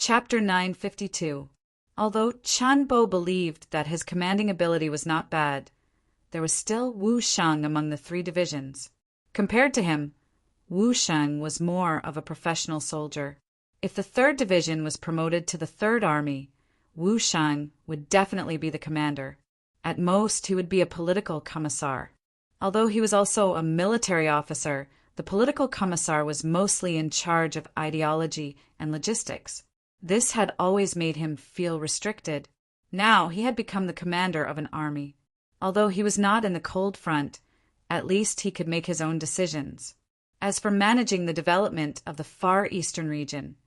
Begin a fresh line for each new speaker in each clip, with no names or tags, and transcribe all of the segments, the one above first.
Chapter 952. Although Chanbo believed that his commanding ability was not bad, there was still Wu Sheng among the three divisions. Compared to him, Wu Sheng was more of a professional soldier. If the 3rd Division was promoted to the 3rd Army, Wu Sheng would definitely be the commander. At most, he would be a political commissar. Although he was also a military officer, the political commissar was mostly in charge of ideology and logistics. This had always made him feel restricted. Now he had become the commander of an army. Although he was not in the cold front, at least he could make his own decisions. As for managing the development of the Far Eastern region,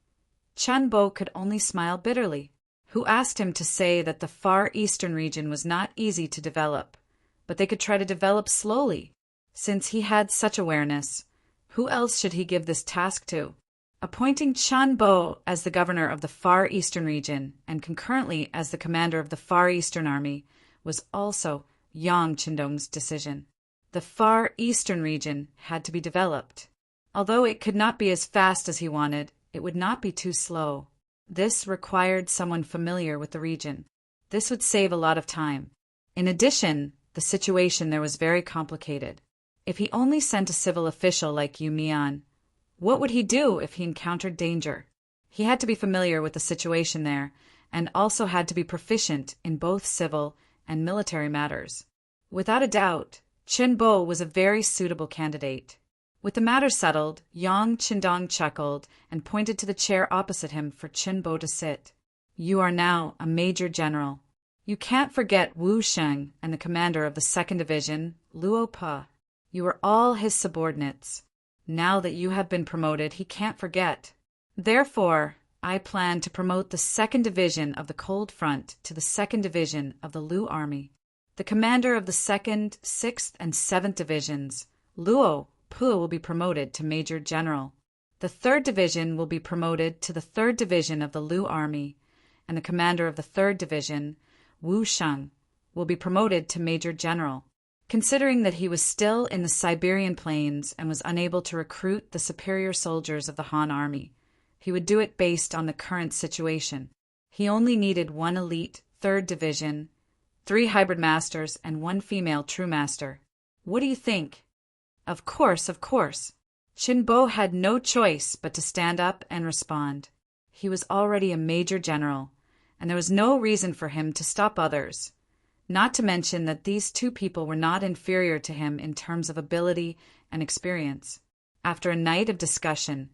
Chanbo could only smile bitterly. Who asked him to say that the Far Eastern region was not easy to develop, but they could try to develop slowly? Since he had such awareness, who else should he give this task to? Appointing Chanbo as the governor of the Far Eastern region and concurrently as the commander of the Far Eastern Army was also Yang Qindong's decision. The Far Eastern region had to be developed. Although it could not be as fast as he wanted, it would not be too slow. This required someone familiar with the region. This would save a lot of time. In addition, the situation there was very complicated. If he only sent a civil official like Yu Mian, what would he do if he encountered danger? He had to be familiar with the situation there, and also had to be proficient in both civil and military matters. Without a doubt, Qinbo was a very suitable candidate. With the matter settled, Yang Qindong chuckled and pointed to the chair opposite him for Qinbo to sit. You are now a major general. You can't forget Wu Sheng and the commander of the 2nd Division, Luo Pa. You are all his subordinates. Now that you have been promoted, he can't forget. Therefore, I plan to promote the 2nd Division of the Cold Front to the 2nd Division of the Lu Army. The commander of the 2nd, 6th, and 7th Divisions, Luo Pu, will be promoted to Major General. The 3rd Division will be promoted to the 3rd Division of the Lu Army, and the commander of the 3rd Division, Wu Sheng, will be promoted to Major General. Considering that he was still in the Siberian plains and was unable to recruit the superior soldiers of the Han Army, he would do it based on the current situation. He only needed 1 elite 3rd Division, 3 hybrid masters, and 1 female true master. What do you think? Of course. Qinbo had no choice but to stand up and respond. He was already a major general, and there was no reason for him to stop others. Not to mention that these 2 people were not inferior to him in terms of ability and experience. After a night of discussion,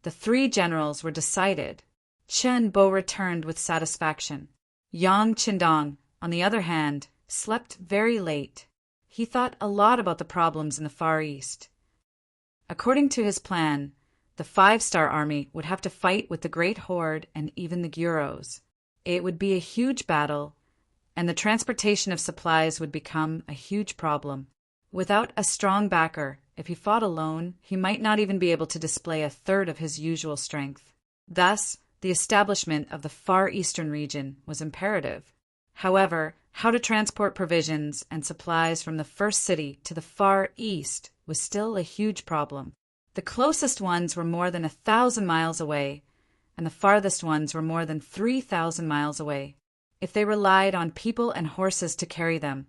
the 3 generals were decided. Qinbo returned with satisfaction. Yang Qindong, on the other hand, slept very late. He thought a lot about the problems in the Far East. According to his plan, the 5-star army would have to fight with the Great Horde and even the Gyuros. It would be a huge battle, and the transportation of supplies would become a huge problem. Without a strong backer, if he fought alone, he might not even be able to display a third of his usual strength. Thus, the establishment of the Far Eastern region was imperative. However, how to transport provisions and supplies from the first city to the Far East was still a huge problem. The closest ones were more than 1,000 miles away, and the farthest ones were more than 3,000 miles away. If they relied on people and horses to carry them,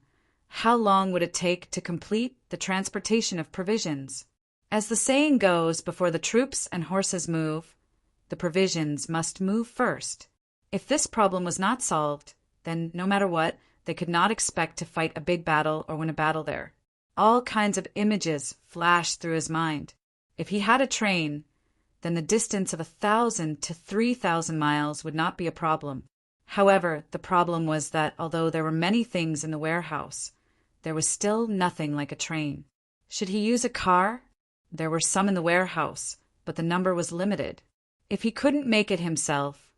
how long would it take to complete the transportation of provisions? As the saying goes, before the troops and horses move, the provisions must move first. If this problem was not solved, then no matter what, they could not expect to fight a big battle or win a battle there. All kinds of images flashed through his mind. If he had a train, then the distance of 1,000 to 3,000 miles would not be a problem. However, the problem was that although there were many things in the warehouse, there was still nothing like a train. Should he use a car? There were some in the warehouse, but the number was limited. If he couldn't make it himself,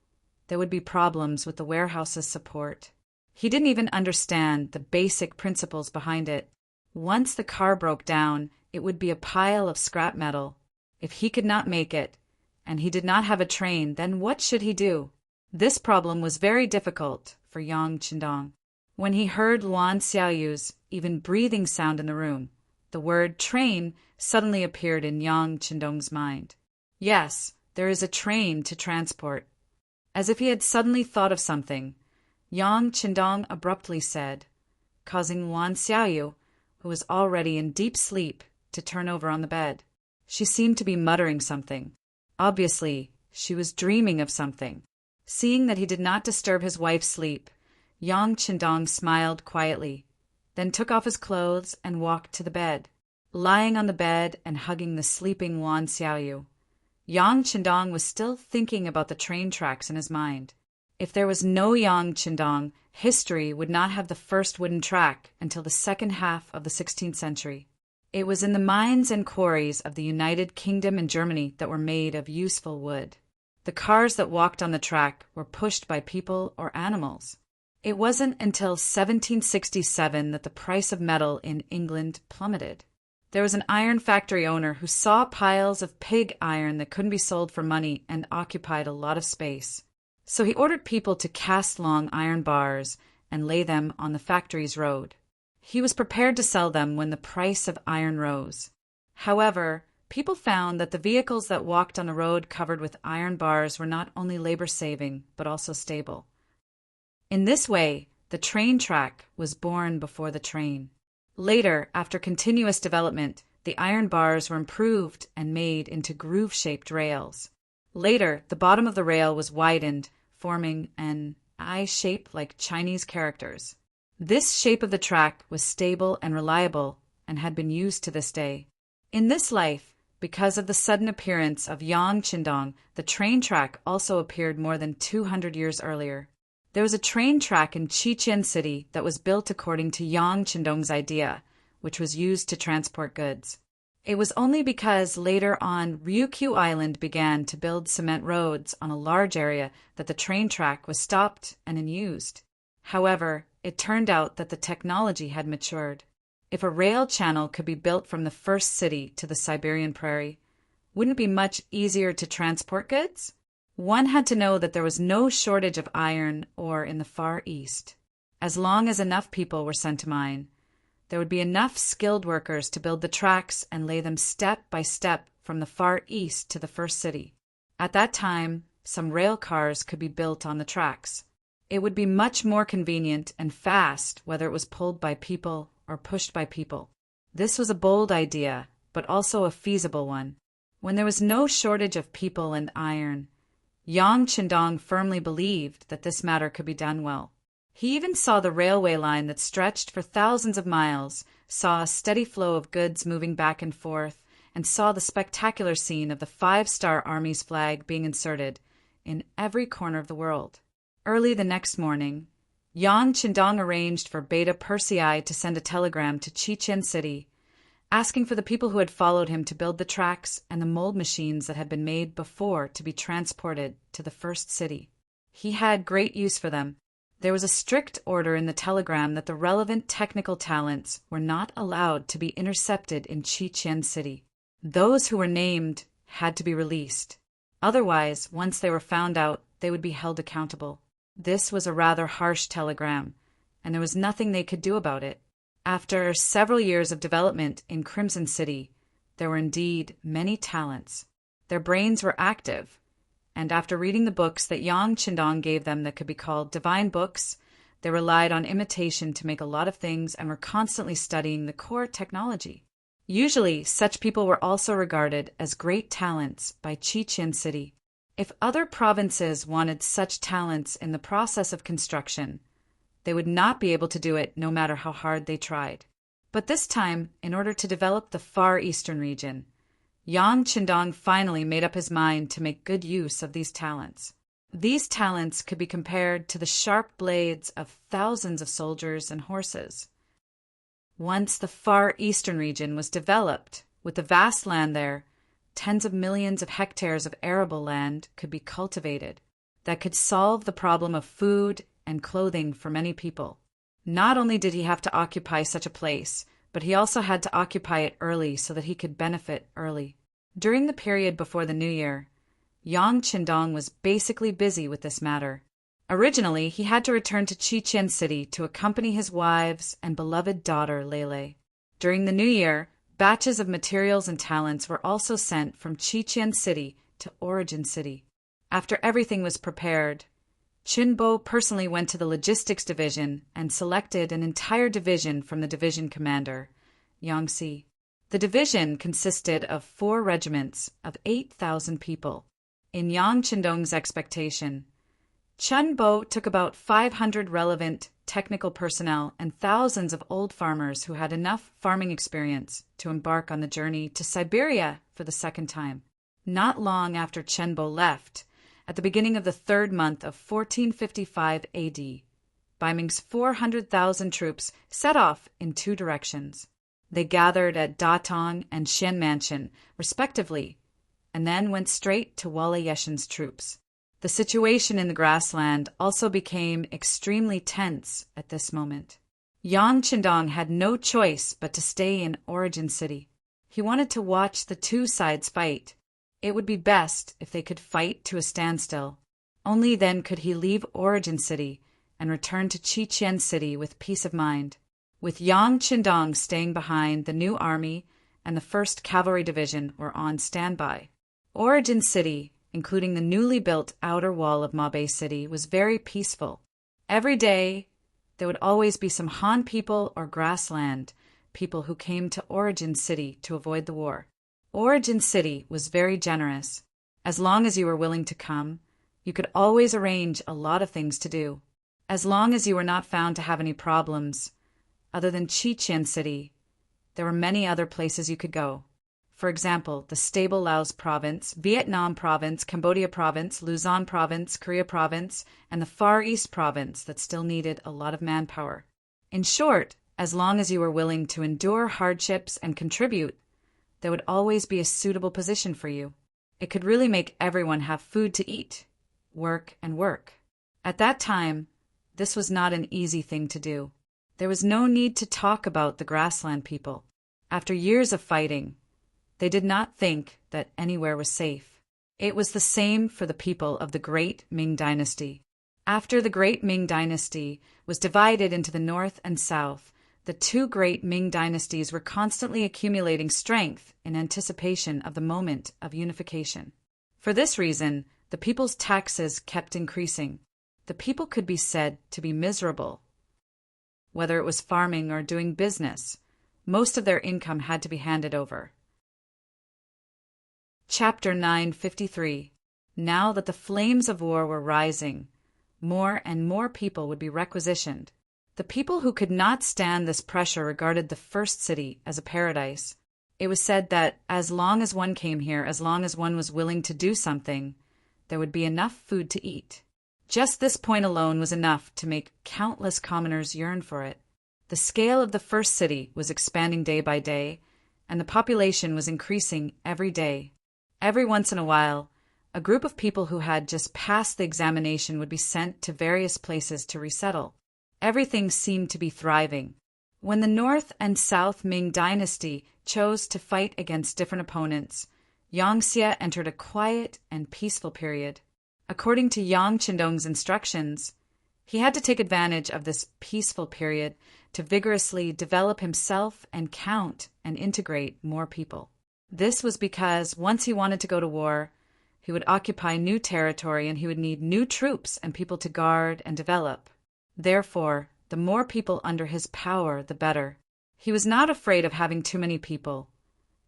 there would be problems with the warehouse's support. He didn't even understand the basic principles behind it. Once the car broke down, it would be a pile of scrap metal. If he could not make it, and he did not have a train, then what should he do? This problem was very difficult for Yang Qindong. When he heard Luan Xiaoyu's even breathing sound in the room, the word train suddenly appeared in Yang Qindong's mind. Yes, there is a train to transport. As if he had suddenly thought of something, Yang Qindong abruptly said, causing Wan Xiaoyu, who was already in deep sleep, to turn over on the bed. She seemed to be muttering something. Obviously, she was dreaming of something. Seeing that he did not disturb his wife's sleep, Yang Qindong smiled quietly, then took off his clothes and walked to the bed. Lying on the bed and hugging the sleeping Wan Xiaoyu, Yang Qindong was still thinking about the train tracks in his mind. If there was no Yang Qindong, history would not have the first wooden track until the second half of the 16th century. It was in the mines and quarries of the United Kingdom and Germany that were made of useful wood. The cars that walked on the track were pushed by people or animals. It wasn't until 1767 that the price of metal in England plummeted. There was an iron factory owner who saw piles of pig iron that couldn't be sold for money and occupied a lot of space. So he ordered people to cast long iron bars and lay them on the factory's road. He was prepared to sell them when the price of iron rose. However, people found that the vehicles that walked on a road covered with iron bars were not only labor-saving, but also stable. In this way, the train track was born before the train. Later, after continuous development, the iron bars were improved and made into groove-shaped rails. Later, the bottom of the rail was widened, forming an I shape like Chinese characters. This shape of the track was stable and reliable and had been used to this day. In this life, because of the sudden appearance of Yang Qindong, the train track also appeared more than 200 years earlier. There was a train track in Chichen City that was built according to Yang Qindong's idea, which was used to transport goods. It was only because later on Ryukyu Island began to build cement roads on a large area that the train track was stopped and unused. However, it turned out that the technology had matured. If a rail channel could be built from the first city to the Siberian prairie, wouldn't it be much easier to transport goods? One had to know that there was no shortage of iron ore in the Far East. As long as enough people were sent to mine, there would be enough skilled workers to build the tracks and lay them step by step from the Far East to the first city. At that time, some rail cars could be built on the tracks. It would be much more convenient and fast whether it was pulled by people or pushed by people. This was a bold idea, but also a feasible one. When there was no shortage of people and iron, Yang Qindong firmly believed that this matter could be done well. He even saw the railway line that stretched for thousands of miles, saw a steady flow of goods moving back and forth, and saw the spectacular scene of the 5-Star Army's flag being inserted in every corner of the world. Early the next morning, Yang Qindong arranged for Beta Persei to send a telegram to Chichen City, asking for the people who had followed him to build the tracks and the mold machines that had been made before to be transported to the first city. He had great use for them. There was a strict order in the telegram that the relevant technical talents were not allowed to be intercepted in Chichen City. Those who were named had to be released. Otherwise, once they were found out, they would be held accountable. This was a rather harsh telegram, and there was nothing they could do about it. After several years of development in Crimson City, there were indeed many talents. Their brains were active, and after reading the books that Yang Qindong gave them that could be called divine books, they relied on imitation to make a lot of things and were constantly studying the core technology. Usually, such people were also regarded as great talents by Chichen City. If other provinces wanted such talents in the process of construction, they would not be able to do it no matter how hard they tried. But this time, in order to develop the Far Eastern region, Yang Qindong finally made up his mind to make good use of these talents. These talents could be compared to the sharp blades of thousands of soldiers and horses. Once the Far Eastern region was developed, with the vast land there, tens of millions of hectares of arable land could be cultivated that could solve the problem of food and clothing for many people. Not only did he have to occupy such a place, but he also had to occupy it early so that he could benefit early. During the period before the New Year, Yang Qindong was basically busy with this matter. Originally, he had to return to Chichen City to accompany his wives and beloved daughter Lele. During the New Year, batches of materials and talents were also sent from Chichen City to Origin City. After everything was prepared, Chunbo personally went to the logistics division and selected an entire division from the division commander, Yangtze. The division consisted of 4 regiments of 8,000 people. In Yang Chendong's expectation, Chunbo took about 500 relevant technical personnel and thousands of old farmers who had enough farming experience to embark on the journey to Siberia for the second time. Not long after Chunbo left, at the beginning of the 3rd month of 1455 AD, Bai Ming's 400,000 troops set off in 2 directions. They gathered at Datong and Xian Mansion, respectively, and then went straight to Wale Yeshin's troops. The situation in the grassland also became extremely tense at this moment. Yang Chendong had no choice but to stay in Origin City. He wanted to watch the 2 sides fight. It would be best if they could fight to a standstill. Only then could he leave Origin City and return to Qiqian City with peace of mind. With Yang Chendong staying behind, the new army and the 1st Cavalry Division were on standby. Origin City, including the newly built outer wall of Mabei City, was very peaceful. Every day, there would always be some Han people or grassland people who came to Origin City to avoid the war. Origin City was very generous. As long as you were willing to come, you could always arrange a lot of things to do. As long as you were not found to have any problems, other than Qiqian City, there were many other places you could go. For example, the stable Laos province, Vietnam province, Cambodia province, Luzon province, Korea province, and the Far East province that still needed a lot of manpower. In short, as long as you were willing to endure hardships and contribute, there would always be a suitable position for you. It could really make everyone have food to eat, work and work. At that time, this was not an easy thing to do. There was no need to talk about the grassland people. After years of fighting, they did not think that anywhere was safe. It was the same for the people of the Great Ming Dynasty. After the Great Ming Dynasty was divided into the North and South, the 2 great Ming dynasties were constantly accumulating strength in anticipation of the moment of unification. For this reason, the people's taxes kept increasing. The people could be said to be miserable. Whether it was farming or doing business, most of their income had to be handed over. Chapter 953. Now that the flames of war were rising, more and more people would be requisitioned. The people who could not stand this pressure regarded the 1st city as a paradise. It was said that as long as one came here, as long as one was willing to do something, there would be enough food to eat. Just this point alone was enough to make countless commoners yearn for it. The scale of the 1st city was expanding day by day, and the population was increasing every day. Every once in a while, a group of people who had just passed the examination would be sent to various places to resettle. Everything seemed to be thriving. When the North and South Ming dynasty chose to fight against different opponents, Yangtze entered a quiet and peaceful period. According to Yang Chendong's instructions, he had to take advantage of this peaceful period to vigorously develop himself and count and integrate more people. This was because once he wanted to go to war, he would occupy new territory and he would need new troops and people to guard and develop. Therefore, the more people under his power, the better. He was not afraid of having too many people,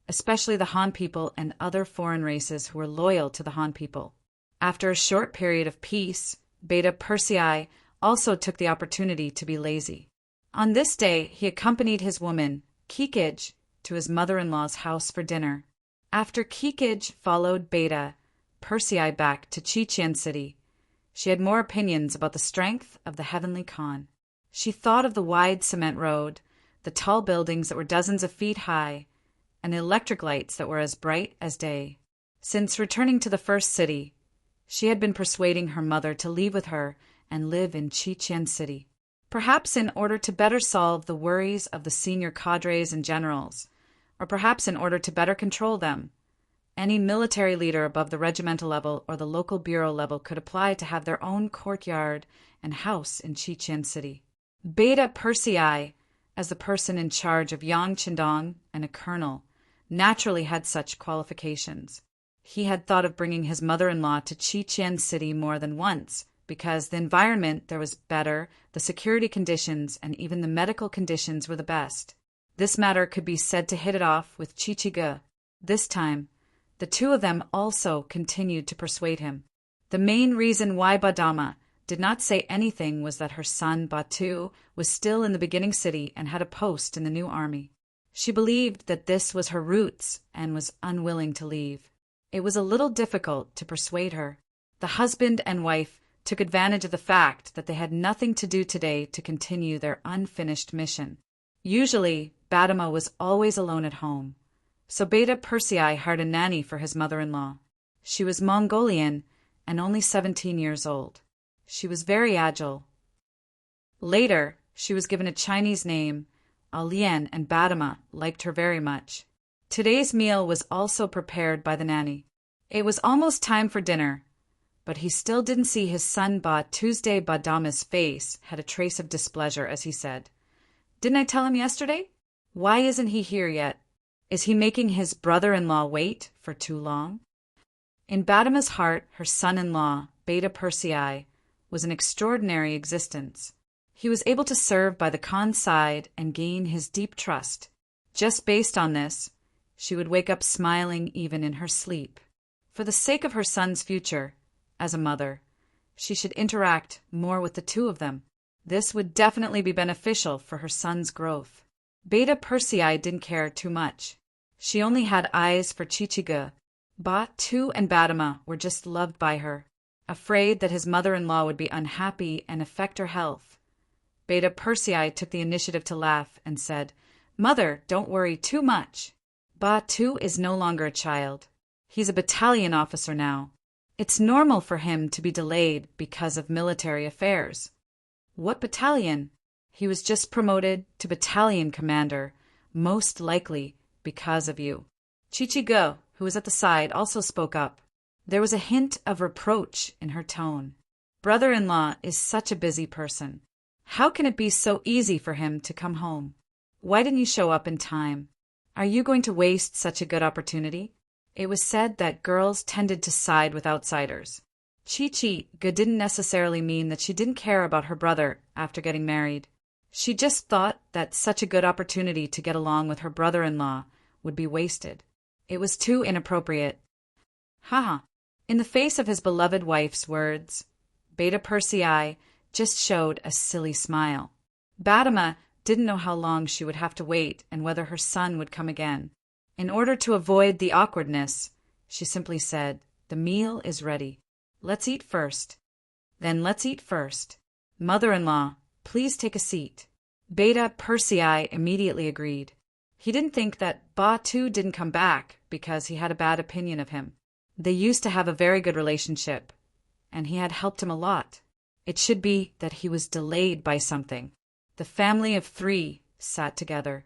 especially the Han people and other foreign races who were loyal to the Han people. After a short period of peace, Beta Persei also took the opportunity to be lazy. On this day, he accompanied his woman, Kikij, to his mother-in-law's house for dinner. After Kikij followed Beta Persei back to Qiqian City, she had more opinions about the strength of the heavenly Khan. She thought of the wide cement road, the tall buildings that were dozens of feet high, and the electric lights that were as bright as day. Since returning to the 1st city, she had been persuading her mother to leave with her and live in Qiqian City, perhaps in order to better solve the worries of the senior cadres and generals, or perhaps in order to better control them. Any military leader above the regimental level or the local bureau level could apply to have their own courtyard and house in Qiqian City. Beta Persei, as the person in charge of Yang Chendong and a colonel, naturally had such qualifications. He had thought of bringing his mother-in-law to Chichen City more than once, because the environment there was better, the security conditions, and even the medical conditions were the best. This matter could be said to hit it off with Chichige. This time, the two of them also continued to persuade him. The main reason why Badama did not say anything was that her son Batu was still in the beginning city and had a post in the new army. She believed that this was her roots and was unwilling to leave. It was a little difficult to persuade her. The husband and wife took advantage of the fact that they had nothing to do today to continue their unfinished mission. Usually, Badama was always alone at home, so Beta Persei hired a nanny for his mother-in-law. She was Mongolian and only 17 years old. She was very agile. Later, she was given a Chinese name, Alian, and Badama liked her very much. Today's meal was also prepared by the nanny. It was almost time for dinner, but he still didn't see his son Tuesday. Badama's face had a trace of displeasure as he said, "Didn't I tell him yesterday? Why isn't he here yet? Is he making his brother-in-law wait for too long?" In Badama's heart, her son-in-law, Beta Persei, was an extraordinary existence. He was able to serve by the Khan's side and gain his deep trust. Just based on this, she would wake up smiling even in her sleep. For the sake of her son's future, as a mother, she should interact more with the two of them. This would definitely be beneficial for her son's growth. Beta Persei didn't care too much. She only had eyes for Chichige. Batu and Badama were just loved by her, afraid that his mother-in-law would be unhappy and affect her health. Beta Persei took the initiative to laugh and said, "Mother, don't worry too much. Batu is no longer a child. He's a battalion officer now. It's normal for him to be delayed because of military affairs." "What battalion?" "He was just promoted to battalion commander, most likely because of you." Chichige, who was at the side, also spoke up. There was a hint of reproach in her tone. "Brother-in-law is such a busy person. How can it be so easy for him to come home? Why didn't you show up in time? Are you going to waste such a good opportunity?" It was said that girls tended to side with outsiders. Chichige didn't necessarily mean that she didn't care about her brother after getting married. She just thought that such a good opportunity to get along with her brother-in-law would be wasted. It was too inappropriate. Haha. In the face of his beloved wife's words, Beta Persei just showed a silly smile. Badama didn't know how long she would have to wait and whether her son would come again. In order to avoid the awkwardness, she simply said, "The meal is ready. Let's eat first." "Then let's eat first. Mother-in-law, please take a seat." Beta Persei immediately agreed. He didn't think that Batu didn't come back because he had a bad opinion of him. They used to have a very good relationship, and he had helped him a lot. It should be that he was delayed by something. The family of three sat together.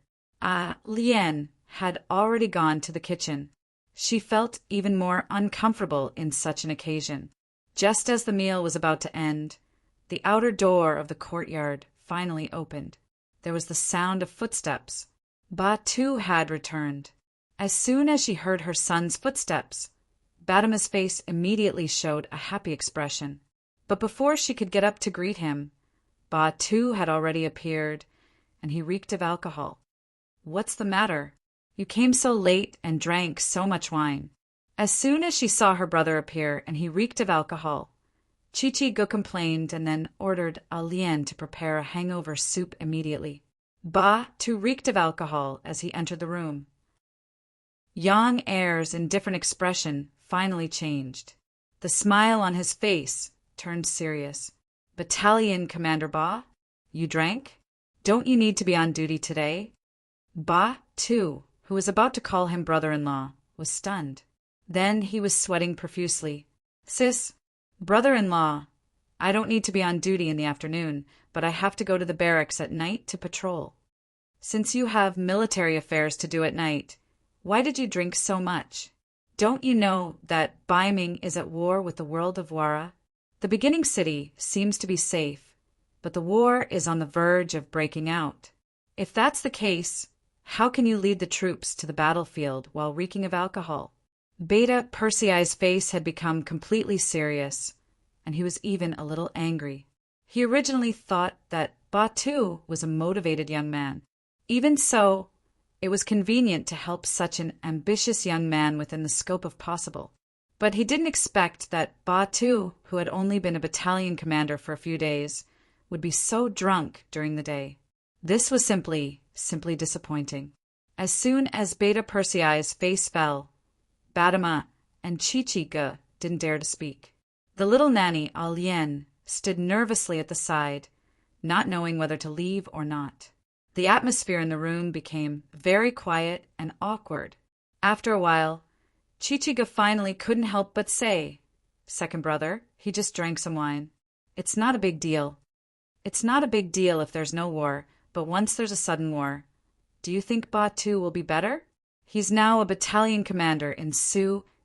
Lien had already gone to the kitchen. She felt even more uncomfortable in such an occasion. Just as the meal was about to end, the outer door of the courtyard finally opened. There was the sound of footsteps. Batu had returned. As soon as she heard her son's footsteps, Badama's face immediately showed a happy expression. But before she could get up to greet him, Batu had already appeared, and he reeked of alcohol. "What's the matter? You came so late and drank so much wine." As soon as she saw her brother appear and he reeked of alcohol, Chichige complained and then ordered Alien to prepare a hangover soup immediately. Batu reeked of alcohol as he entered the room. Yang Air's indifferent expression finally changed. The smile on his face turned serious. "Battalion Commander Ba, you drank? Don't you need to be on duty today?" Batu, who was about to call him brother-in-law, was stunned. Then he was sweating profusely. "Sis, brother-in-law, I don't need to be on duty in the afternoon, but I have to go to the barracks at night to patrol. Since you have military affairs to do at night, why did you drink so much? Don't you know that Ming is at war with the world of Wara? The beginning city seems to be safe, but the war is on the verge of breaking out. If that's the case, how can you lead the troops to the battlefield while reeking of alcohol?" Beta Persei's face had become completely serious, and he was even a little angry. He originally thought that Batu was a motivated young man. Even so, it was convenient to help such an ambitious young man within the scope of possible. But he didn't expect that Batu, who had only been a battalion commander for a few days, would be so drunk during the day. This was simply disappointing. As soon as Beta Persei's face fell, Badama and Chichiga didn't dare to speak. The little nanny, Alien, stood nervously at the side, not knowing whether to leave or not. The atmosphere in the room became very quiet and awkward. After a while, Chichiga finally couldn't help but say, "Second brother, he just drank some wine. It's not a big deal. It's not a big deal if there's no war, but once there's a sudden war, do you think Batu will be better? He's now a battalion commander in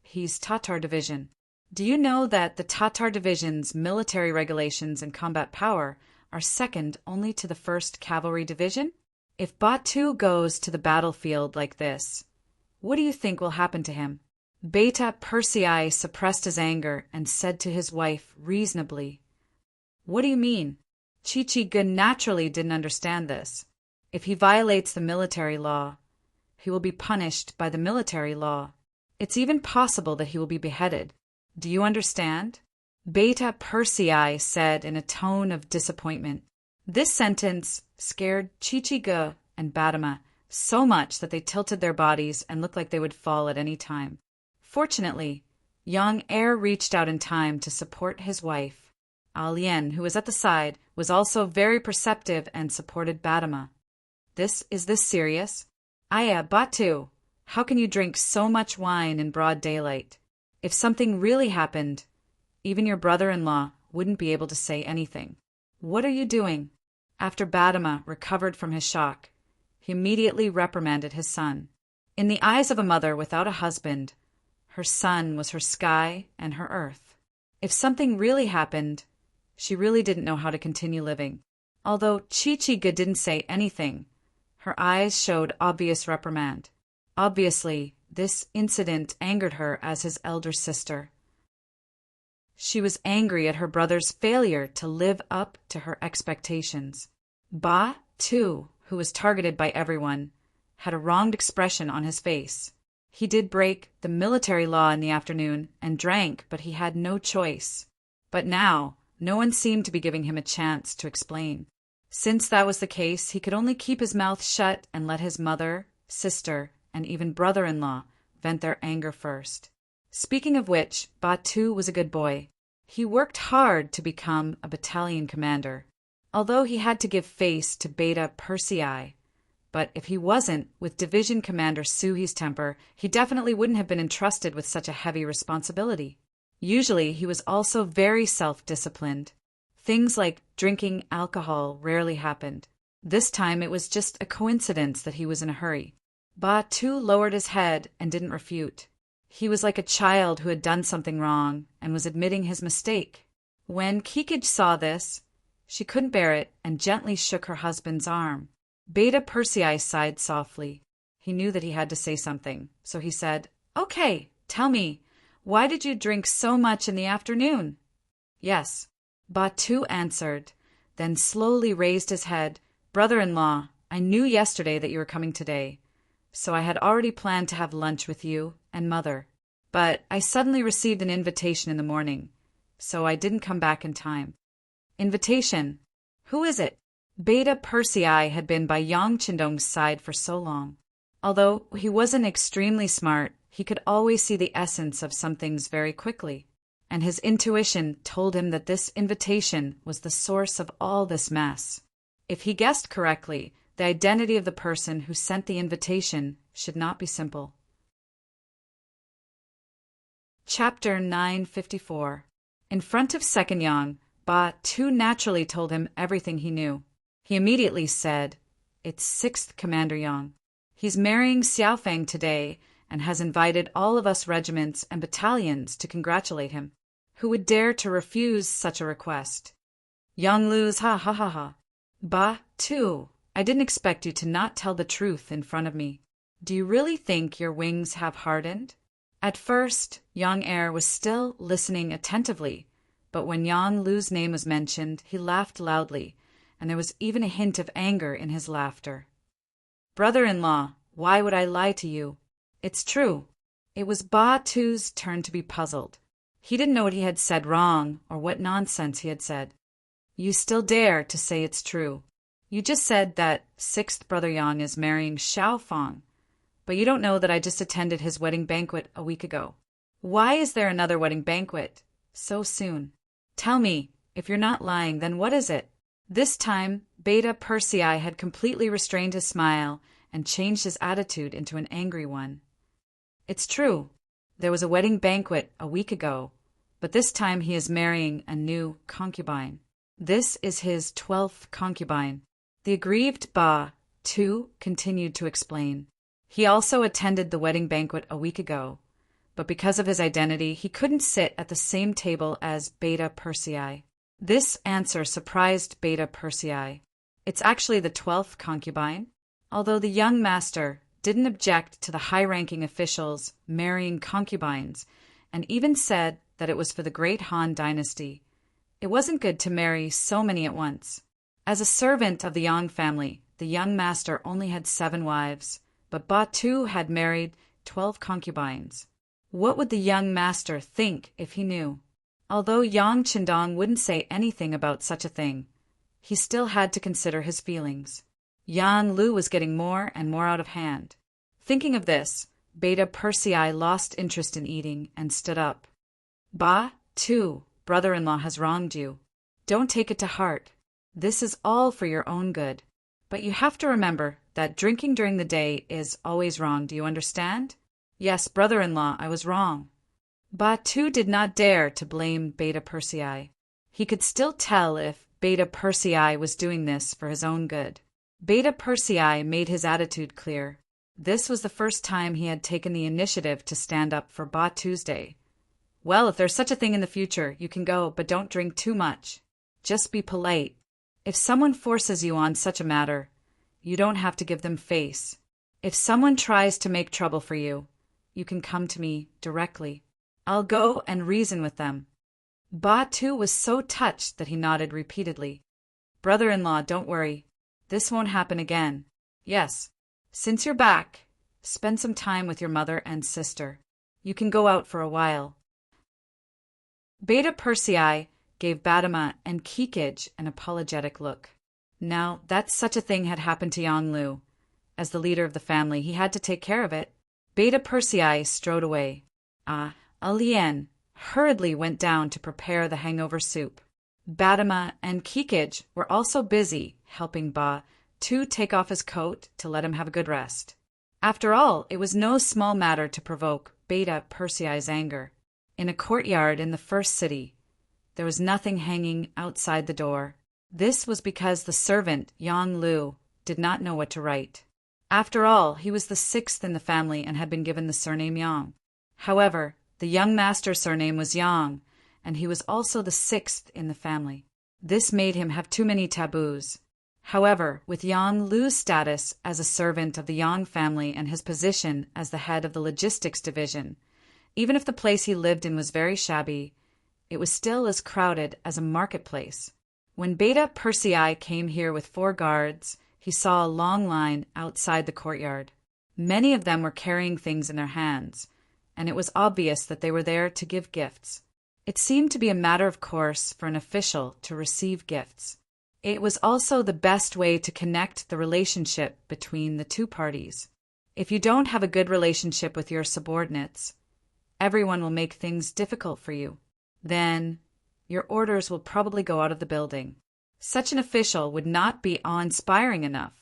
He's Tatar Division. Do you know that the Tatar Division's military regulations and combat power are second only to the 1st Cavalry Division? If Batu goes to the battlefield like this, what do you think will happen to him?" Beta Persei suppressed his anger and said to his wife reasonably, "What do you mean?" Chichiga naturally didn't understand this. If he violates the military law, he will be punished by the military law. It's even possible that he will be beheaded. Do you understand? Beta Persei said in a tone of disappointment. This sentence scared Chichiga and Badama so much that they tilted their bodies and looked like they would fall at any time. Fortunately, young heir reached out in time to support his wife. Alien, who was at the side, was also very perceptive and supported Badama. Is this serious? Aya, Batu, how can you drink so much wine in broad daylight? If something really happened, even your brother-in-law wouldn't be able to say anything. What are you doing? After Badama recovered from his shock, he immediately reprimanded his son. In the eyes of a mother without a husband, her son was her sky and her earth. If something really happened, she really didn't know how to continue living. Although Chichiga didn't say anything, her eyes showed obvious reprimand. Obviously, this incident angered her as his elder sister. She was angry at her brother's failure to live up to her expectations. Ba, too, who was targeted by everyone, had a wronged expression on his face. He did break the military law in the afternoon and drank, but he had no choice. But now, no one seemed to be giving him a chance to explain. Since that was the case, he could only keep his mouth shut and let his mother, sister, and even brother-in-law vent their anger first. Speaking of which, Batu was a good boy. He worked hard to become a battalion commander, although he had to give face to Beta Persei. But if he wasn't, with Division Commander Suhi's temper, he definitely wouldn't have been entrusted with such a heavy responsibility. Usually, he was also very self-disciplined. Things like drinking alcohol rarely happened. This time it was just a coincidence that he was in a hurry. Batu lowered his head and didn't refute. He was like a child who had done something wrong and was admitting his mistake. When Kikij saw this, she couldn't bear it and gently shook her husband's arm. Beta Persei sighed softly. He knew that he had to say something, so he said, "Okay, tell me, why did you drink so much in the afternoon?" "Yes," Batu answered, then slowly raised his head. "Brother-in-law, I knew yesterday that you were coming today, so I had already planned to have lunch with you and Mother. But I suddenly received an invitation in the morning, so I didn't come back in time." "Invitation? Who is it?" Beta Persei had been by Yang Qindong's side for so long. Although he wasn't extremely smart, he could always see the essence of some things very quickly, and his intuition told him that this invitation was the source of all this mess. If he guessed correctly, the identity of the person who sent the invitation should not be simple. Chapter 954. In front of Second Yang, Batu naturally told him everything he knew. He immediately said, "It's 6th Commander Yang. He's marrying Xiaofeng today and has invited all of us regiments and battalions to congratulate him. Who would dare to refuse such a request?" Yang Lu's ha ha ha ha. "Batu, I didn't expect you to not tell the truth in front of me. Do you really think your wings have hardened?" At first, young heir was still listening attentively, but when Yang Lu's name was mentioned, he laughed loudly, and there was even a hint of anger in his laughter. "Brother-in-law, why would I lie to you? It's true." It was Ba Tu's turn to be puzzled. He didn't know what he had said wrong or what nonsense he had said. "You still dare to say it's true. You just said that sixth brother Yang is marrying Xiao Fang, but you don't know that I just attended his wedding banquet a week ago. Why is there another wedding banquet so soon? Tell me, if you're not lying, then what is it?" This time, Beta Persei had completely restrained his smile and changed his attitude into an angry one. "It's true. There was a wedding banquet a week ago, but this time he is marrying a new concubine. This is his 12th concubine." The aggrieved Ba Tu continued to explain. He also attended the wedding banquet a week ago, but because of his identity, he couldn't sit at the same table as Beta Persei. This answer surprised Beta Persei. It's actually the 12th concubine, although the young master didn't object to the high-ranking officials marrying concubines, and even said that it was for the great Han dynasty. It wasn't good to marry so many at once. As a servant of the Yang family, the young master only had 7 wives, but Ba Tu had married 12 concubines. What would the young master think if he knew? Although Yang Qindong wouldn't say anything about such a thing, he still had to consider his feelings. Yang Lu was getting more and more out of hand. Thinking of this, Beta Persei lost interest in eating and stood up. "Ba Tu, brother-in-law has wronged you. Don't take it to heart. This is all for your own good. But you have to remember that drinking during the day is always wrong. Do you understand?" "Yes, brother-in-law, I was wrong." Ba Tu did not dare to blame Beta Persei. He could still tell if Beta Persei was doing this for his own good. Beta Persei made his attitude clear. This was the first time he had taken the initiative to stand up for Ba Tuesday. "Well, if there's such a thing in the future, you can go, but don't drink too much. Just be polite. If someone forces you on such a matter, you don't have to give them face. If someone tries to make trouble for you, you can come to me directly. I'll go and reason with them." Ba Tu was so touched that he nodded repeatedly. "Brother-in-law, don't worry. This won't happen again. Yes, since you're back, spend some time with your mother and sister. You can go out for a while." Beta Persei gave Badama and Kikij an apologetic look. Now that such a thing had happened to Yang Lu, as the leader of the family, he had to take care of it. Beta Persei strode away. Alien hurriedly went down to prepare the hangover soup. Badama and Kikij were also busy helping Ba Tu take off his coat to let him have a good rest. After all, it was no small matter to provoke Beta Persei's anger. In a courtyard in the first city, there was nothing hanging outside the door. This was because the servant, Yang Lu, did not know what to write. After all, he was the 6th in the family and had been given the surname Yang. However, the young master's surname was Yang, and he was also the 6th in the family. This made him have too many taboos. However, with Yang Lu's status as a servant of the Yang family and his position as the head of the logistics division, even if the place he lived in was very shabby, it was still as crowded as a marketplace. When Beta Persei came here with 4 guards, he saw a long line outside the courtyard. Many of them were carrying things in their hands, and it was obvious that they were there to give gifts. It seemed to be a matter of course for an official to receive gifts. It was also the best way to connect the relationship between the two parties. If you don't have a good relationship with your subordinates, everyone will make things difficult for you. Then your orders will probably go out of the building. Such an official would not be awe-inspiring enough.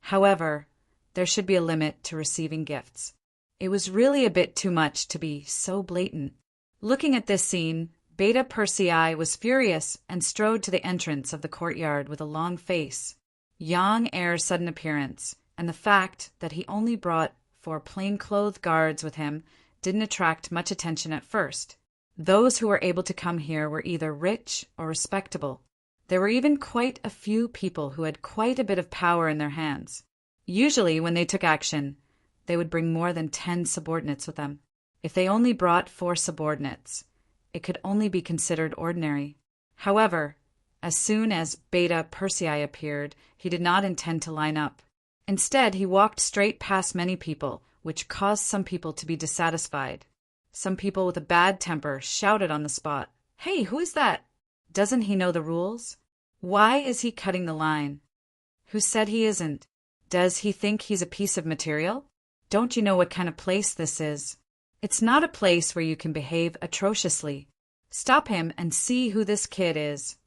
However, there should be a limit to receiving gifts. It was really a bit too much to be so blatant. Looking at this scene, Beta Persei was furious and strode to the entrance of the courtyard with a long face. Yang Heir's sudden appearance, and the fact that he only brought 4 plain-clothed guards with him, didn't attract much attention at first. Those who were able to come here were either rich or respectable. There were even quite a few people who had quite a bit of power in their hands. Usually, when they took action, they would bring more than 10 subordinates with them. If they only brought 4 subordinates, it could only be considered ordinary. However, as soon as Beta Persei appeared, he did not intend to line up. Instead, he walked straight past many people, which caused some people to be dissatisfied. Some people with a bad temper shouted on the spot, "Hey, who is that? Doesn't he know the rules? Why is he cutting the line? Who said he isn't? Does he think he's a piece of material? Don't you know what kind of place this is? It's not a place where you can behave atrociously. Stop him and see who this kid is.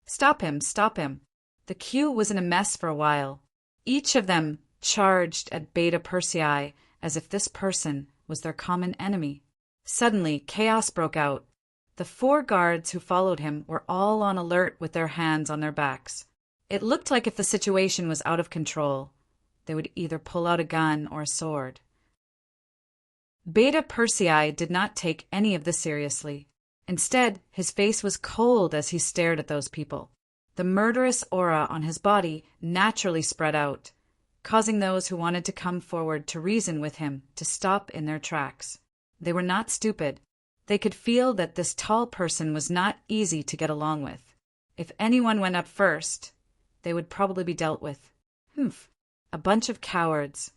Stop him, stop him." The queue was in a mess for a while. Each of them charged at Beta Persei as if this person was their common enemy. Suddenly, chaos broke out. The 4 guards who followed him were all on alert with their hands on their backs. It looked like if the situation was out of control, they would either pull out a gun or a sword. Beta Persei did not take any of this seriously. Instead, his face was cold as he stared at those people. The murderous aura on his body naturally spread out, causing those who wanted to come forward to reason with him to stop in their tracks. They were not stupid. They could feel that this tall person was not easy to get along with. If anyone went up first, they would probably be dealt with. A bunch of cowards.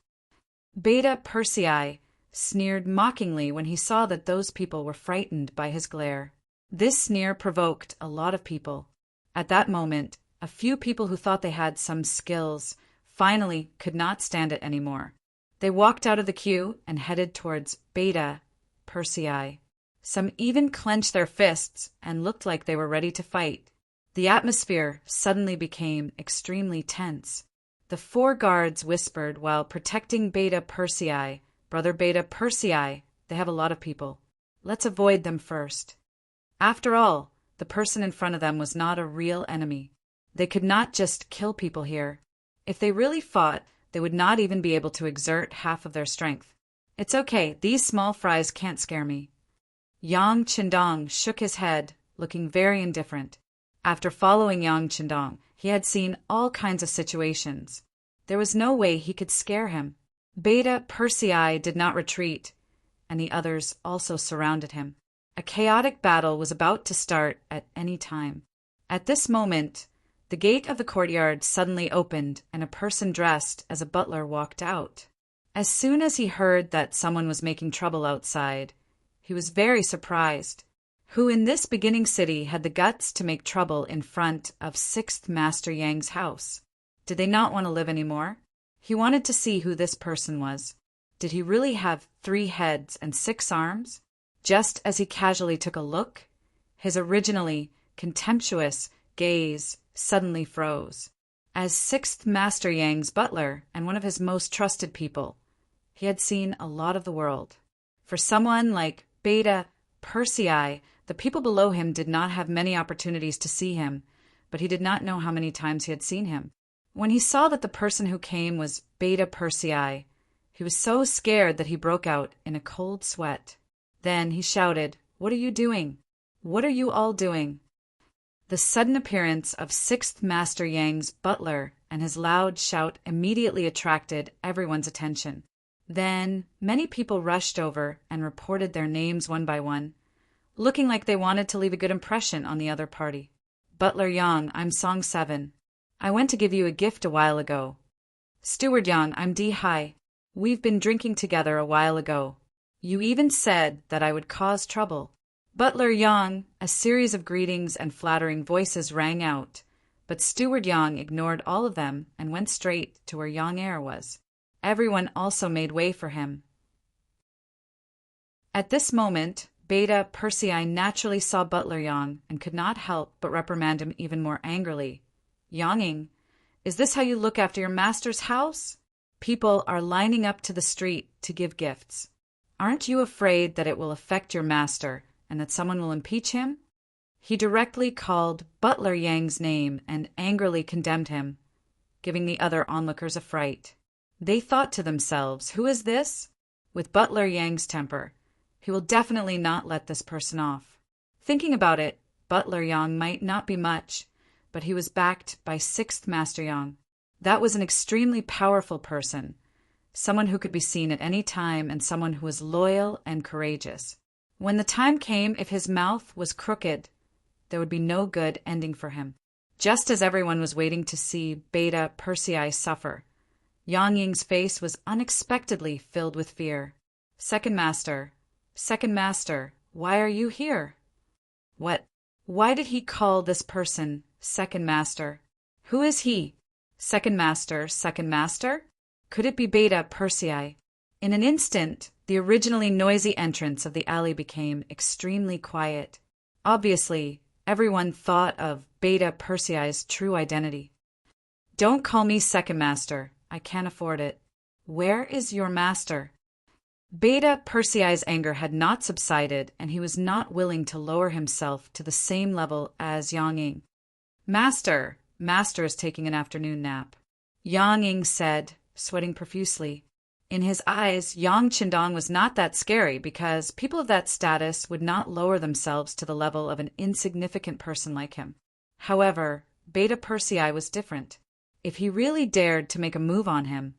Beta Persei sneered mockingly when he saw that those people were frightened by his glare. This sneer provoked a lot of people. At that moment, a few people who thought they had some skills finally could not stand it anymore. They walked out of the queue and headed towards Beta Persei. Some even clenched their fists and looked like they were ready to fight. The atmosphere suddenly became extremely tense. The 4 guards whispered while protecting Beta Persei. "Brother Beta Persei, they have a lot of people. Let's avoid them first." After all, the person in front of them was not a real enemy. They could not just kill people here. If they really fought, they would not even be able to exert half of their strength. "It's okay, these small fries can't scare me." Yang Qindong shook his head, looking very indifferent. After following Yang Qindong, he had seen all kinds of situations. There was no way he could scare him. Beta Persei did not retreat, and the others also surrounded him. A chaotic battle was about to start at any time. At this moment, the gate of the courtyard suddenly opened and a person dressed as a butler walked out. As soon as he heard that someone was making trouble outside, he was very surprised. Who in this beginning city had the guts to make trouble in front of 6th Master Yang's house? Did they not want to live anymore? He wanted to see who this person was. Did he really have 3 heads and 6 arms? Just as he casually took a look, his originally contemptuous gaze suddenly froze. As 6th Master Yang's butler and one of his most trusted people, he had seen a lot of the world. For someone like Beta Persei, the people below him did not have many opportunities to see him, but he did not know how many times he had seen him. When he saw that the person who came was Beta Persei, he was so scared that he broke out in a cold sweat. Then he shouted, "What are you doing? What are you all doing?" The sudden appearance of 6th Master Yang's butler and his loud shout immediately attracted everyone's attention. Then many people rushed over and reported their names one by one, looking like they wanted to leave a good impression on the other party. "Butler Yang, I'm Song 7. I went to give you a gift a while ago." "Steward Yang, I'm D Hai. We've been drinking together a while ago. You even said that I would cause trouble." "Butler Yang," a series of greetings and flattering voices rang out, but Steward Yang ignored all of them and went straight to where Yang Air was. Everyone also made way for him. At this moment, Beta Persei naturally saw Butler Yang and could not help but reprimand him even more angrily. "Yanging, is this how you look after your master's house? People are lining up to the street to give gifts. Aren't you afraid that it will affect your master and that someone will impeach him?" He directly called Butler Yang's name and angrily condemned him, giving the other onlookers a fright. They thought to themselves, "Who is this? With Butler Yang's temper, he will definitely not let this person off." Thinking about it, Butler Yang might not be much, but he was backed by 6th Master Yang. That was an extremely powerful person, someone who could be seen at any time and someone who was loyal and courageous. When the time came, if his mouth was crooked, there would be no good ending for him. Just as everyone was waiting to see Beta Persei suffer, Yang Ying's face was unexpectedly filled with fear. Second Master, why are you here? What? Why did he call this person Second Master? Who is he? Second Master? Could it be Beta Persei? In an instant, the originally noisy entrance of the alley became extremely quiet. Obviously, everyone thought of Beta Persei's true identity. Don't call me Second Master. I can't afford it. Where is your master? Beta Persei's anger had not subsided, and he was not willing to lower himself to the same level as Yang Ying. Master is taking an afternoon nap, Yang Ying said, sweating profusely. In his eyes, Yang Qindong was not that scary because people of that status would not lower themselves to the level of an insignificant person like him. However, Beta Persei was different. If he really dared to make a move on him,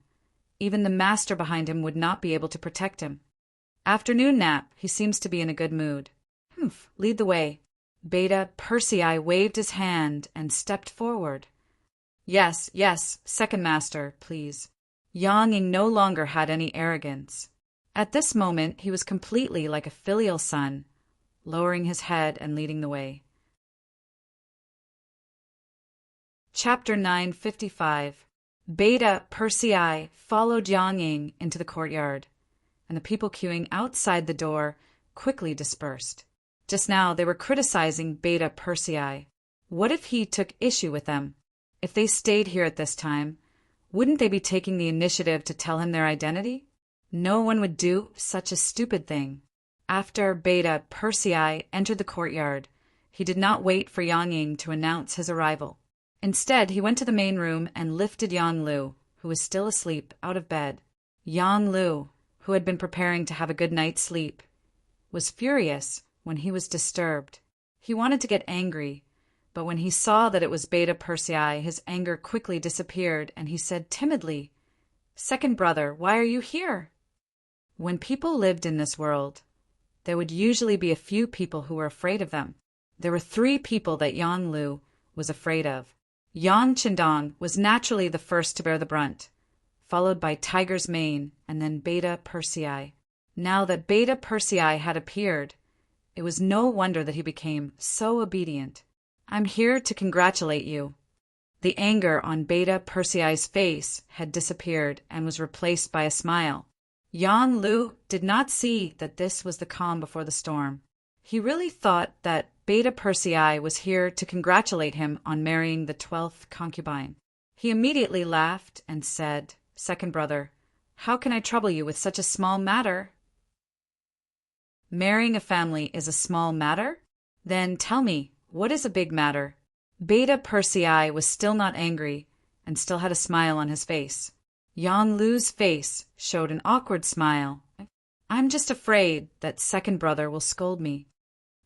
even the master behind him would not be able to protect him. Afternoon nap, he seems to be in a good mood. Lead the way. Beta Persei waved his hand and stepped forward. Yes, Second Master, please. Yang Ying no longer had any arrogance. At this moment, he was completely like a filial son, lowering his head and leading the way. Chapter 955. Beta Persei followed Yang Ying into the courtyard, and the people queuing outside the door quickly dispersed. Just now they were criticizing Beta Persei. What if he took issue with them? If they stayed here at this time, wouldn't they be taking the initiative to tell him their identity? No one would do such a stupid thing. After Beta Persei entered the courtyard, he did not wait for Yang Ying to announce his arrival. Instead, he went to the main room and lifted Yang Lu, who was still asleep, out of bed. Yang Lu, who had been preparing to have a good night's sleep, was furious when he was disturbed. He wanted to get angry, but when he saw that it was Beta Persei, his anger quickly disappeared, and he said timidly, "Second brother, why are you here?" When people lived in this world, there would usually be a few people who were afraid of them. There were 3 people that Yang Lu was afraid of. Yang Qindong was naturally the first to bear the brunt, followed by Tiger's Mane and then Beta Persei. Now that Beta Persei had appeared, it was no wonder that he became so obedient. "I'm here to congratulate you." The anger on Beta Persei's face had disappeared and was replaced by a smile. Yang Lu did not see that this was the calm before the storm. He really thought that Beta Persei was here to congratulate him on marrying the 12th concubine. He immediately laughed and said, "Second brother, how can I trouble you with such a small matter?" Marrying a family is a small matter? Then tell me, what is a big matter? Beta Persei was still not angry and still had a smile on his face. Yang Lu's face showed an awkward smile. "I'm just afraid that second brother will scold me."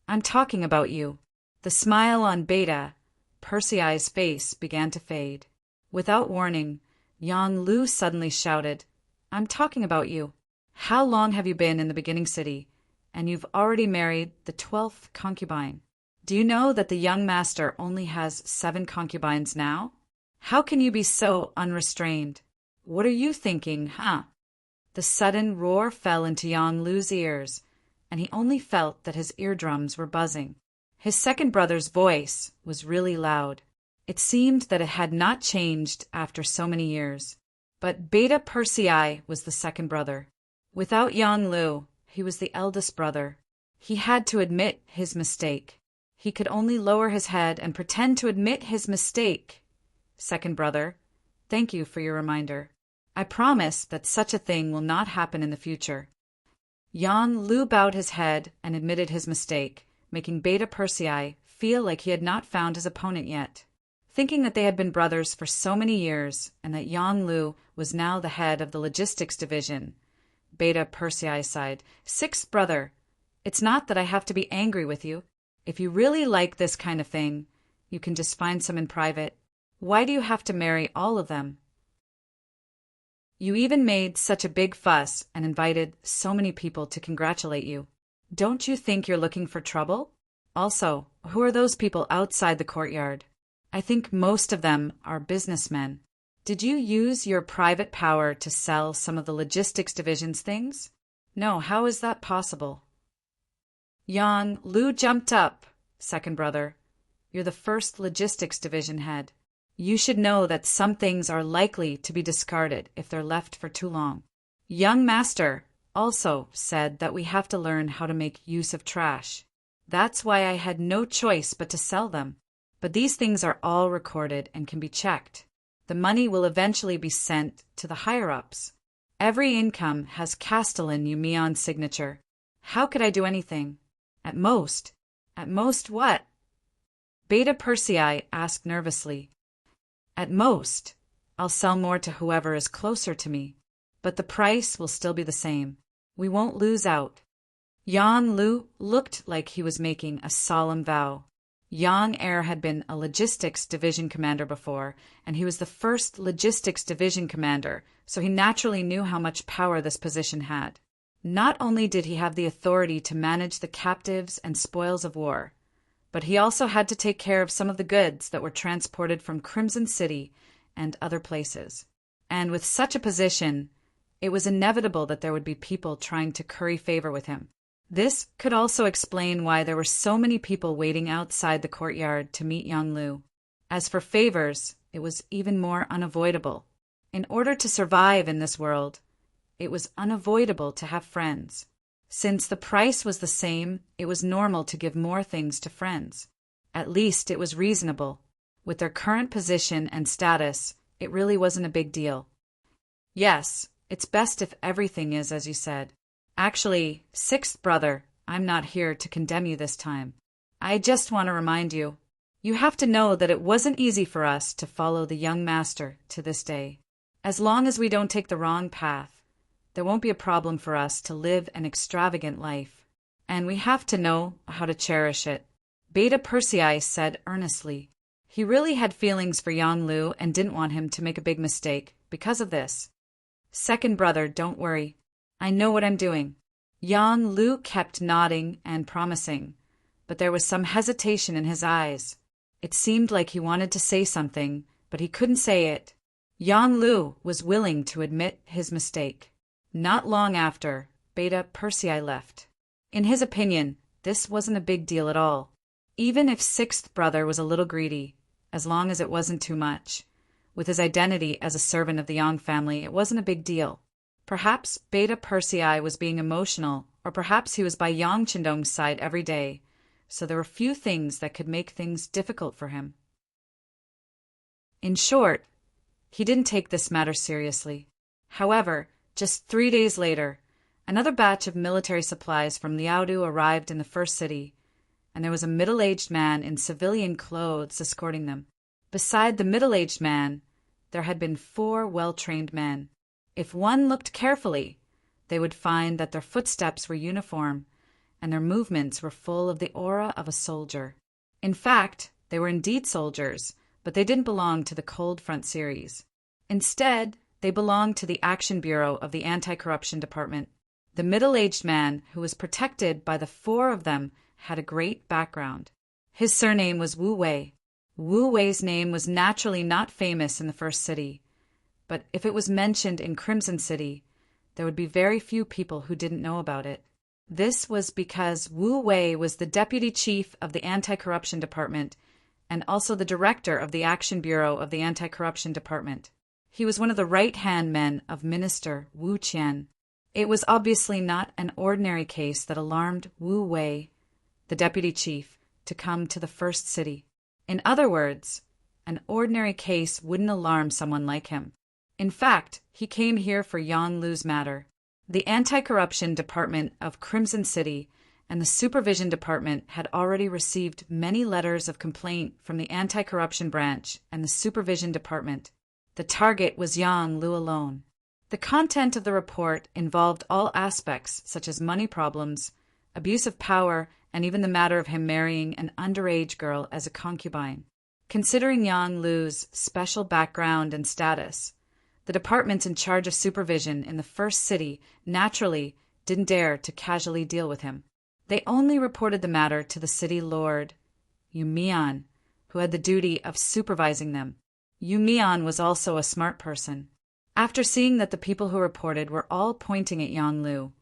"I'm talking about you." The smile on Beta Persei's face began to fade. Without warning, Yang Lu suddenly shouted, "I'm talking about you. How long have you been in the beginning city, and you've already married the 12th concubine? Do you know that the young master only has 7 concubines now? How can you be so unrestrained? What are you thinking, huh?" The sudden roar fell into Yang Lu's ears, and he only felt that his eardrums were buzzing. His second brother's voice was really loud. It seemed that it had not changed after so many years. But Beta Persei was the second brother. Without Yang Lu, he was the eldest brother. He had to admit his mistake. He could only lower his head and pretend to admit his mistake. "Second brother, thank you for your reminder. I promise that such a thing will not happen in the future." Yang Lu bowed his head and admitted his mistake, making Beta Persei feel like he had not found his opponent yet. Thinking that they had been brothers for so many years and that Yang Lu was now the head of the logistics division, Beta Persei sighed. "Sixth brother, it's not that I have to be angry with you. If you really like this kind of thing, you can just find some in private. Why do you have to marry all of them?" You even made such a big fuss and invited so many people to congratulate you. Don't you think you're looking for trouble? Also, who are those people outside the courtyard? I think most of them are businessmen. Did you use your private power to sell some of the logistics division's things? No, how is that possible? Yang Lu jumped up. Second brother, you're the first logistics division head. You should know that some things are likely to be discarded if they're left for too long. Young master also said that we have to learn how to make use of trash. That's why I had no choice but to sell them. But these things are all recorded and can be checked. The money will eventually be sent to the higher-ups. Every income has Castellan Umion's signature. How could I do anything? At most what? Beta Persei asked nervously. At most, I'll sell more to whoever is closer to me, but the price will still be the same. We won't lose out. Yang Lu looked like he was making a solemn vow. Yang Er had been a logistics division commander before, and he was the first logistics division commander, so he naturally knew how much power this position had. Not only did he have the authority to manage the captives and spoils of war, but he also had to take care of some of the goods that were transported from Crimson City and other places. And with such a position, it was inevitable that there would be people trying to curry favor with him. This could also explain why there were so many people waiting outside the courtyard to meet Yang Lu. As for favors, it was even more unavoidable. In order to survive in this world, it was unavoidable to have friends. Since the price was the same, it was normal to give more things to friends. At least it was reasonable. With their current position and status, it really wasn't a big deal. Yes, it's best if everything is as you said. Actually, sixth brother, I'm not here to condemn you this time. I just want to remind you. You have to know that it wasn't easy for us to follow the young master to this day. As long as we don't take the wrong path, there won't be a problem for us to live an extravagant life. And we have to know how to cherish it. Beta Persei said earnestly. He really had feelings for Yang Lu and didn't want him to make a big mistake because of this. Second brother, don't worry. I know what I'm doing. Yang Lu kept nodding and promising, but there was some hesitation in his eyes. It seemed like he wanted to say something, but he couldn't say it. Yang Lu was willing to admit his mistake. Not long after, Beta Persei left. In his opinion, this wasn't a big deal at all. Even if sixth brother was a little greedy, as long as it wasn't too much. With his identity as a servant of the Yang family, it wasn't a big deal. Perhaps Beta Persei was being emotional, or perhaps he was by Yang Qindong's side every day, so there were few things that could make things difficult for him. In short, he didn't take this matter seriously. However, just 3 days later, another batch of military supplies from Liaodu arrived in the first city, and there was a middle-aged man in civilian clothes escorting them. Beside the middle-aged man, there had been 4 well-trained men. If one looked carefully, they would find that their footsteps were uniform, and their movements were full of the aura of a soldier. In fact, they were indeed soldiers, but they didn't belong to the Cold Front series. Instead, they belonged to the Action Bureau of the Anti-Corruption Department. The middle-aged man, who was protected by the 4 of them, had a great background. His surname was Wu Wei. Wu Wei's name was naturally not famous in the first city, but if it was mentioned in Crimson City, there would be very few people who didn't know about it. This was because Wu Wei was the deputy chief of the Anti-Corruption Department and also the director of the Action Bureau of the Anti-Corruption Department. He was one of the right-hand men of Minister Wu Qian. It was obviously not an ordinary case that alarmed Wu Wei, the deputy chief, to come to the first city. In other words, an ordinary case wouldn't alarm someone like him. In fact, he came here for Yang Lu's matter. The Anti-Corruption Department of Crimson City and the Supervision Department had already received many letters of complaint from the Anti-Corruption Branch and the Supervision Department. The target was Yang Lu alone. The content of the report involved all aspects such as money problems, abuse of power, and even the matter of him marrying an underage girl as a concubine. Considering Yang Lu's special background and status, The departments in charge of supervision in the first city naturally didn't dare to casually deal with him. They only reported the matter to the city lord, Yumian, who had the duty of supervising them. Yumian was also a smart person. After seeing that the people who reported were all pointing at Yang Lu,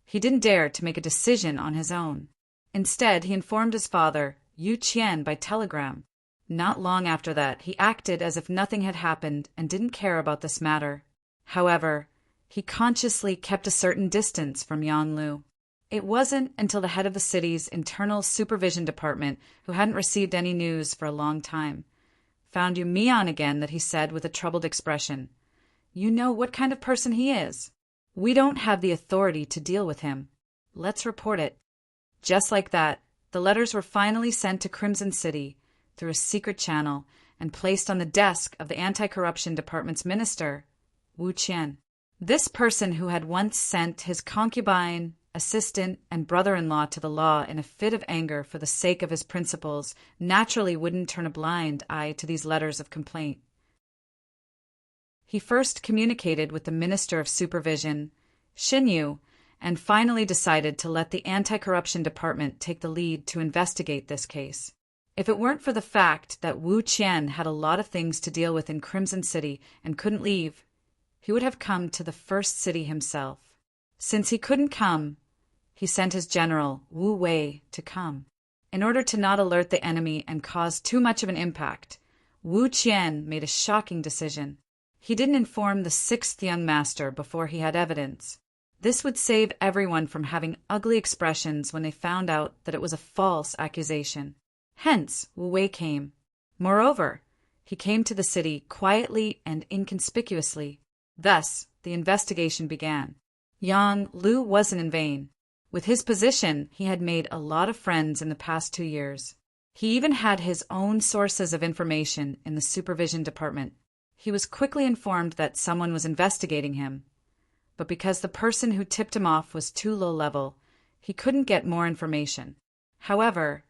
he didn't dare to make a decision on his own. Instead, he informed his father, Yu Qian, by telegram. Not long after that, he acted as if nothing had happened and didn't care about this matter. However, he consciously kept a certain distance from Yang Lu. It wasn't until the head of the city's internal supervision department, who hadn't received any news for a long time, found Yumian again that he said with a troubled expression, "You know what kind of person he is. We don't have the authority to deal with him. Let's report it." Just like that, the letters were finally sent to Crimson City through a secret channel and placed on the desk of the anti-corruption department's minister, Wu Qian. This person, who had once sent his concubine, assistant, and brother-in-law to the law in a fit of anger for the sake of his principles, naturally wouldn't turn a blind eye to these letters of complaint. He first communicated with the Minister of Supervision, Xinyu, and finally decided to let the anti-corruption department take the lead to investigate this case. If it weren't for the fact that Wu Qian had a lot of things to deal with in Crimson City and couldn't leave, he would have come to the first city himself. Since he couldn't come, he sent his general, Wu Wei, to come. In order to not alert the enemy and cause too much of an impact, Wu Qian made a shocking decision. He didn't inform the sixth young master before he had evidence. This would save everyone from having ugly expressions when they found out that it was a false accusation. Hence, Wu Wei came. Moreover, he came to the city quietly and inconspicuously. Thus, the investigation began. Yang Lu wasn't in vain. With his position, he had made a lot of friends in the past 2 years. He even had his own sources of information in the supervision department. He was quickly informed that someone was investigating him, but because the person who tipped him off was too low level, he couldn't get more information. However,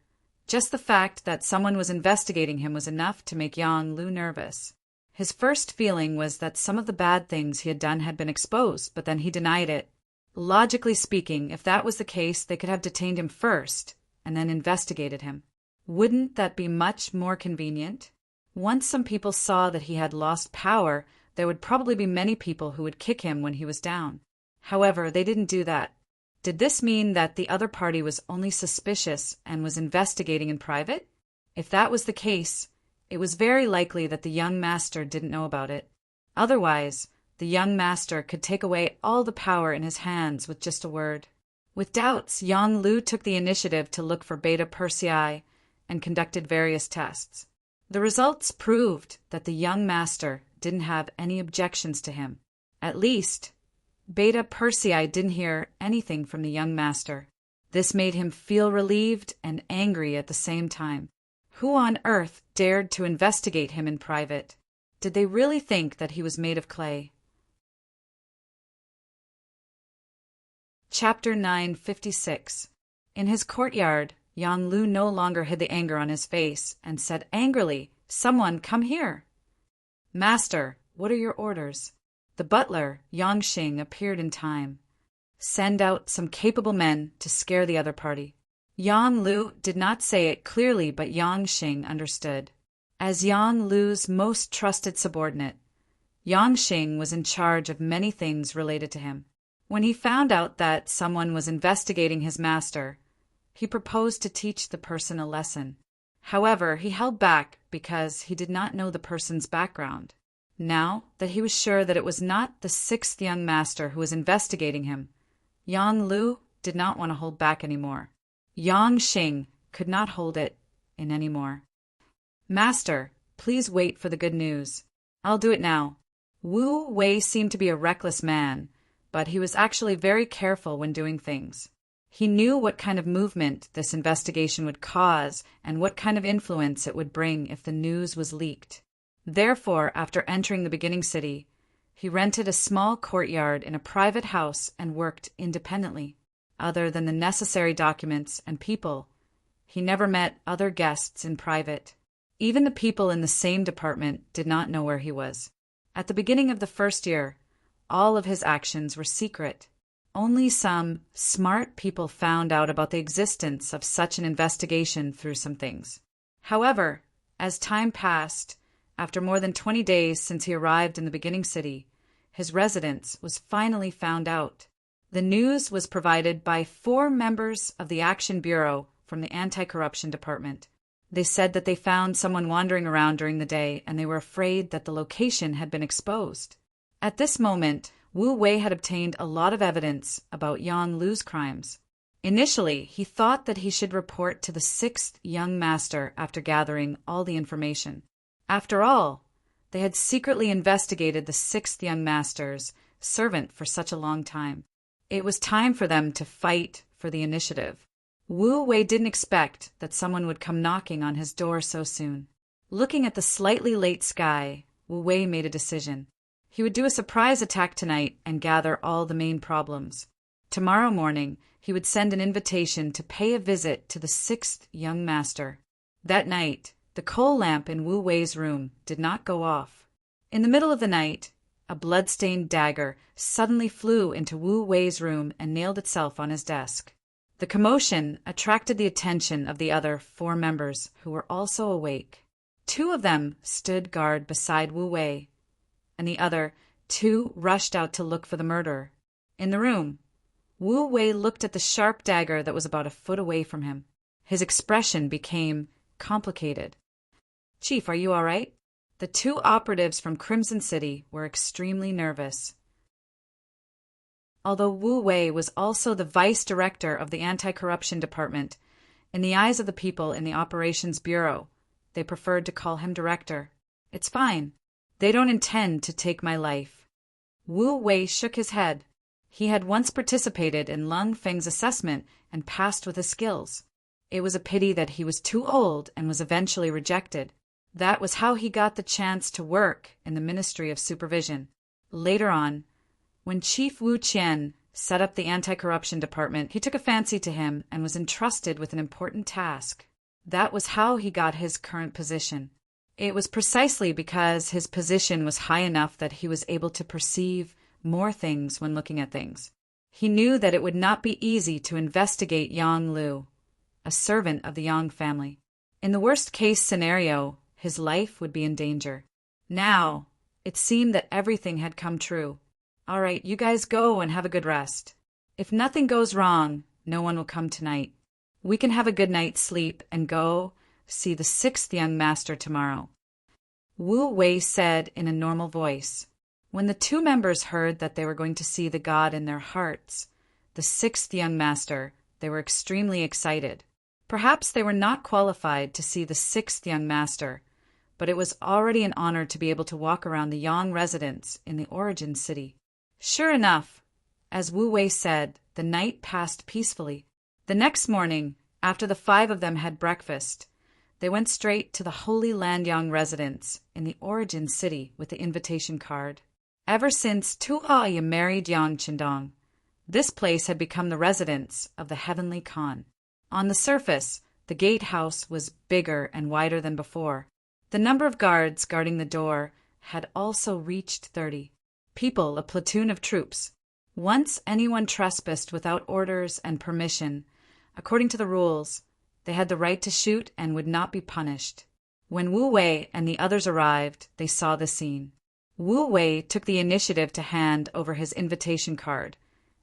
just the fact that someone was investigating him was enough to make Yang Lu nervous. His first feeling was that some of the bad things he had done had been exposed, but then he denied it. Logically speaking, if that was the case, they could have detained him first and then investigated him. Wouldn't that be much more convenient? Once some people saw that he had lost power, there would probably be many people who would kick him when he was down. However, they didn't do that. Did this mean that the other party was only suspicious and was investigating in private? If that was the case, it was very likely that the young master didn't know about it. Otherwise, the young master could take away all the power in his hands with just a word. With doubts, Yang Lu took the initiative to look for Beta Persei and conducted various tests. The results proved that the young master didn't have any objections to him. At least, Beta Persei didn't hear anything from the young master. This made him feel relieved and angry at the same time. Who on earth dared to investigate him in private? Did they really think that he was made of clay? Chapter 956. In his courtyard, Yang Lu no longer hid the anger on his face and said angrily, "Someone come here." "Master, what are your orders?" The butler, Yang Xing, appeared in time. "Send out some capable men to scare the other party." Yang Lu did not say it clearly, but Yang Xing understood. As Yang Lu's most trusted subordinate, Yang Xing was in charge of many things related to him. When he found out that someone was investigating his master, he proposed to teach the person a lesson. However, he held back because he did not know the person's background. Now that he was sure that it was not the sixth young master who was investigating him, Yang Lu did not want to hold back anymore. Yang Xing could not hold it in anymore. "Master, please wait for the good news." "I'll do it now." Wu Wei seemed to be a reckless man, but he was actually very careful when doing things. He knew what kind of movement this investigation would cause and what kind of influence it would bring if the news was leaked. Therefore, after entering the beginning city, he rented a small courtyard in a private house and worked independently. Other than the necessary documents and people, he never met other guests in private. Even the people in the same department did not know where he was. At the beginning of the first year, all of his actions were secret. Only some smart people found out about the existence of such an investigation through some things. However, as time passed, after more than 20 days since he arrived in the beginning city, his residence was finally found out. The news was provided by 4 members of the Action Bureau from the Anti-Corruption Department. They said that they found someone wandering around during the day and they were afraid that the location had been exposed. At this moment, Wu Wei had obtained a lot of evidence about Yang Lu's crimes. Initially, he thought that he should report to the 6th young master after gathering all the information. After all, they had secretly investigated the 6th young master's servant for such a long time. It was time for them to fight for the initiative. Wu Wei didn't expect that someone would come knocking on his door so soon. Looking at the slightly late sky, Wu Wei made a decision. He would do a surprise attack tonight and gather all the main problems. Tomorrow morning, he would send an invitation to pay a visit to the 6th young master. That night, the coal lamp in Wu Wei's room did not go off. In the middle of the night, a blood-stained dagger suddenly flew into Wu Wei's room and nailed itself on his desk. The commotion attracted the attention of the other 4 members who were also awake. 2 of them stood guard beside Wu Wei, and the other 2 rushed out to look for the murderer. In the room, Wu Wei looked at the sharp dagger that was about a foot away from him. His expression became complicated. "Chief, are you all right?" The 2 operatives from Crimson City were extremely nervous. Although Wu Wei was also the vice director of the Anti-Corruption Department, in the eyes of the people in the Operations Bureau, they preferred to call him director. "It's fine. They don't intend to take my life." Wu Wei shook his head. He had once participated in Lung Feng's assessment and passed with his skills. It was a pity that he was too old and was eventually rejected. That was how he got the chance to work in the Ministry of Supervision. Later on, when Chief Wu Qian set up the Anti-Corruption Department, he took a fancy to him and was entrusted with an important task. That was how he got his current position. It was precisely because his position was high enough that he was able to perceive more things when looking at things. He knew that it would not be easy to investigate Yang Lu, a servant of the Yang family. In the worst-case scenario, his life would be in danger. Now, it seemed that everything had come true. "All right, you guys go and have a good rest. If nothing goes wrong, no one will come tonight. We can have a good night's sleep and go see the 6th young master tomorrow," Wu Wei said in a normal voice. When the 2 members heard that they were going to see the god in their hearts, the 6th young master, they were extremely excited. Perhaps they were not qualified to see the 6th young master, but it was already an honor to be able to walk around the Yang residence in the origin city. Sure enough, as Wu Wei said, the night passed peacefully. The next morning, after the 5 of them had breakfast, they went straight to the Holy Land Yang residence in the origin city with the invitation card. Ever since Tu Aya married Yang Qindong, this place had become the residence of the Heavenly Khan. On the surface, the gatehouse was bigger and wider than before. The number of guards guarding the door had also reached 30. People, a platoon of troops. Once anyone trespassed without orders and permission, according to the rules, they had the right to shoot and would not be punished. When Wu Wei and the others arrived, they saw the scene. Wu Wei took the initiative to hand over his invitation card,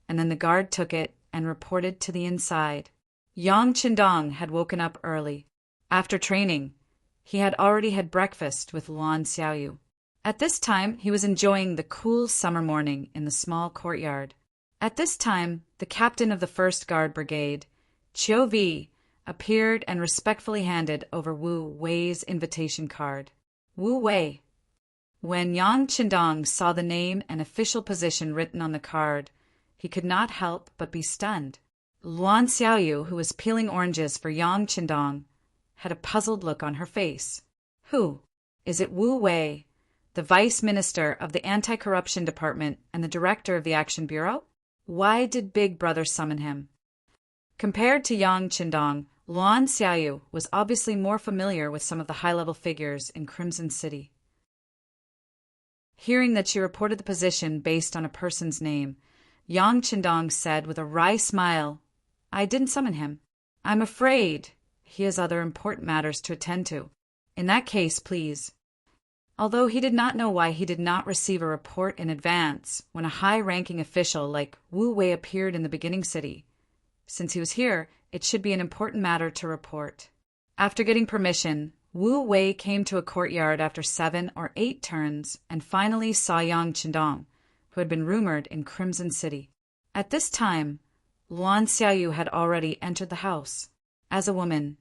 and then the guard took it and reported to the inside. Yang Qindong had woken up early. After training, he had already had breakfast with Luan Xiaoyu. At this time, he was enjoying the cool summer morning in the small courtyard. At this time, the captain of the 1st Guard Brigade, Qiu Vi, appeared and respectfully handed over Wu Wei's invitation card. Wu Wei. When Yang Qindong saw the name and official position written on the card, he could not help but be stunned. Luan Xiaoyu, who was peeling oranges for Yang Qindong, had a puzzled look on her face. "Who? Is it Wu Wei, the Vice Minister of the Anti-Corruption Department and the Director of the Action Bureau? Why did Big Brother summon him?" Compared to Yang Qindong, Luan Xiaoyu was obviously more familiar with some of the high-level figures in Crimson City. Hearing that she reported the position based on a person's name, Yang Qindong said with a wry smile, "I didn't summon him. I'm afraid he has other important matters to attend to. In that case, please." Although he did not know why he did not receive a report in advance when a high-ranking official like Wu Wei appeared in the beginning city. Since he was here, it should be an important matter to report. After getting permission, Wu Wei came to a courtyard after 7 or 8 turns and finally saw Yang Qindong, who had been rumored in Crimson City. At this time, Luan Xiaoyu had already entered the house. As a woman,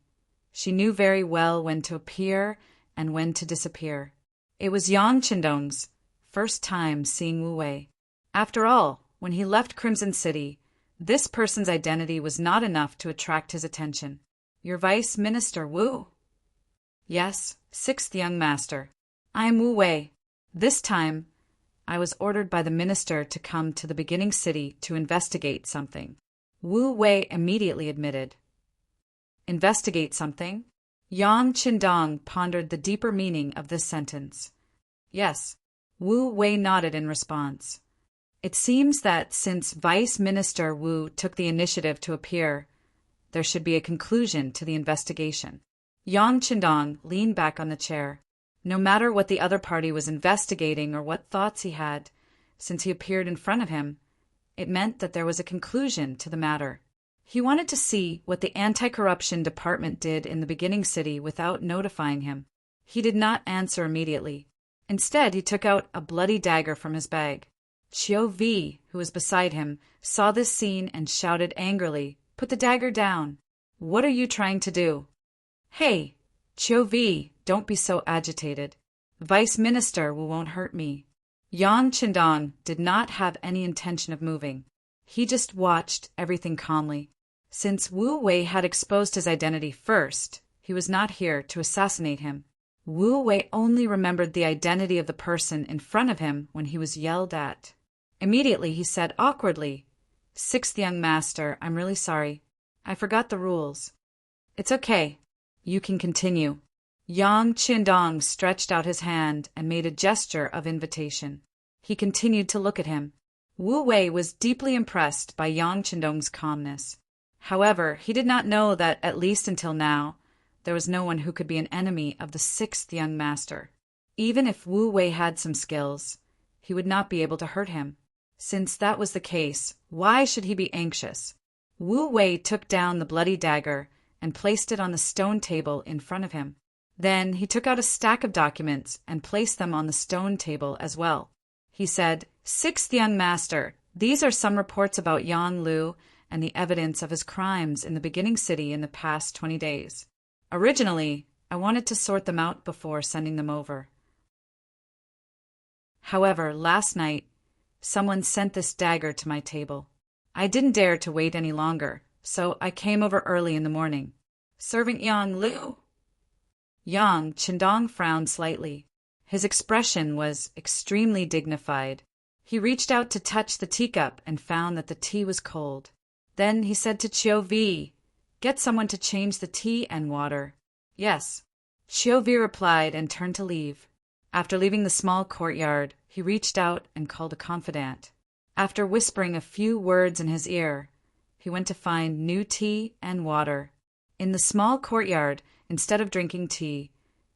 she knew very well when to appear and when to disappear. It was Yang Qindong's first time seeing Wu Wei. After all, when he left Crimson City, this person's identity was not enough to attract his attention. "Your Vice Minister, Wu?" "Yes, 6th young master. I am Wu Wei. This time, I was ordered by the minister to come to the beginning city to investigate something," Wu Wei immediately admitted. "Investigate something?" Yang Qindong pondered the deeper meaning of this sentence. "Yes," Wu Wei nodded in response. "It seems that since Vice Minister Wu took the initiative to appear, there should be a conclusion to the investigation." Yang Qindong leaned back on the chair. No matter what the other party was investigating or what thoughts he had, since he appeared in front of him, it meant that there was a conclusion to the matter. He wanted to see what the anti-corruption department did in the beginning city without notifying him. He did not answer immediately. Instead, he took out a bloody dagger from his bag. Qiu Vi, who was beside him, saw this scene and shouted angrily, "Put the dagger down! What are you trying to do?" "Hey, Qiu Vi, don't be so agitated. Vice Minister won't hurt me." Yang Qindong did not have any intention of moving. He just watched everything calmly. Since Wu Wei had exposed his identity first, he was not here to assassinate him. Wu Wei only remembered the identity of the person in front of him when he was yelled at. Immediately he said awkwardly, "6th young master, I'm really sorry. I forgot the rules." "It's okay. You can continue." Yang Qindong stretched out his hand and made a gesture of invitation. He continued to look at him. Wu Wei was deeply impressed by Yang Qindong's calmness. However, he did not know that, at least until now, there was no one who could be an enemy of the 6th young master. Even if Wu Wei had some skills, he would not be able to hurt him. Since that was the case, why should he be anxious? Wu Wei took down the bloody dagger and placed it on the stone table in front of him. Then he took out a stack of documents and placed them on the stone table as well. He said, "6th young master, these are some reports about Yang Lu and the evidence of his crimes in the beginning city in the past 20 days. Originally, I wanted to sort them out before sending them over. However, last night, someone sent this dagger to my table. I didn't dare to wait any longer, so I came over early in the morning." "Serving Yang Lu?" Yang Qindong frowned slightly. His expression was extremely dignified. He reached out to touch the teacup and found that the tea was cold. Then he said to Qiu Vi, "Get someone to change the tea and water." "Yes." Qiu Vi replied and turned to leave. After leaving the small courtyard, he reached out and called a confidant. After whispering a few words in his ear, he went to find new tea and water. In the small courtyard, instead of drinking tea,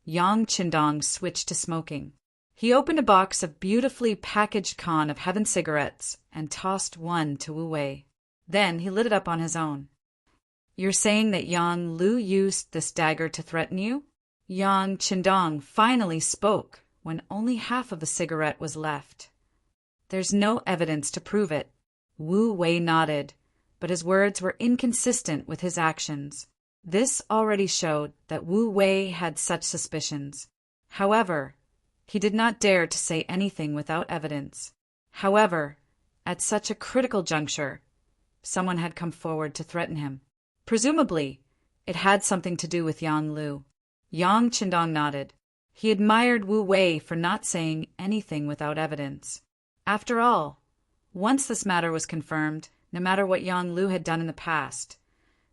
Yang Qindong switched to smoking. He opened a box of beautifully packaged Con of Heaven cigarettes and tossed one to Wu Wei. Then he lit it up on his own. "You're saying that Yang Lu used this dagger to threaten you?" Yang Qindong finally spoke when only half of the cigarette was left. "There's no evidence to prove it." Wu Wei nodded, but his words were inconsistent with his actions. This already showed that Wu Wei had such suspicions. However, he did not dare to say anything without evidence. However, at such a critical juncture, someone had come forward to threaten him. Presumably, it had something to do with Yang Lu. Yang Qindong nodded. He admired Wu Wei for not saying anything without evidence. After all, once this matter was confirmed, no matter what Yang Lu had done in the past,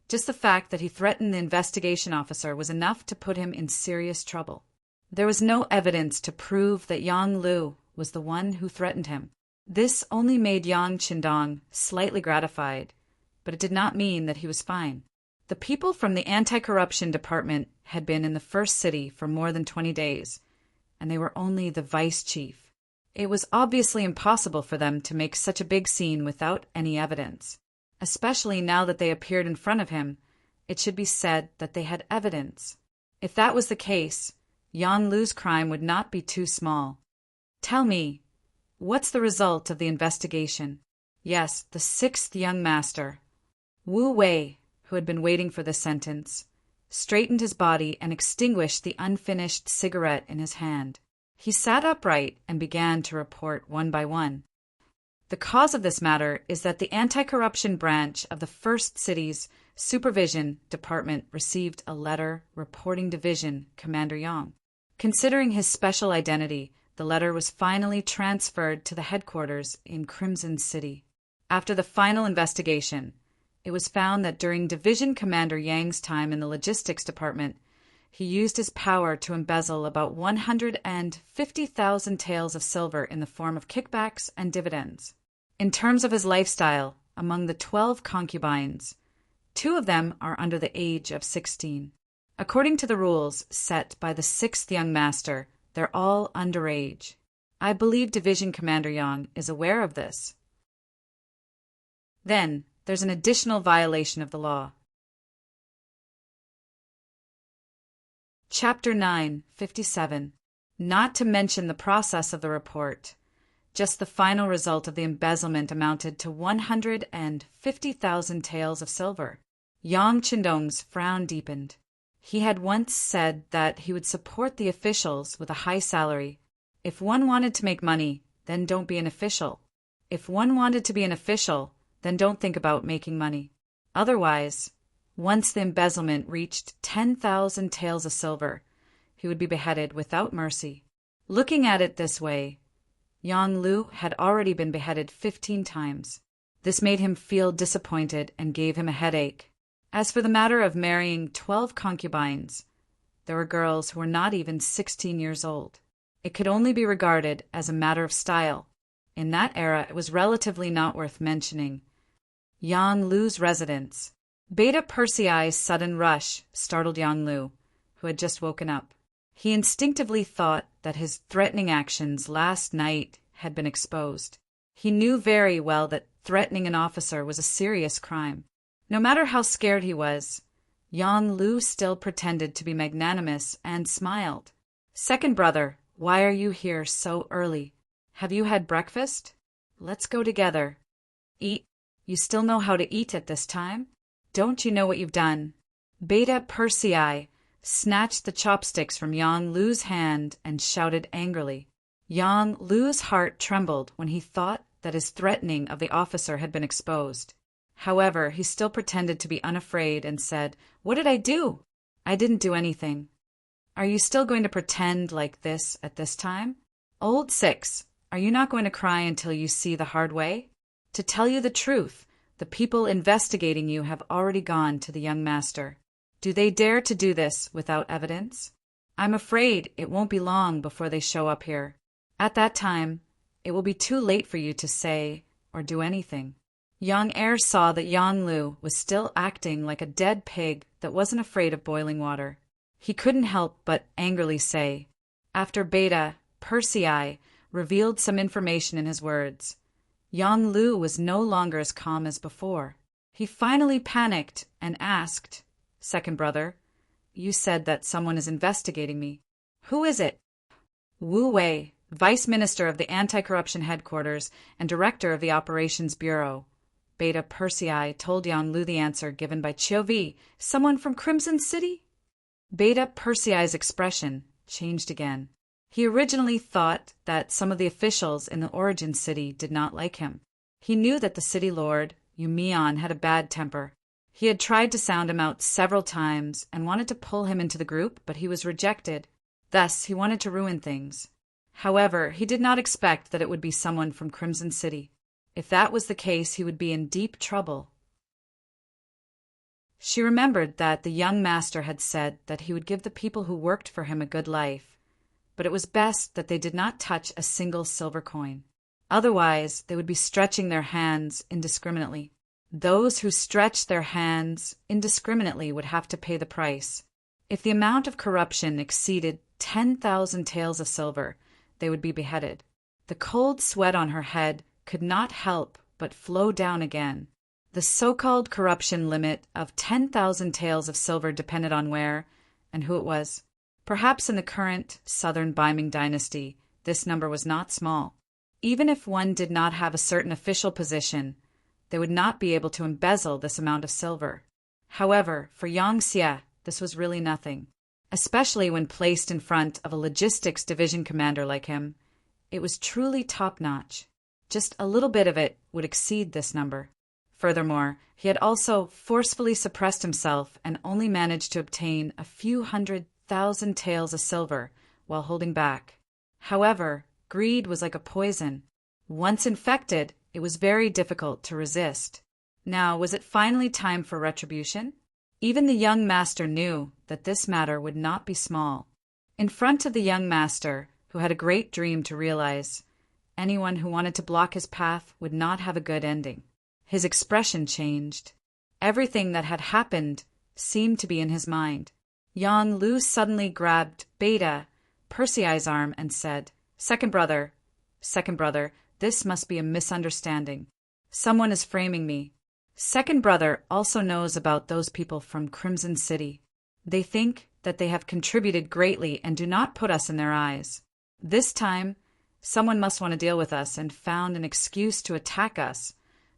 just the fact that he threatened the investigation officer was enough to put him in serious trouble. There was no evidence to prove that Yang Lu was the one who threatened him. This only made Yang Qindong slightly gratified, but it did not mean that he was fine. The people from the anti-corruption department had been in the first city for more than 20 days, and they were only the vice chief. It was obviously impossible for them to make such a big scene without any evidence. Especially now that they appeared in front of him, it should be said that they had evidence. If that was the case, Yang Lu's crime would not be too small. Tell me, what's the result of the investigation? Yes, the sixth young master, Wu Wei, who had been waiting for this sentence, straightened his body and extinguished the unfinished cigarette in his hand. He sat upright and began to report one by one. The cause of this matter is that the anti-corruption branch of the First City's Supervision Department received a letter reporting Division Commander Yang. Considering his special identity, the letter was finally transferred to the headquarters in Crimson City. After the final investigation, it was found that during Division Commander Yang's time in the Logistics Department, he used his power to embezzle about 150,000 taels of silver in the form of kickbacks and dividends. In terms of his lifestyle, among the 12 concubines, 2 of them are under the age of 16. According to the rules set by the 6th young master, they're all underage. I believe Division Commander Yang is aware of this. Then, there's an additional violation of the law. Chapter 9, 57. Not to mention the process of the report. Just the final result of the embezzlement amounted to 150,000 taels of silver. Yang Qindong's frown deepened. He had once said that he would support the officials with a high salary. If one wanted to make money, then don't be an official. If one wanted to be an official, then don't think about making money. Otherwise, once the embezzlement reached 10,000 taels of silver, he would be beheaded without mercy. Looking at it this way, Yang Lu had already been beheaded 15 times. This made him feel disappointed and gave him a headache. As for the matter of marrying 12 concubines, there were girls who were not even 16 years old. It could only be regarded as a matter of style. In that era, it was relatively not worth mentioning. Yang Lu's residence. Beta Persei's sudden rush startled Yang Lu, who had just woken up. He instinctively thought that his threatening actions last night had been exposed. He knew very well that threatening an officer was a serious crime. No matter how scared he was, Yang Lu still pretended to be magnanimous and smiled. "Second brother, why are you here so early? Have you had breakfast? Let's go together. Eat. You still know how to eat at this time? Don't you know what you've done?" Beta Persei snatched the chopsticks from Yang Lu's hand and shouted angrily. Yang Lu's heart trembled when he thought that his threatening of the officer had been exposed. However, he still pretended to be unafraid and said, "What did I do? I didn't do anything." "Are you still going to pretend like this at this time? Old Six, are you not going to cry until you see the hard way? To tell you the truth, the people investigating you have already gone to the young master. Do they dare to do this without evidence? I'm afraid it won't be long before they show up here. At that time, it will be too late for you to say or do anything." Young Heir saw that Yang Lu was still acting like a dead pig that wasn't afraid of boiling water. He couldn't help but angrily say, after Beta Persei revealed some information in his words, Yang Lu was no longer as calm as before. He finally panicked and asked, "Second brother, you said that someone is investigating me. Who is it?" Wu Wei, Vice Minister of the Anti-Corruption Headquarters and Director of the Operations Bureau. Beta Persei told Yang Lu the answer given by Chiovi, "Someone from Crimson City?" Beta Persei's expression changed again. He originally thought that some of the officials in the origin city did not like him. He knew that the city lord, Yu Mian, had a bad temper. He had tried to sound him out several times and wanted to pull him into the group, but he was rejected. Thus, he wanted to ruin things. However, he did not expect that it would be someone from Crimson City. If that was the case, he would be in deep trouble. She remembered that the young master had said that he would give the people who worked for him a good life. but it was best that they did not touch a single silver coin. Otherwise, they would be stretching their hands indiscriminately. Those who stretched their hands indiscriminately would have to pay the price. If the amount of corruption exceeded 10,000 taels of silver, they would be beheaded. The cold sweat on her head could not help but flow down again. The so-called corruption limit of 10,000 taels of silver depended on where and who it was. Perhaps in the current southern Ming dynasty, this number was not small. Even if one did not have a certain official position, they would not be able to embezzle this amount of silver. However, for Yang Xie, this was really nothing. Especially when placed in front of a logistics division commander like him, it was truly top-notch. Just a little bit of it would exceed this number. Furthermore, he had also forcefully suppressed himself and only managed to obtain a few 100,000 taels of silver while holding back. However, greed was like a poison. Once infected, it was very difficult to resist. Now, was it finally time for retribution? Even the young master knew that this matter would not be small. In front of the young master, who had a great dream to realize, anyone who wanted to block his path would not have a good ending. His expression changed. Everything that had happened seemed to be in his mind. Yang Lu suddenly grabbed Beta Persei's arm and said, Second brother, this must be a misunderstanding. Someone is framing me. Second brother also knows about those people from Crimson City. They think that they have contributed greatly and do not put us in their eyes. This time, someone must want to deal with us and found an excuse to attack us,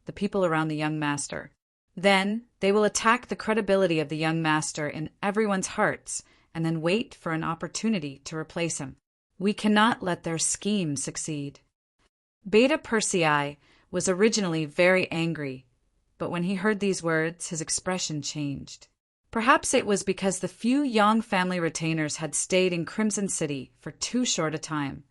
the people around the young master. Then they will attack the credibility of the young master in everyone's hearts and then wait for an opportunity to replace him. We cannot let their scheme succeed. Beta Persei was originally very angry, but when he heard these words, his expression changed. Perhaps it was because the few Yang family retainers had stayed in Crimson City for too short a time.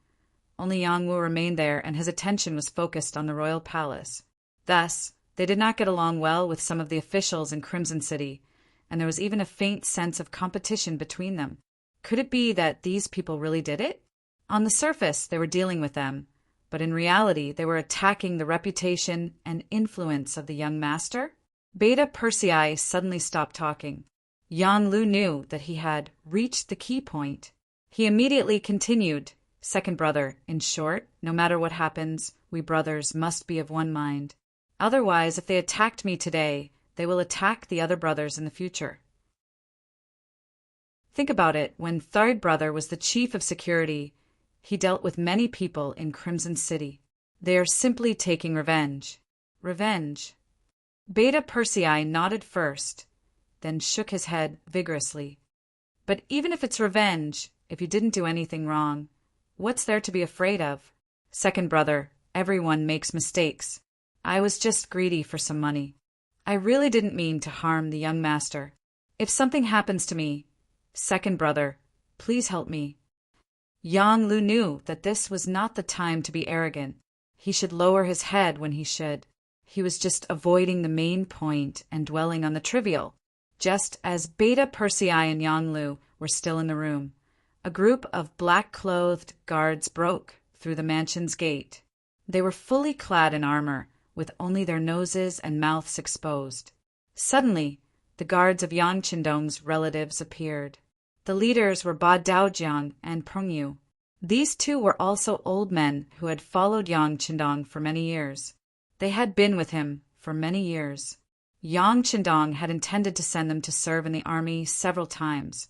Only Yang Wu remained there, and his attention was focused on the royal palace. Thus, they did not get along well with some of the officials in Crimson City, and there was even a faint sense of competition between them. Could it be that these people really did it? On the surface, they were dealing with them, but in reality, they were attacking the reputation and influence of the young master. Beta Persei suddenly stopped talking. Yang Lu knew that he had reached the key point. He immediately continued, Second brother, in short, no matter what happens, we brothers must be of one mind. Otherwise, if they attacked me today, they will attack the other brothers in the future. Think about it. When third brother was the chief of security, he dealt with many people in Crimson City. They are simply taking revenge. Revenge. Beta Persei nodded first, then shook his head vigorously. But even if it's revenge, if you didn't do anything wrong, what's there to be afraid of? Second brother, everyone makes mistakes. I was just greedy for some money. I really didn't mean to harm the young master. If something happens to me, second brother, please help me. Yang Lu knew that this was not the time to be arrogant. He should lower his head when he should. He was just avoiding the main point and dwelling on the trivial. Just as Beta Persei and Yang Lu were still in the room, a group of black-clothed guards broke through the mansion's gate. They were fully clad in armor, with only their noses and mouths exposed. Suddenly, the guards of Yang Qindong's relatives appeared. The leaders were Ba Daojiang and Pengyu. These two were also old men who had followed Yang Qindong for many years. They had been with him for many years. Yang Qindong had intended to send them to serve in the army several times,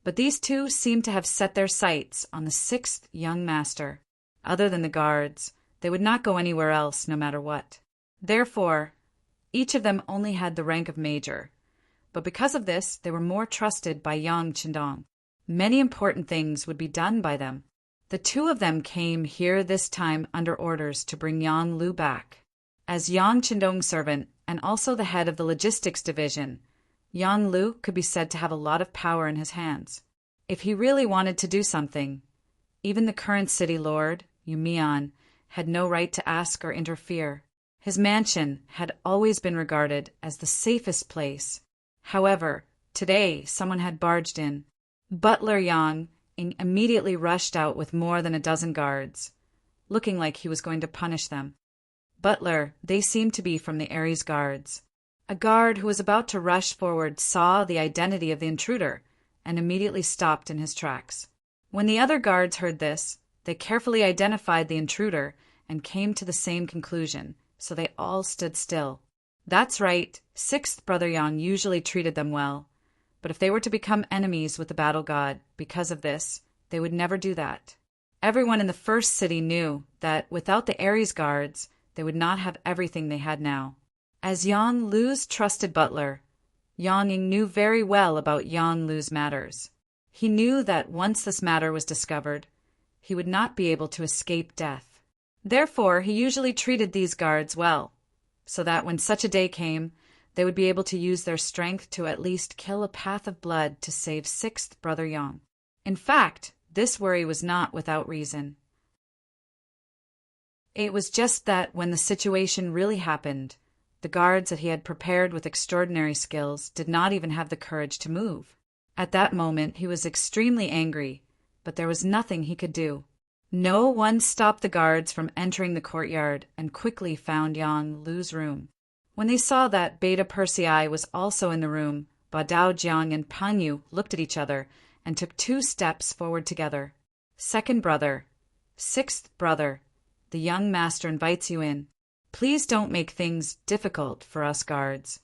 but these two seemed to have set their sights on the sixth young master. Other than the guards, they would not go anywhere else no matter what. Therefore, each of them only had the rank of major, but because of this, they were more trusted by Yang Qindong. Many important things would be done by them. The two of them came here this time under orders to bring Yang Lu back. As Yang Qindong's servant and also the head of the logistics division, Yang Lu could be said to have a lot of power in his hands. If he really wanted to do something, even the current city lord, Yu Mian, had no right to ask or interfere. His mansion had always been regarded as the safest place. However, today someone had barged in. Butler Yang immediately rushed out with more than a dozen guards, looking like he was going to punish them. Butler, they seemed to be from the Ares guards. A guard who was about to rush forward saw the identity of the intruder and immediately stopped in his tracks. When the other guards heard this, they carefully identified the intruder and came to the same conclusion, so they all stood still. That's right, sixth brother Yang usually treated them well, but if they were to become enemies with the battle god because of this, they would never do that. Everyone in the first city knew that without the Ares guards, they would not have everything they had now. As Yang Lu's trusted butler, Yang Ying knew very well about Yang Lu's matters. He knew that once this matter was discovered, he would not be able to escape death. Therefore, he usually treated these guards well, so that when such a day came, they would be able to use their strength to at least kill a path of blood to save sixth brother Yang. In fact, this worry was not without reason. It was just that when the situation really happened, the guards that he had prepared with extraordinary skills did not even have the courage to move. At that moment, he was extremely angry, but there was nothing he could do. No one stopped the guards from entering the courtyard and quickly found Yang Lu's room. When they saw that Beta Persei was also in the room, Badao Jiang and Pan Yu looked at each other and took 2 steps forward together. Second brother, sixth brother, the young master invites you in. Please don't make things difficult for us guards.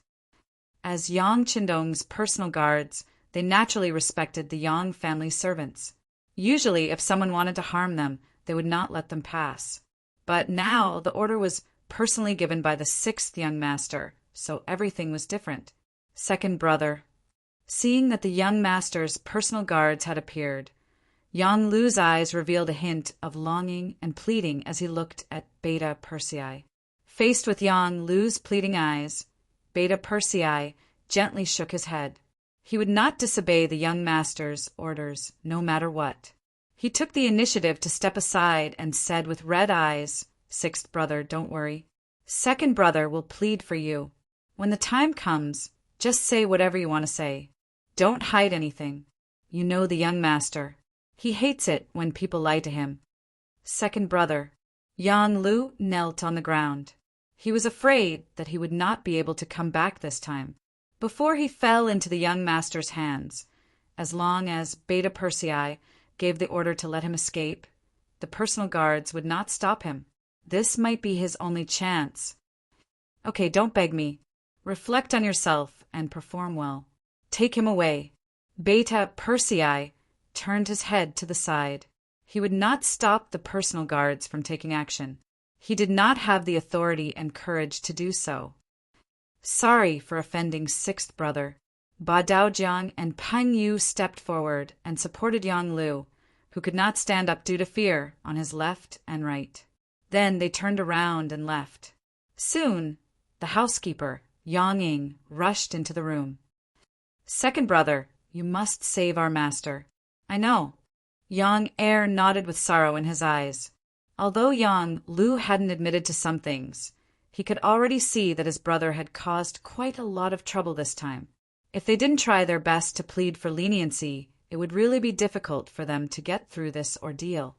As Yang Qindong's personal guards, they naturally respected the Yang family servants. Usually, if someone wanted to harm them, they would not let them pass. But now the order was personally given by the 6th young master, so everything was different. Second brother. Seeing that the young master's personal guards had appeared, Yang Lu's eyes revealed a hint of longing and pleading as he looked at Beta Persei. Faced with Yang Lu's pleading eyes, Beta Persei gently shook his head. He would not disobey the young master's orders, no matter what. He took the initiative to step aside and said with red eyes, "Sixth brother, don't worry. Second brother will plead for you. When the time comes, just say whatever you want to say. Don't hide anything. You know the young master. He hates it when people lie to him." Second brother. Yang Lu knelt on the ground. He was afraid that he would not be able to come back this time. Before he fell into the young master's hands, as long as Beta Persei gave the order to let him escape, the personal guards would not stop him. This might be his only chance. Okay, don't beg me. Reflect on yourself and perform well. Take him away. Beta Persei turned his head to the side. He would not stop the personal guards from taking action. He did not have the authority and courage to do so. Sorry for offending sixth brother. Ba Daojiang and Pan Yu stepped forward and supported Yang Lu, who could not stand up due to fear, on his left and right. Then they turned around and left. Soon, the housekeeper, Yang Ying, rushed into the room. Second brother, you must save our master. I know. Yang Er nodded with sorrow in his eyes. Although Yang Lu hadn't admitted to some things, he could already see that his brother had caused quite a lot of trouble this time. If they didn't try their best to plead for leniency, it would really be difficult for them to get through this ordeal.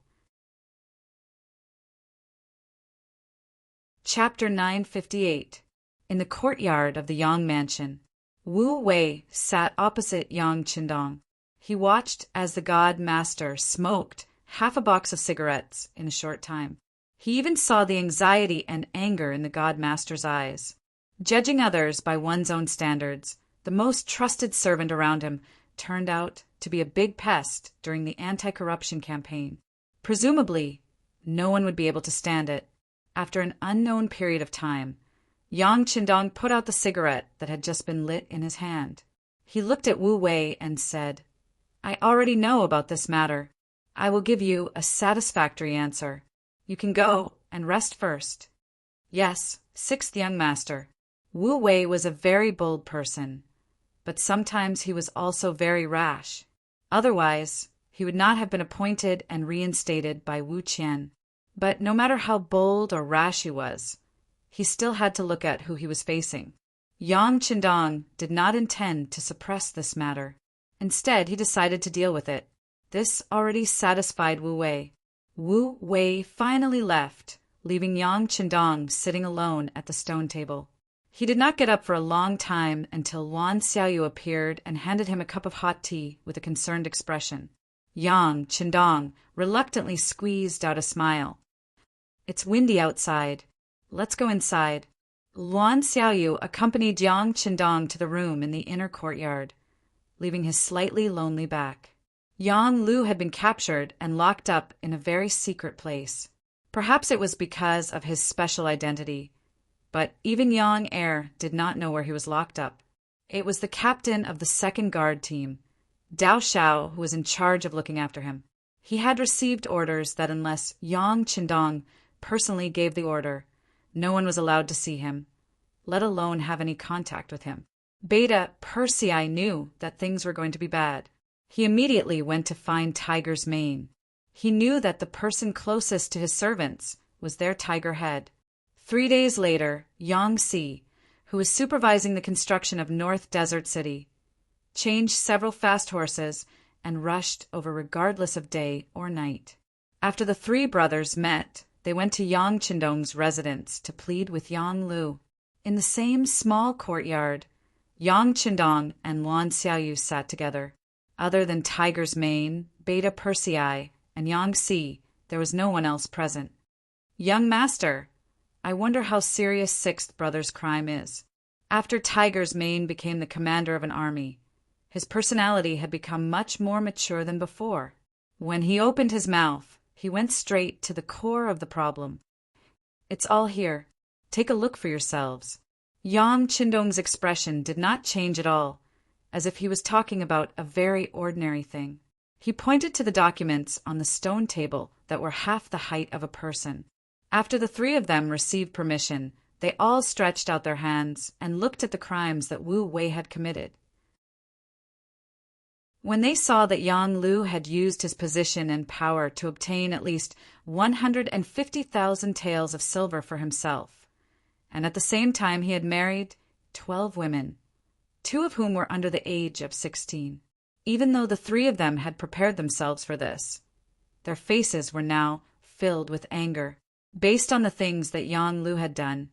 Chapter 958. In the courtyard of the Yang mansion, Wu Wei sat opposite Yang Qindong. He watched as the god master smoked half a box of cigarettes in a short time. He even saw the anxiety and anger in the god master's eyes. Judging others by one's own standards, the most trusted servant around him turned out to be a big pest during the anti-corruption campaign. Presumably, no one would be able to stand it. After an unknown period of time, Yang Qindong put out the cigarette that had just been lit in his hand. He looked at Wu Wei and said, "I already know about this matter. I will give you a satisfactory answer. You can go and rest first." Yes, sixth young master. Wu Wei was a very bold person, but sometimes he was also very rash. Otherwise, he would not have been appointed and reinstated by Wu Qian. But no matter how bold or rash he was, he still had to look at who he was facing. Yang Qindong did not intend to suppress this matter. Instead, he decided to deal with it. This already satisfied Wu Wei. Wu Wei finally left, leaving Yang Qindong sitting alone at the stone table. He did not get up for a long time until Luan Xiaoyu appeared and handed him a cup of hot tea with a concerned expression. Yang Qindong reluctantly squeezed out a smile. "It's windy outside. Let's go inside." Luan Xiaoyu accompanied Yang Qindong to the room in the inner courtyard, leaving his slightly lonely back. Yang Lu had been captured and locked up in a very secret place. Perhaps it was because of his special identity, but even Yang Heir did not know where he was locked up. It was the captain of the second guard team, Dao Xiao, who was in charge of looking after him. He had received orders that unless Yang Qindong personally gave the order, no one was allowed to see him, let alone have any contact with him. Beta Persei knew that things were going to be bad. He immediately went to find Tiger's mane. He knew that the person closest to his servants was their tiger head. 3 days later, Yang Si, who was supervising the construction of North Desert City, changed several fast horses and rushed over regardless of day or night. After the three brothers met, they went to Yang Qindong's residence to plead with Yang Lu. In the same small courtyard, Yang Qindong and Luan Xiaoyu sat together. Other than Tiger's mane, Beta Persei, and Yang Si, there was no one else present. "Young master, I wonder how serious Sixth Brother's crime is." After Tiger's mane became the commander of an army, his personality had become much more mature than before. When he opened his mouth, he went straight to the core of the problem. "It's all here. Take a look for yourselves." Yang Qindong's expression did not change at all, as if he was talking about a very ordinary thing. He pointed to the documents on the stone table that were half the height of a person. After the three of them received permission, they all stretched out their hands and looked at the crimes that Wu Wei had committed. When they saw that Yang Lu had used his position and power to obtain at least 150,000 taels of silver for himself, and at the same time he had married 12 women, 2 of whom were under the age of 16. Even though the 3 of them had prepared themselves for this, their faces were now filled with anger. Based on the things that Yang Lu had done,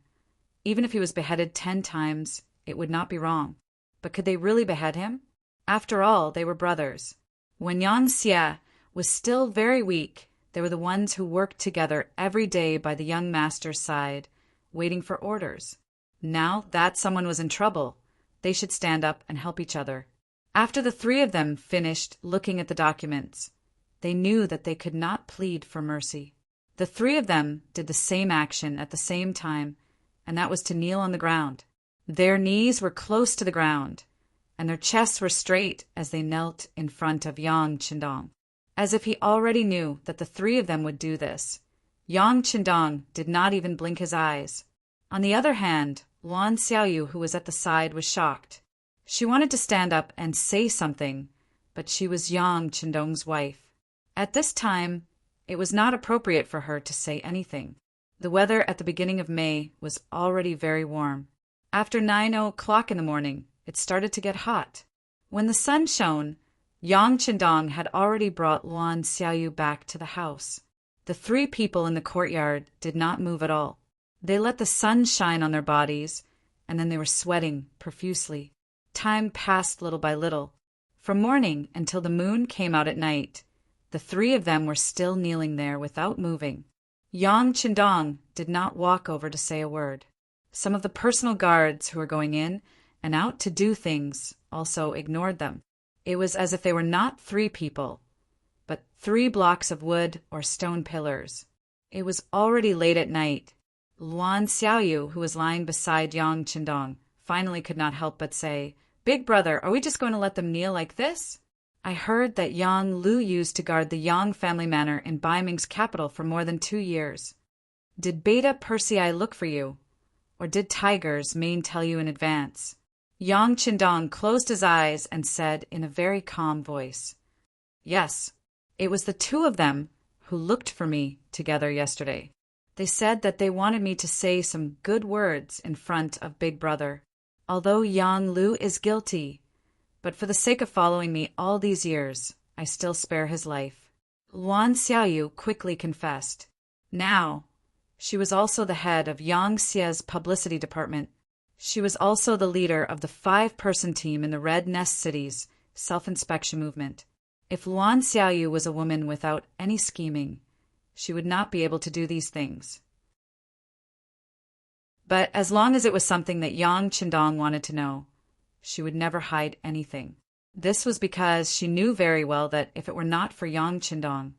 even if he was beheaded 10 times, it would not be wrong. But could they really behead him? After all, they were brothers. When Yang Xie was still very weak, they were the ones who worked together every day by the young master's side, waiting for orders. Now that someone was in trouble, they should stand up and help each other. After the 3 of them finished looking at the documents, they knew that they could not plead for mercy. The 3 of them did the same action at the same time, and that was to kneel on the ground. Their knees were close to the ground, and their chests were straight as they knelt in front of Yang Qindong. As if he already knew that the 3 of them would do this, Yang Qindong did not even blink his eyes. On the other hand, Luan Xiaoyu, who was at the side, was shocked. She wanted to stand up and say something, but she was Yang Qindong's wife. At this time, it was not appropriate for her to say anything. The weather at the beginning of May was already very warm. After 9 o'clock in the morning, it started to get hot. When the sun shone, Yang Qindong had already brought Luan Xiaoyu back to the house. The 3 people in the courtyard did not move at all. They let the sun shine on their bodies, and then they were sweating profusely. Time passed little by little. From morning until the moon came out at night, the 3 of them were still kneeling there without moving. Yang Qindong did not walk over to say a word. Some of the personal guards who were going in and out to do things also ignored them. It was as if they were not 3 people, but 3 blocks of wood or stone pillars. It was already late at night. Luan Xiaoyu, who was lying beside Yang Qindong, finally could not help but say, "Big brother, are we just going to let them kneel like this? I heard that Yang Lu used to guard the Yang family manor in Bai Ming's capital for more than 2 years. Did Beta Persei look for you? Or did Tiger's mane tell you in advance?" Yang Qindong closed his eyes and said in a very calm voice, "Yes, it was the 2 of them who looked for me together yesterday. They said that they wanted me to say some good words in front of Big Brother. Although Yang Lu is guilty, but for the sake of following me all these years, I still spare his life." Luan Xiaoyu quickly confessed. Now, she was also the head of Yang Xie's publicity department. She was also the leader of the 5-person team in the Red Nest City's self-inspection movement. If Luan Xiaoyu was a woman without any scheming, she would not be able to do these things. But as long as it was something that Yang Qindong wanted to know, she would never hide anything. This was because she knew very well that if it were not for Yang Qindong,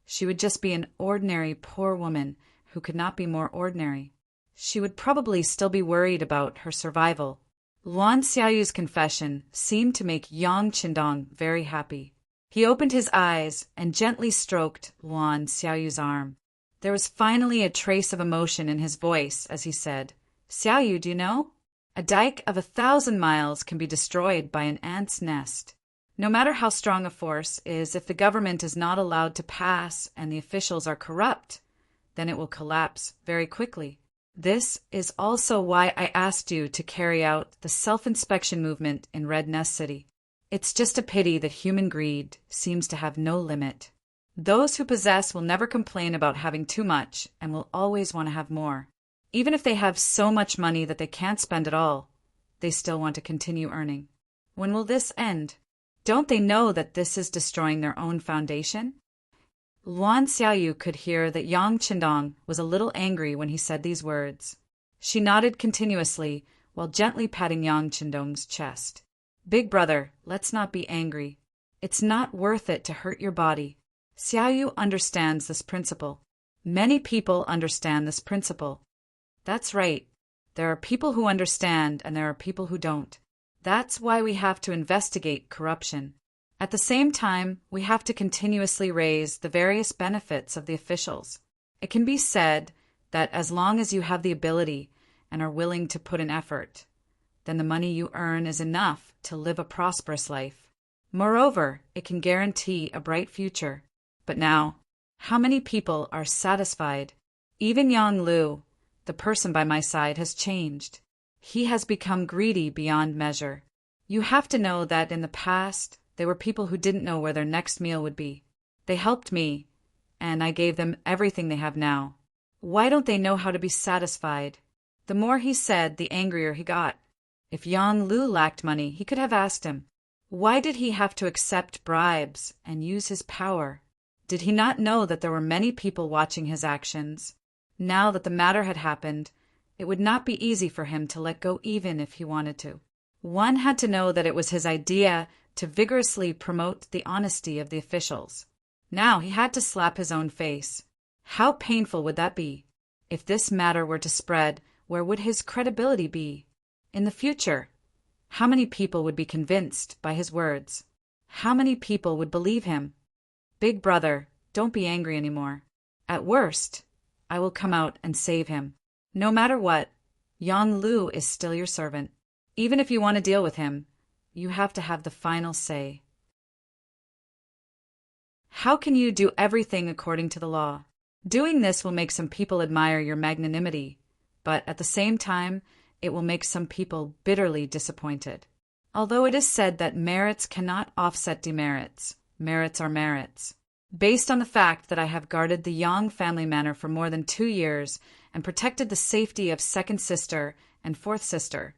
she would just be an ordinary poor woman who could not be more ordinary. She would probably still be worried about her survival. Luan Xiaoyu's confession seemed to make Yang Qindong very happy. He opened his eyes and gently stroked Luan Xiaoyu's arm. There was finally a trace of emotion in his voice as he said, "Xiaoyu, do you know? A dike of 1,000 miles can be destroyed by an ant's nest. No matter how strong a force is, if the government is not allowed to pass and the officials are corrupt, then it will collapse very quickly. This is also why I asked you to carry out the self-inspection movement in Red Nest City. It's just a pity that human greed seems to have no limit. Those who possess will never complain about having too much and will always want to have more. Even if they have so much money that they can't spend it all, they still want to continue earning. When will this end? Don't they know that this is destroying their own foundation?" Luan Xiaoyu could hear that Yang Qindong was a little angry when he said these words. She nodded continuously while gently patting Yang Qindong's chest. "Big brother, let's not be angry. It's not worth it to hurt your body. Xiaoyu understands this principle. Many people understand this principle. That's right. There are people who understand and there are people who don't. That's why we have to investigate corruption. At the same time, we have to continuously raise the various benefits of the officials. It can be said that as long as you have the ability and are willing to put in effort, then the money you earn is enough to live a prosperous life. Moreover, it can guarantee a bright future. But now, how many people are satisfied? Even Yang Lu, the person by my side, has changed. He has become greedy beyond measure. You have to know that in the past, there were people who didn't know where their next meal would be. They helped me, and I gave them everything they have now. Why don't they know how to be satisfied?" The more he said, the angrier he got. If Yang Lu lacked money, he could have asked him. Why did he have to accept bribes and use his power? Did he not know that there were many people watching his actions? Now that the matter had happened, it would not be easy for him to let go even if he wanted to. One had to know that it was his idea to vigorously promote the honesty of the officials. Now he had to slap his own face. How painful would that be? If this matter were to spread, where would his credibility be? In the future, how many people would be convinced by his words? How many people would believe him? Big brother, don't be angry anymore. At worst, I will come out and save him. No matter what, Yang Lu is still your servant. Even if you want to deal with him, you have to have the final say. How can you do everything according to the law? Doing this will make some people admire your magnanimity, but at the same time, it will make some people bitterly disappointed. Although it is said that merits cannot offset demerits, merits are merits. Based on the fact that I have guarded the Yang family manor for more than 2 years and protected the safety of second sister and fourth sister,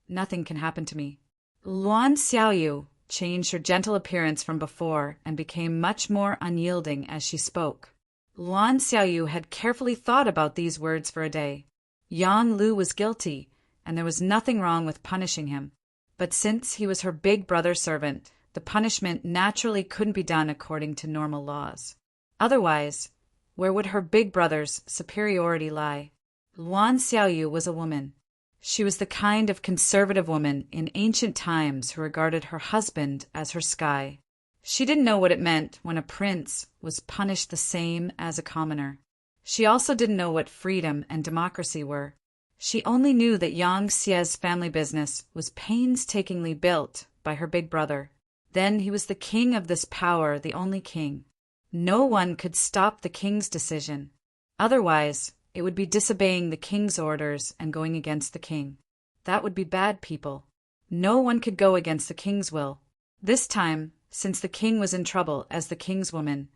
nothing can happen to me. Luan Xiaoyu changed her gentle appearance from before and became much more unyielding as she spoke. Luan Xiaoyu had carefully thought about these words for a day. Yang Lu was guilty, and there was nothing wrong with punishing him. But since he was her big brother's servant, the punishment naturally couldn't be done according to normal laws. Otherwise, where would her big brother's superiority lie? Luan Xiaoyu was a woman. She was the kind of conservative woman in ancient times who regarded her husband as her sky. She didn't know what it meant when a prince was punished the same as a commoner. She also didn't know what freedom and democracy were. She only knew that Yang Xie's family business was painstakingly built by her big brother. Then he was the king of this power, the only king. No one could stop the king's decision. Otherwise, it would be disobeying the king's orders and going against the king. That would be bad people. No one could go against the king's will. This time, Since the king was in trouble as the king's woman,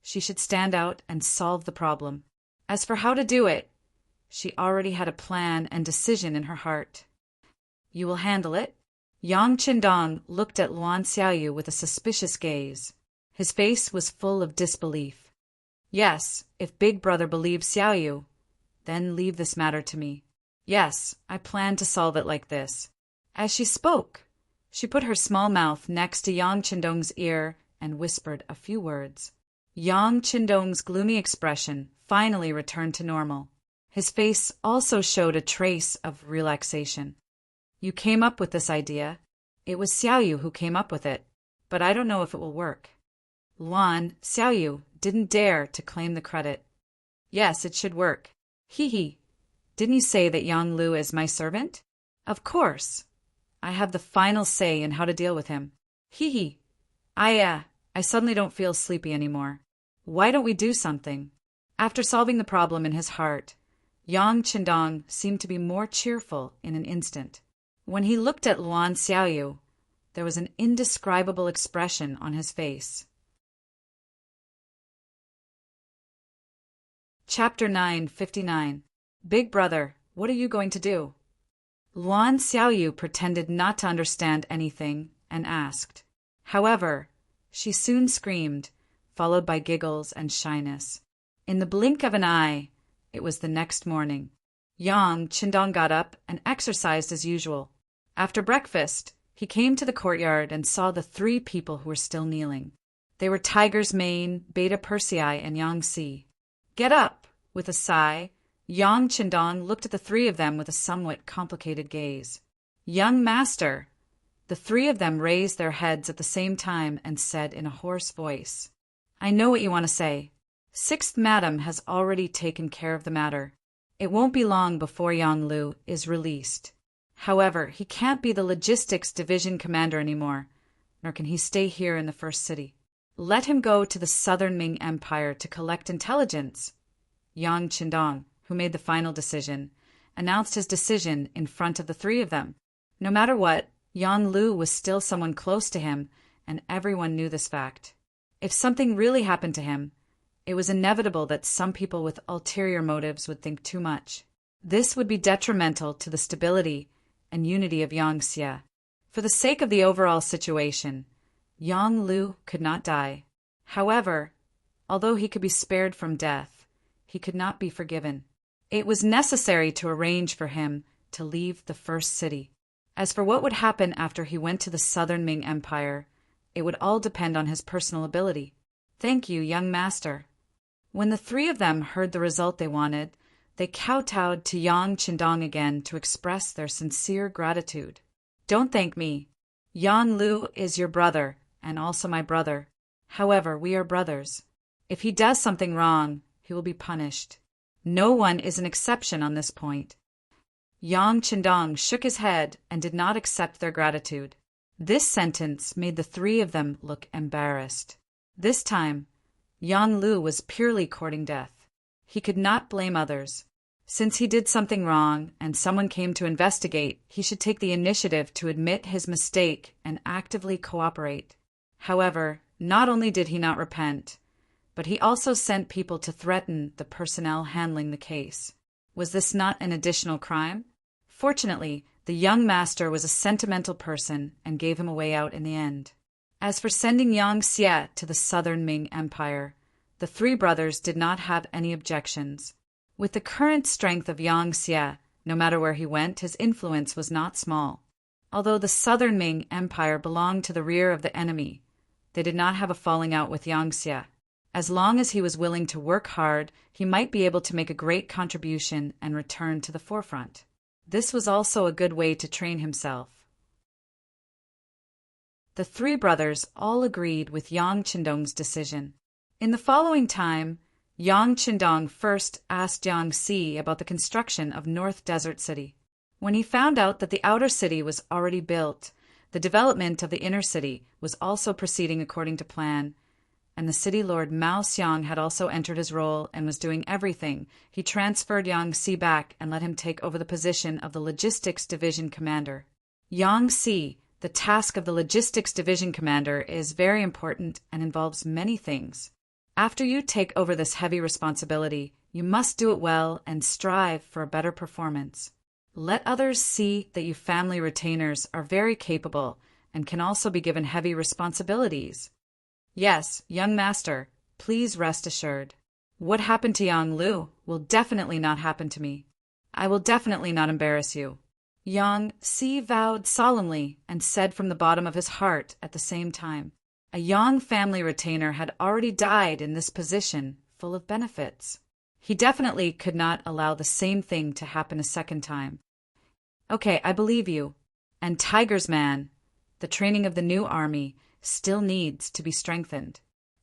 she should stand out and solve the problem. As for how to do it, she already had a plan and decision in her heart. You will handle it? Yang Qindong looked at Luan Xiaoyu with a suspicious gaze. His face was full of disbelief. Yes, if Big Brother believes Xiaoyu, then leave this matter to me. Yes, I plan to solve it like this. As she spoke, she put her small mouth next to Yang Qindong's ear and whispered a few words. Yang Qindong's gloomy expression finally returned to normal. His face also showed a trace of relaxation. You came up with this idea. It was Xiaoyu who came up with it, but I don't know if it will work. Luan, Xiaoyu didn't dare to claim the credit. Yes, it should work. Hee. Didn't you say that Yang Lu is my servant? Of course. I have the final say in how to deal with him. Hee. I suddenly don't feel sleepy anymore. Why don't we do something? After solving the problem in his heart, Yang Qindong seemed to be more cheerful in an instant. When he looked at Luan Xiaoyu, there was an indescribable expression on his face. Chapter 9:59. Big Brother, what are you going to do? Luan Xiaoyu pretended not to understand anything and asked. However, she soon screamed, followed by giggles and shyness. In the blink of an eye, it was the next morning. Yang Qindong got up and exercised as usual. After breakfast, he came to the courtyard and saw the three people who were still kneeling. They were Tiger's Mane, Beta Persei, and Yang Si. Get up! With a sigh, Yang Qindong looked at the three of them with a somewhat complicated gaze. Young master! The three of them raised their heads at the same time and said in a hoarse voice, I know what you want to say. Sixth Madam has already taken care of the matter. It won't be long before Yang Lu is released. However, he can't be the logistics division commander anymore, nor can he stay here in the first city. Let him go to the southern Ming Empire to collect intelligence. Yang Qindong, who made the final decision, announced his decision in front of the three of them. No matter what, Yang Lu was still someone close to him, and everyone knew this fact. If something really happened to him, it was inevitable that some people with ulterior motives would think too much. This would be detrimental to the stability and unity of Yangxia. For the sake of the overall situation, Yang Lu could not die. However, although he could be spared from death, he could not be forgiven. It was necessary to arrange for him to leave the first city. As for what would happen after he went to the southern Ming Empire, it would all depend on his personal ability. Thank you, young master. When the three of them heard the result they wanted, they kowtowed to Yang Qindong again to express their sincere gratitude. Don't thank me. Yang Lu is your brother, and also my brother. However, we are brothers. If he does something wrong, he will be punished. No one is an exception on this point. Yang Qindong shook his head and did not accept their gratitude. This sentence made the three of them look embarrassed. This time, Yang Lu was purely courting death. He could not blame others. Since he did something wrong and someone came to investigate, he should take the initiative to admit his mistake and actively cooperate. However, not only did he not repent, but he also sent people to threaten the personnel handling the case. Was this not an additional crime? Fortunately, the young master was a sentimental person and gave him a way out in the end. As for sending Yang Xie to the southern Ming Empire, the three brothers did not have any objections. With the current strength of Yang Xie, no matter where he went, his influence was not small. Although the southern Ming Empire belonged to the rear of the enemy, they did not have a falling out with Yang Xie. As long as he was willing to work hard, he might be able to make a great contribution and return to the forefront. This was also a good way to train himself. The three brothers all agreed with Yang Qindong's decision. In the following time, Yang Qindong first asked Yang Si about the construction of North Desert City. When he found out that the outer city was already built, the development of the inner city was also proceeding according to plan, and the city lord Mao Xiang had also entered his role and was doing everything. He transferred Yang Si back and let him take over the position of the logistics division commander. Yang Si The task of the Logistics Division Commander is very important and involves many things. After you take over this heavy responsibility, you must do it well and strive for a better performance. Let others see that you family retainers are very capable and can also be given heavy responsibilities. Yes, young master, please rest assured. What happened to Yang Lu will definitely not happen to me. I will definitely not embarrass you. Yang Si vowed solemnly and said from the bottom of his heart at the same time. A Yang family retainer had already died in this position, full of benefits. He definitely could not allow the same thing to happen a second time. Okay, I believe you. And Tiger's Man, the training of the new army, still needs to be strengthened.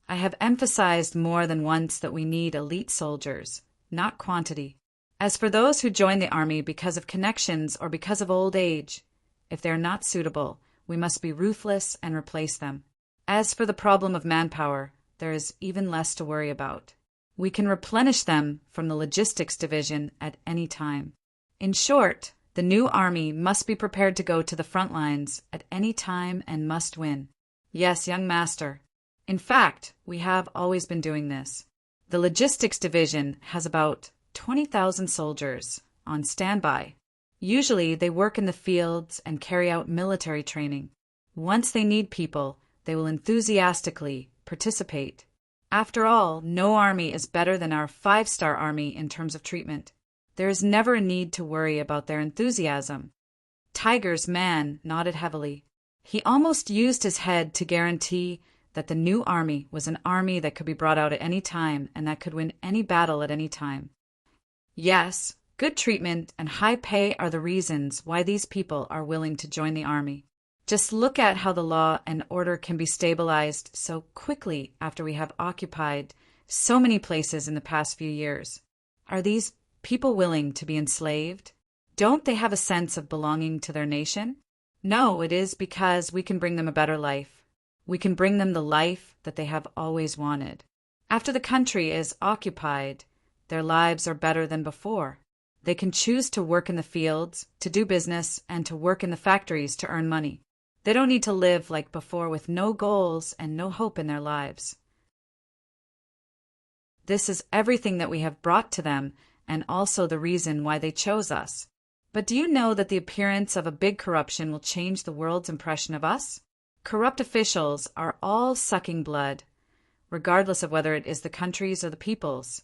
I have emphasized more than once that we need elite soldiers, not quantity. As for those who join the army because of connections or because of old age, if they are not suitable, we must be ruthless and replace them. As for the problem of manpower, there is even less to worry about. We can replenish them from the logistics division at any time. In short, the new army must be prepared to go to the front lines at any time and must win. Yes, young master. In fact, we have always been doing this. The logistics division has about 20,000 soldiers on standby. Usually they work in the fields and carry out military training. Once they need people, they will enthusiastically participate. After all, no army is better than our 5-star army in terms of treatment. There is never a need to worry about their enthusiasm. Tiger's Man nodded heavily. He almost used his head to guarantee that the new army was an army that could be brought out at any time and that could win any battle at any time. Yes, good treatment and high pay are the reasons why these people are willing to join the army. Just look at how the law and order can be stabilized so quickly after we have occupied so many places in the past few years. Are these people willing to be enslaved? Don't they have a sense of belonging to their nation? No, it is because we can bring them a better life. We can bring them the life that they have always wanted. After the country is occupied, their lives are better than before. They can choose to work in the fields, to do business, and to work in the factories to earn money. They don't need to live like before with no goals and no hope in their lives. This is everything that we have brought to them and also the reason why they chose us. But do you know that the appearance of a big corruption will change the world's impression of us? Corrupt officials are all sucking blood, regardless of whether it is the country's or the people's.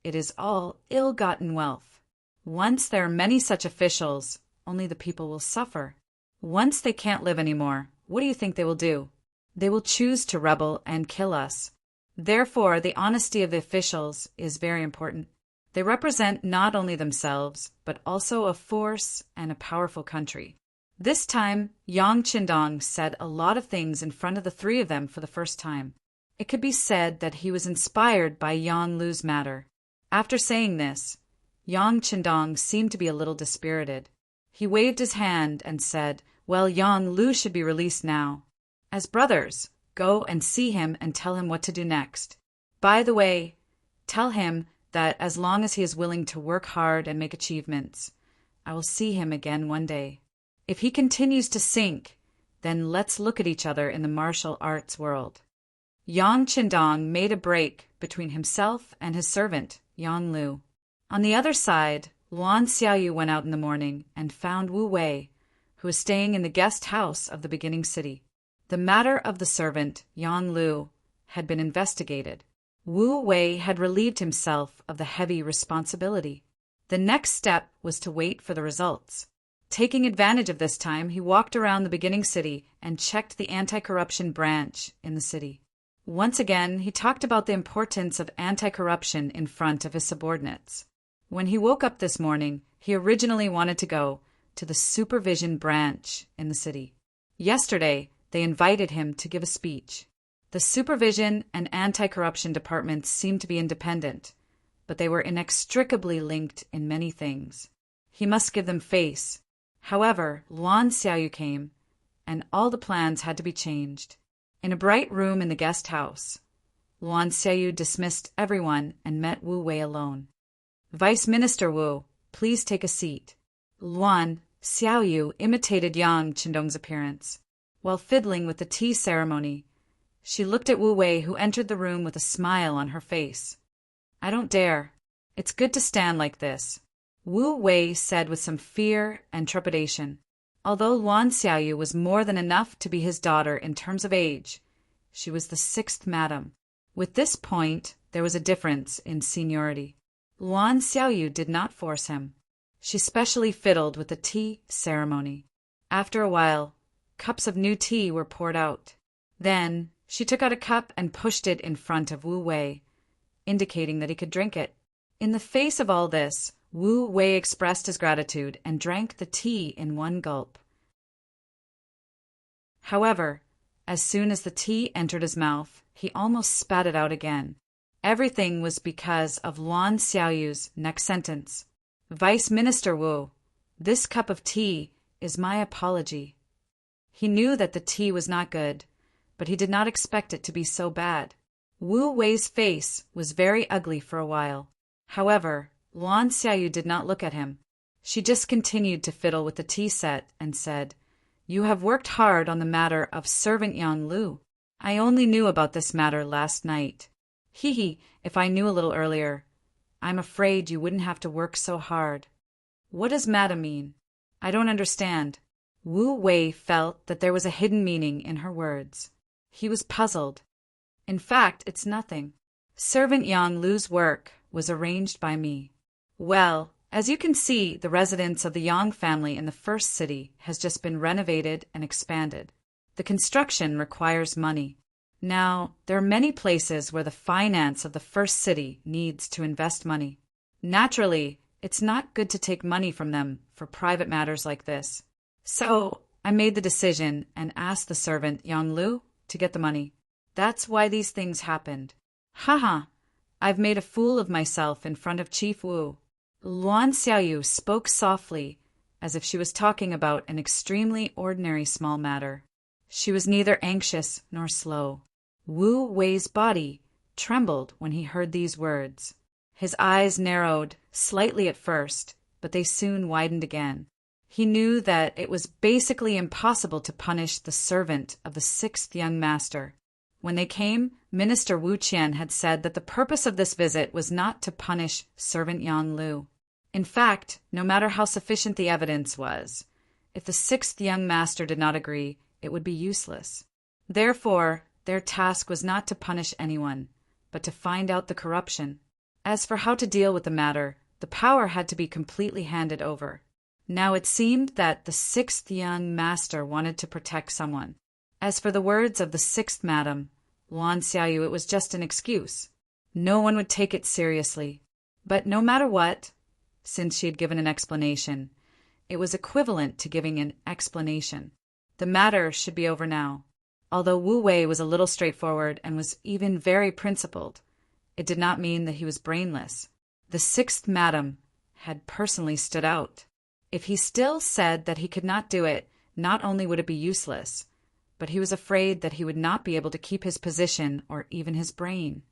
It is all ill-gotten wealth. Once there are many such officials, only the people will suffer. Once they can't live anymore, what do you think they will do? They will choose to rebel and kill us. Therefore, the honesty of the officials is very important. They represent not only themselves, but also a force and a powerful country. This time, Yang Qindong said a lot of things in front of the three of them for the first time. It could be said that he was inspired by Yang Lu's matter. After saying this, Yang Qindong seemed to be a little dispirited. He waved his hand and said, "Well, Yang Lu should be released now. As brothers, go and see him and tell him what to do next. By the way, tell him that as long as he is willing to work hard and make achievements, I will see him again one day. If he continues to sink, then let's look at each other in the martial arts world." Yang Qindong made a break between himself and his servant, Yang Lu. On the other side, Luan Xiaoyu went out in the morning and found Wu Wei, who was staying in the guest house of the beginning city. The matter of the servant, Yang Lu, had been investigated. Wu Wei had relieved himself of the heavy responsibility. The next step was to wait for the results. Taking advantage of this time, he walked around the beginning city and checked the anti-corruption branch in the city. Once again, he talked about the importance of anti-corruption in front of his subordinates. When he woke up this morning, he originally wanted to go to the supervision branch in the city. Yesterday, they invited him to give a speech. The supervision and anti-corruption departments seemed to be independent, but they were inextricably linked in many things. He must give them face. However, Luan Xiaoyu came, and all the plans had to be changed. In a bright room in the guest house, Luan Xiaoyu dismissed everyone and met Wu Wei alone. "Vice Minister Wu, please take a seat." Luan Xiaoyu imitated Yang Qindong's appearance. While fiddling with the tea ceremony, she looked at Wu Wei, who entered the room with a smile on her face. "I don't dare. It's good to stand like this," Wu Wei said with some fear and trepidation. Although Luan Xiaoyu was more than enough to be his daughter in terms of age, she was the sixth madam. With this point, there was a difference in seniority. Luan Xiaoyu did not force him. She specially fiddled with the tea ceremony. After a while, cups of new tea were poured out. Then, she took out a cup and pushed it in front of Wu Wei, indicating that he could drink it. In the face of all this, Wu Wei expressed his gratitude and drank the tea in one gulp. However, as soon as the tea entered his mouth, he almost spat it out again. Everything was because of Luan Xiaoyu's next sentence. "Vice Minister Wu, this cup of tea is my apology." He knew that the tea was not good, but he did not expect it to be so bad. Wu Wei's face was very ugly for a while. However, Luan Xiaoyu did not look at him. She just continued to fiddle with the tea set and said, "You have worked hard on the matter of servant Yang Lu. I only knew about this matter last night. If I knew a little earlier, I'm afraid you wouldn't have to work so hard." "What does madam mean? I don't understand." Wu Wei felt that there was a hidden meaning in her words. He was puzzled. "In fact, it's nothing. Servant Yang Lu's work was arranged by me." "Well, as you can see, the residence of the Yang family in the first city has just been renovated and expanded. The construction requires money. Now, there are many places where the finance of the first city needs to invest money. Naturally, it's not good to take money from them for private matters like this. So, I made the decision and asked the servant Yang Lu to get the money. That's why these things happened." "Haha, I've made a fool of myself in front of Chief Wu." Luan Xiaoyu spoke softly, as if she was talking about an extremely ordinary small matter. She was neither anxious nor slow. Wu Wei's body trembled when he heard these words. His eyes narrowed slightly at first, but they soon widened again. He knew that it was basically impossible to punish the servant of the sixth young master. When they came, Minister Wu Qian had said that the purpose of this visit was not to punish servant Yang Lu. In fact, no matter how sufficient the evidence was, if the sixth young master did not agree, it would be useless. Therefore, their task was not to punish anyone, but to find out the corruption. As for how to deal with the matter, the power had to be completely handed over. Now it seemed that the sixth young master wanted to protect someone. As for the words of the sixth madam, Luan Xiaoyu, it was just an excuse. No one would take it seriously. But no matter what, since she had given an explanation, it was equivalent to giving an explanation. The matter should be over now. Although Wu Wei was a little straightforward and was even very principled, it did not mean that he was brainless. The sixth madam had personally stood out. If he still said that he could not do it, not only would it be useless, but he was afraid that he would not be able to keep his position or even his brain.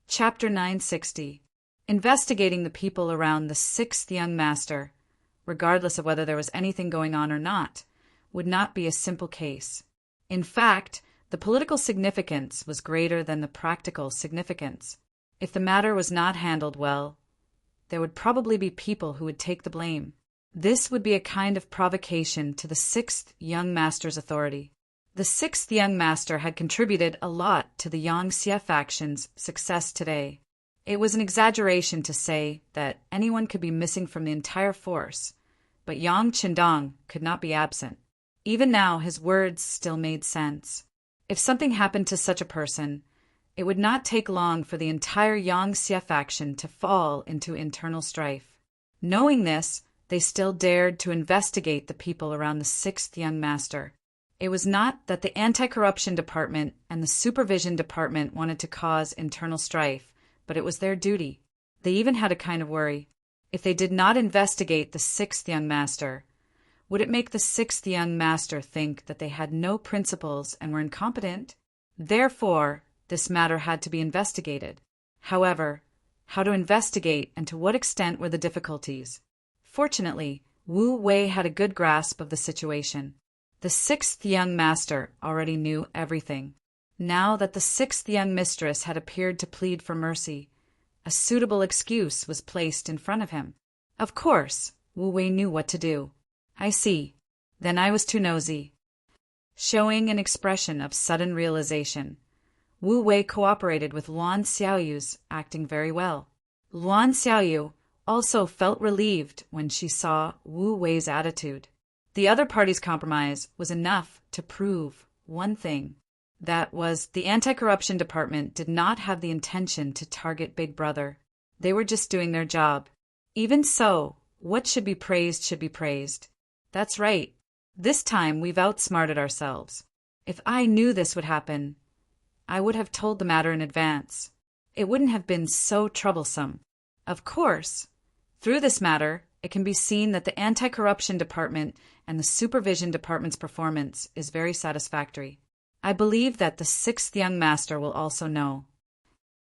Chapter 960. Investigating the people around the sixth young master, regardless of whether there was anything going on or not, would not be a simple case. In fact, the political significance was greater than the practical significance. If the matter was not handled well, there would probably be people who would take the blame. This would be a kind of provocation to the sixth young master's authority. The sixth young master had contributed a lot to the Yangxie faction's success today. It was an exaggeration to say that anyone could be missing from the entire force, but Yang Qindong could not be absent. Even now, his words still made sense. If something happened to such a person, it would not take long for the entire Yangxie faction to fall into internal strife. Knowing this, they still dared to investigate the people around the sixth young master. It was not that the anti-corruption department and the supervision department wanted to cause internal strife, but it was their duty. They even had a kind of worry. If they did not investigate the sixth young master, would it make the sixth young master think that they had no principles and were incompetent? Therefore, this matter had to be investigated. However, how to investigate and to what extent were the difficulties? Fortunately, Wu Wei had a good grasp of the situation. The sixth young master already knew everything. Now that the sixth young mistress had appeared to plead for mercy, a suitable excuse was placed in front of him. Of course, Wu Wei knew what to do. I see. Then I was too nosy. Showing an expression of sudden realization, Wu Wei cooperated with Luan Xiaoyu's acting very well. Luan Xiaoyu also felt relieved when she saw Wu Wei's attitude. The other party's compromise was enough to prove one thing. That was, the anti-corruption department did not have the intention to target Big Brother. They were just doing their job. Even so, what should be praised should be praised. That's right. This time we've outsmarted ourselves. If I knew this would happen, I would have told the matter in advance. It wouldn't have been so troublesome. Of course, through this matter, it can be seen that the anti-corruption department and the supervision department's performance is very satisfactory. I believe that the sixth young master will also know.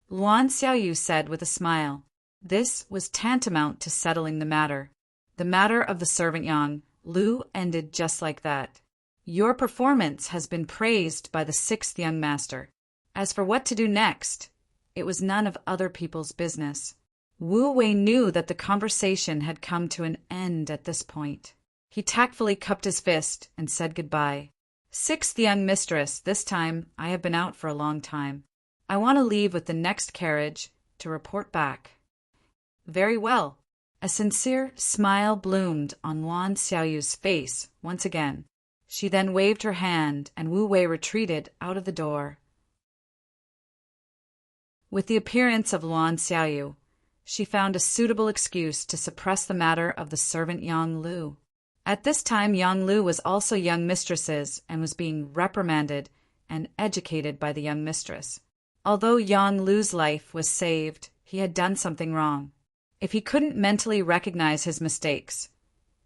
Luan Xiaoyu said with a smile. This was tantamount to settling the matter. The matter of the servant Yang Lu ended just like that. Your performance has been praised by the sixth young master. As for what to do next, it was none of other people's business. Wu Wei knew that the conversation had come to an end at this point. He tactfully cupped his fist and said goodbye. Sixth young mistress, this time I have been out for a long time. I want to leave with the next carriage to report back. Very well. A sincere smile bloomed on Luan Xiaoyu's face once again. She then waved her hand and Wu Wei retreated out of the door. With the appearance of Luan Xiaoyu, she found a suitable excuse to suppress the matter of the servant Yang Lu. At this time Yang Lu was also young mistress's and was being reprimanded and educated by the young mistress. Although Yang Lu's life was saved, he had done something wrong. If he couldn't mentally recognize his mistakes,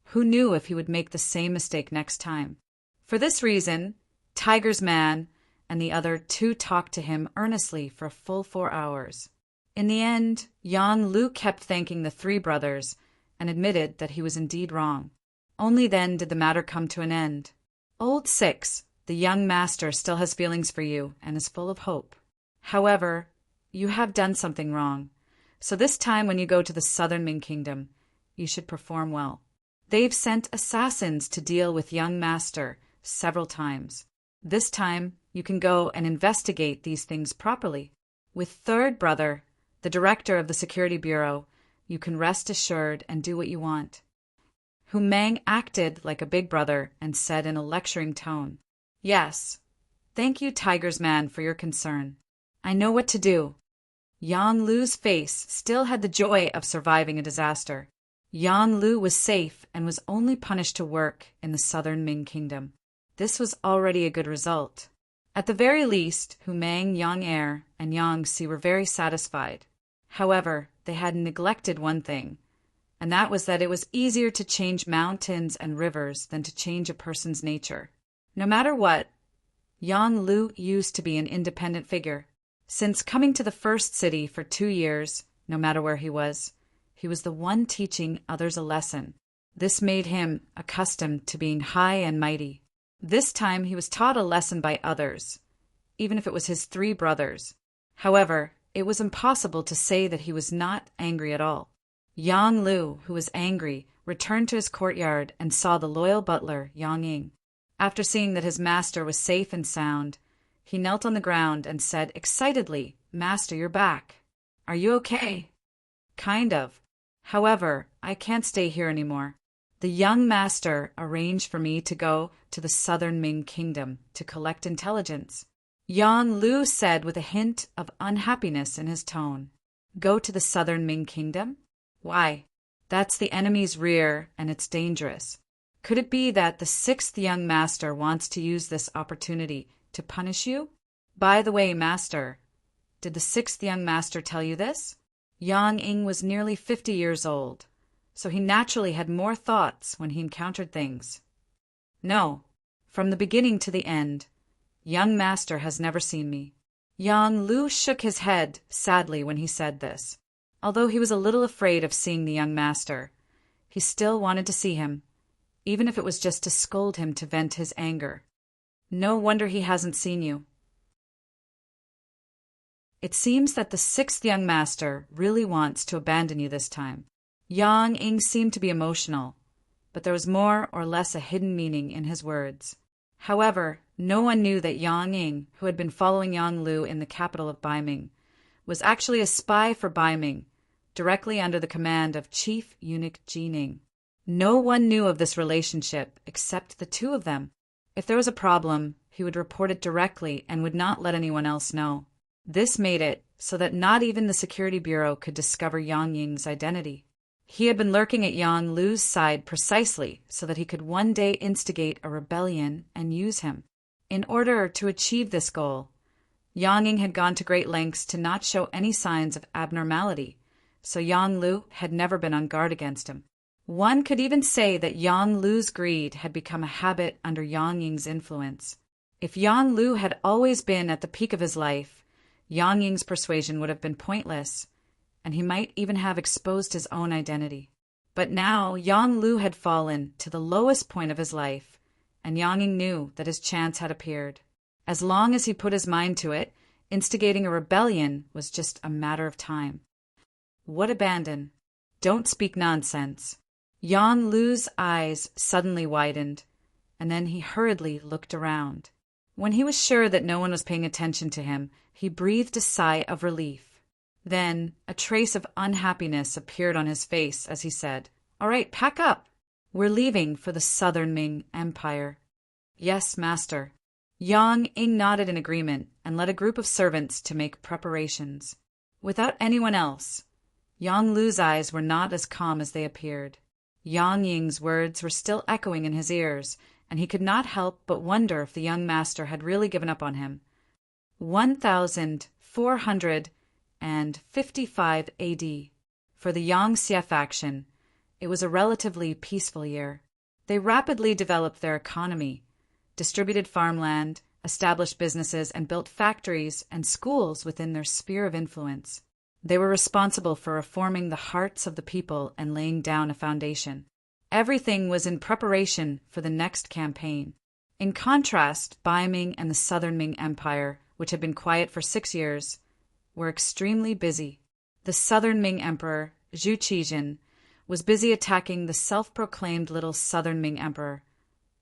who knew if he would make the same mistake next time? For this reason, Tiger's man and the other two talked to him earnestly for a full 4 hours. In the end, Yang Lu kept thanking the three brothers and admitted that he was indeed wrong. Only then did the matter come to an end. Old Six, the young master, still has feelings for you and is full of hope. However, you have done something wrong. So this time when you go to the southern Ming kingdom, you should perform well. They've sent assassins to deal with young master several times. This time, you can go and investigate these things properly. With third brother, the director of the security bureau, you can rest assured and do what you want. Ming acted like a big brother and said in a lecturing tone, Yes, thank you, Tiger's man, for your concern. I know what to do. Yang Lu's face still had the joy of surviving a disaster. Yang Lu was safe and was only punished to work in the southern Ming kingdom. This was already a good result. At the very least, Ming, Yang Er, and Yang Si were very satisfied. However, they had neglected one thing, and that was that it was easier to change mountains and rivers than to change a person's nature. No matter what, Yang Lu used to be an independent figure. Since coming to the first city for 2 years, no matter where he was the one teaching others a lesson. This made him accustomed to being high and mighty. This time he was taught a lesson by others, even if it was his three brothers. However, it was impossible to say that he was not angry at all. Yang Lu, who was angry, returned to his courtyard and saw the loyal butler, Yang Ying. After seeing that his master was safe and sound, he knelt on the ground and said excitedly, Master, you're back. Are you okay? Kind of. However, I can't stay here anymore. The young master arranged for me to go to the southern Ming kingdom to collect intelligence. Yang Lu said with a hint of unhappiness in his tone. Go to the southern Ming kingdom? Why? That's the enemy's rear and it's dangerous. Could it be that the sixth young master wants to use this opportunity to punish you? By the way, master, did the sixth young master tell you this? Yang Ying was nearly 50 years old, so he naturally had more thoughts when he encountered things. No, from the beginning to the end, young master has never seen me. Yang Lu shook his head sadly when he said this. Although he was a little afraid of seeing the young master, he still wanted to see him, even if it was just to scold him to vent his anger. No wonder he hasn't seen you. It seems that the sixth young master really wants to abandon you this time. Yang Ying seemed to be emotional, but there was more or less a hidden meaning in his words. However, no one knew that Yang Ying, who had been following Yang Lu in the capital of Ming, was actually a spy for Ming, directly under the command of Chief Eunuch Jining. No one knew of this relationship except the two of them. If there was a problem, he would report it directly and would not let anyone else know. This made it so that not even the Security Bureau could discover Yang Ying's identity. He had been lurking at Yang Lu's side precisely so that he could one day instigate a rebellion and use him. In order to achieve this goal, Yang Ying had gone to great lengths to not show any signs of abnormality, so Yang Lu had never been on guard against him. One could even say that Yang Lu's greed had become a habit under Yang Ying's influence. If Yang Lu had always been at the peak of his life, Yang Ying's persuasion would have been pointless, and he might even have exposed his own identity. But now Yang Lu had fallen to the lowest point of his life, and Yang Ying knew that his chance had appeared. As long as he put his mind to it, instigating a rebellion was just a matter of time. What abandon? Don't speak nonsense. Yang Lu's eyes suddenly widened, and then he hurriedly looked around. When he was sure that no one was paying attention to him, he breathed a sigh of relief. Then a trace of unhappiness appeared on his face as he said, "All right, pack up. We're leaving for the Southern Ming Empire." "Yes, master." Yang Ying nodded in agreement and led a group of servants to make preparations. Without anyone else, Yang Lu's eyes were not as calm as they appeared. Yang Ying's words were still echoing in his ears, and he could not help but wonder if the young master had really given up on him. 1455 AD. For the Yangxia faction, it was a relatively peaceful year. They rapidly developed their economy, distributed farmland, established businesses, and built factories and schools within their sphere of influence. They were responsible for reforming the hearts of the people and laying down a foundation. Everything was in preparation for the next campaign. In contrast, Ming and the Southern Ming Empire, which had been quiet for 6 years, were extremely busy. The Southern Ming Emperor, Zhu Qijin, was busy attacking the self-proclaimed little Southern Ming Emperor,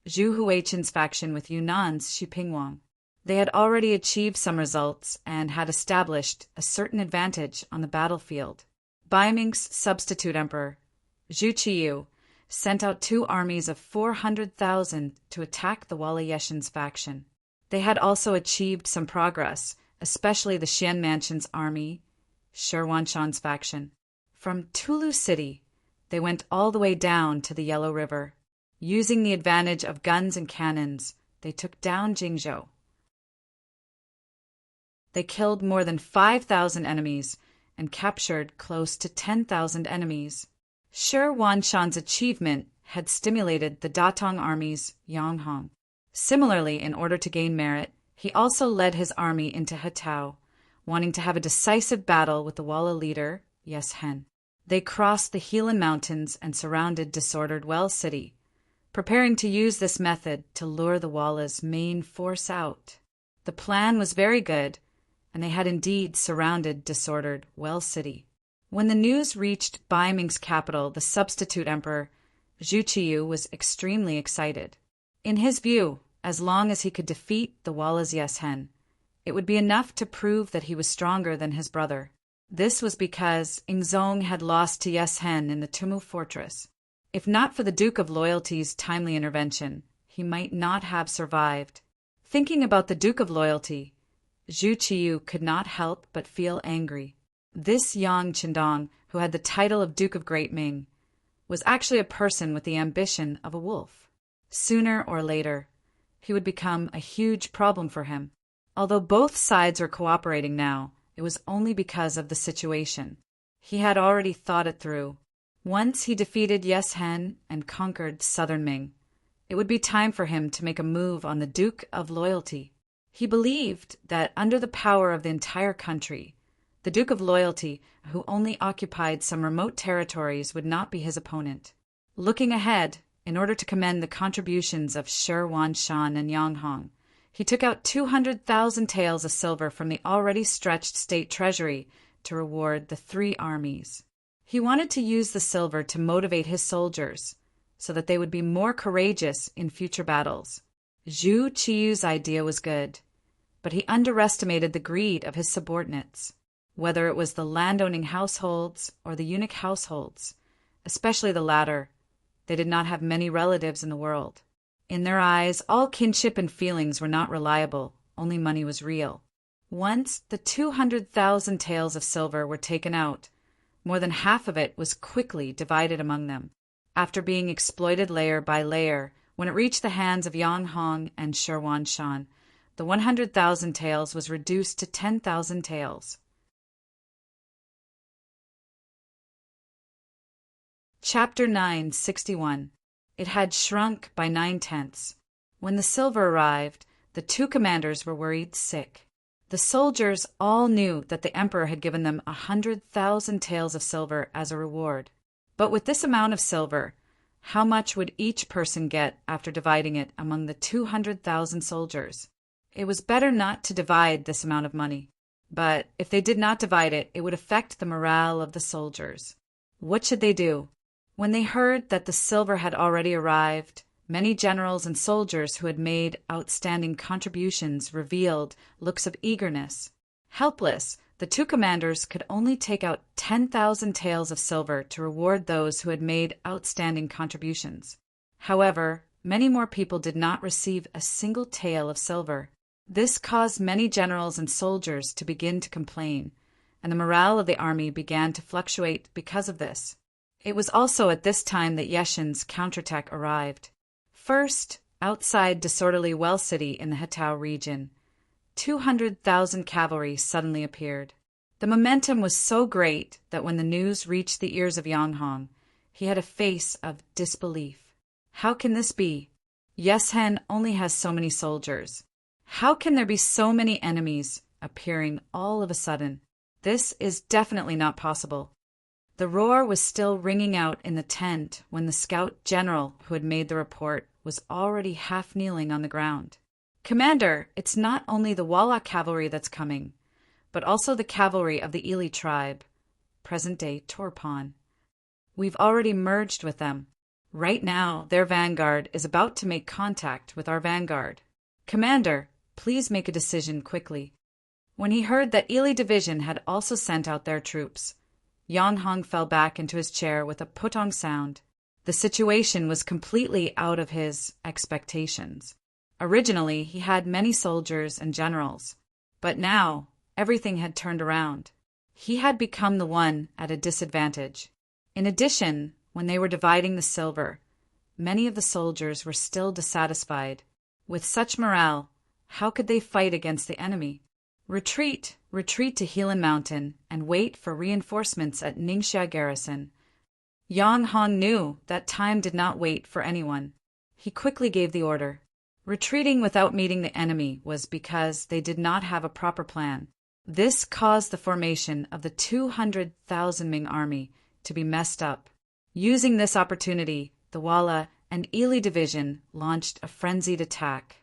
Zhu Huichen's faction with Yunnan's Xu Pingwang. They had already achieved some results and had established a certain advantage on the battlefield. Ming's substitute emperor, Zhu Qiyu, sent out 2 armies of 400,000 to attack the Wala Yeshen's faction. They had also achieved some progress, especially the Xian Mansion's army, Shi Wanshan's faction. From Tulu City, they went all the way down to the Yellow River. Using the advantage of guns and cannons, they took down Jingzhou. They killed more than 5,000 enemies and captured close to 10,000 enemies. Shi Wanshan's achievement had stimulated the Datong army's Yanghong. Similarly, in order to gain merit, he also led his army into Hetao, wanting to have a decisive battle with the Wala leader, Yes Hen. They crossed the Helan Mountains and surrounded disordered Well City, preparing to use this method to lure the Walla's main force out. The plan was very good, and they had indeed surrounded disordered Well City. When the news reached Ming's capital, the substitute emperor, Zhu Qiyu, was extremely excited. In his view, as long as he could defeat the Walla's Yes Hen, it would be enough to prove that he was stronger than his brother. This was because Ingzong had lost to Yes Hen in the Tumu fortress. If not for the Duke of Loyalty's timely intervention, he might not have survived. Thinking about the Duke of Loyalty, Zhu Qiyu could not help but feel angry. This Yang Qindong, who had the title of Duke of Great Ming, was actually a person with the ambition of a wolf. Sooner or later, he would become a huge problem for him. Although both sides were cooperating now, it was only because of the situation. He had already thought it through. Once he defeated Yes Hen and conquered Southern Ming, it would be time for him to make a move on the Duke of Loyalty. He believed that under the power of the entire country, the Duke of Loyalty, who only occupied some remote territories, would not be his opponent. Looking ahead, in order to commend the contributions of Shi Shan and Yang Hong, he took out 200,000 taels of silver from the already stretched state treasury to reward the three armies. He wanted to use the silver to motivate his soldiers so that they would be more courageous in future battles. Zhu Qiyu's idea was good, but he underestimated the greed of his subordinates, whether it was the landowning households or the eunuch households, especially the latter. They did not have many relatives in the world. In their eyes, all kinship and feelings were not reliable, only money was real. Once the 200,000 taels of silver were taken out, more than half of it was quickly divided among them. After being exploited layer by layer, when it reached the hands of Yang Hong and Shi Shan, the 100,000 taels was reduced to 10,000 taels. Chapter 961. It had shrunk by 9/10. When the silver arrived, the two commanders were worried sick. The soldiers all knew that the emperor had given them 100,000 taels of silver as a reward. But with this amount of silver, how much would each person get after dividing it among the 200,000 soldiers? It was better not to divide this amount of money. But if they did not divide it, it would affect the morale of the soldiers. What should they do? When they heard that the silver had already arrived, many generals and soldiers who had made outstanding contributions revealed looks of eagerness. Helpless, the two commanders could only take out 10,000 taels of silver to reward those who had made outstanding contributions. However, many more people did not receive a single tael of silver. This caused many generals and soldiers to begin to complain, and the morale of the army began to fluctuate because of this. It was also at this time that Yeshin's counterattack arrived. First, outside disorderly Well City in the Hetao region, 200,000 cavalry suddenly appeared. The momentum was so great that when the news reached the ears of Yang Hong, he had a face of disbelief. How can this be? Yeshen only has so many soldiers. How can there be so many enemies appearing all of a sudden? This is definitely not possible. The roar was still ringing out in the tent when the scout general who had made the report was already half kneeling on the ground. "Commander, it's not only the Walla cavalry that's coming, but also the cavalry of the Ili tribe, present-day Turpan. We've already merged with them. Right now, their vanguard is about to make contact with our vanguard. Commander, please make a decision quickly." When he heard that Ili division had also sent out their troops, Yang Hong fell back into his chair with a putong sound. The situation was completely out of his expectations. Originally, he had many soldiers and generals, but now everything had turned around. He had become the one at a disadvantage. In addition, when they were dividing the silver, many of the soldiers were still dissatisfied. With such morale, how could they fight against the enemy? Retreat, retreat to Helan Mountain and wait for reinforcements at Ningxia Garrison. Yang Hong knew that time did not wait for anyone. He quickly gave the order. Retreating without meeting the enemy was because they did not have a proper plan. This caused the formation of the 200,000 Ming army to be messed up. Using this opportunity, the Walla and Ili division launched a frenzied attack.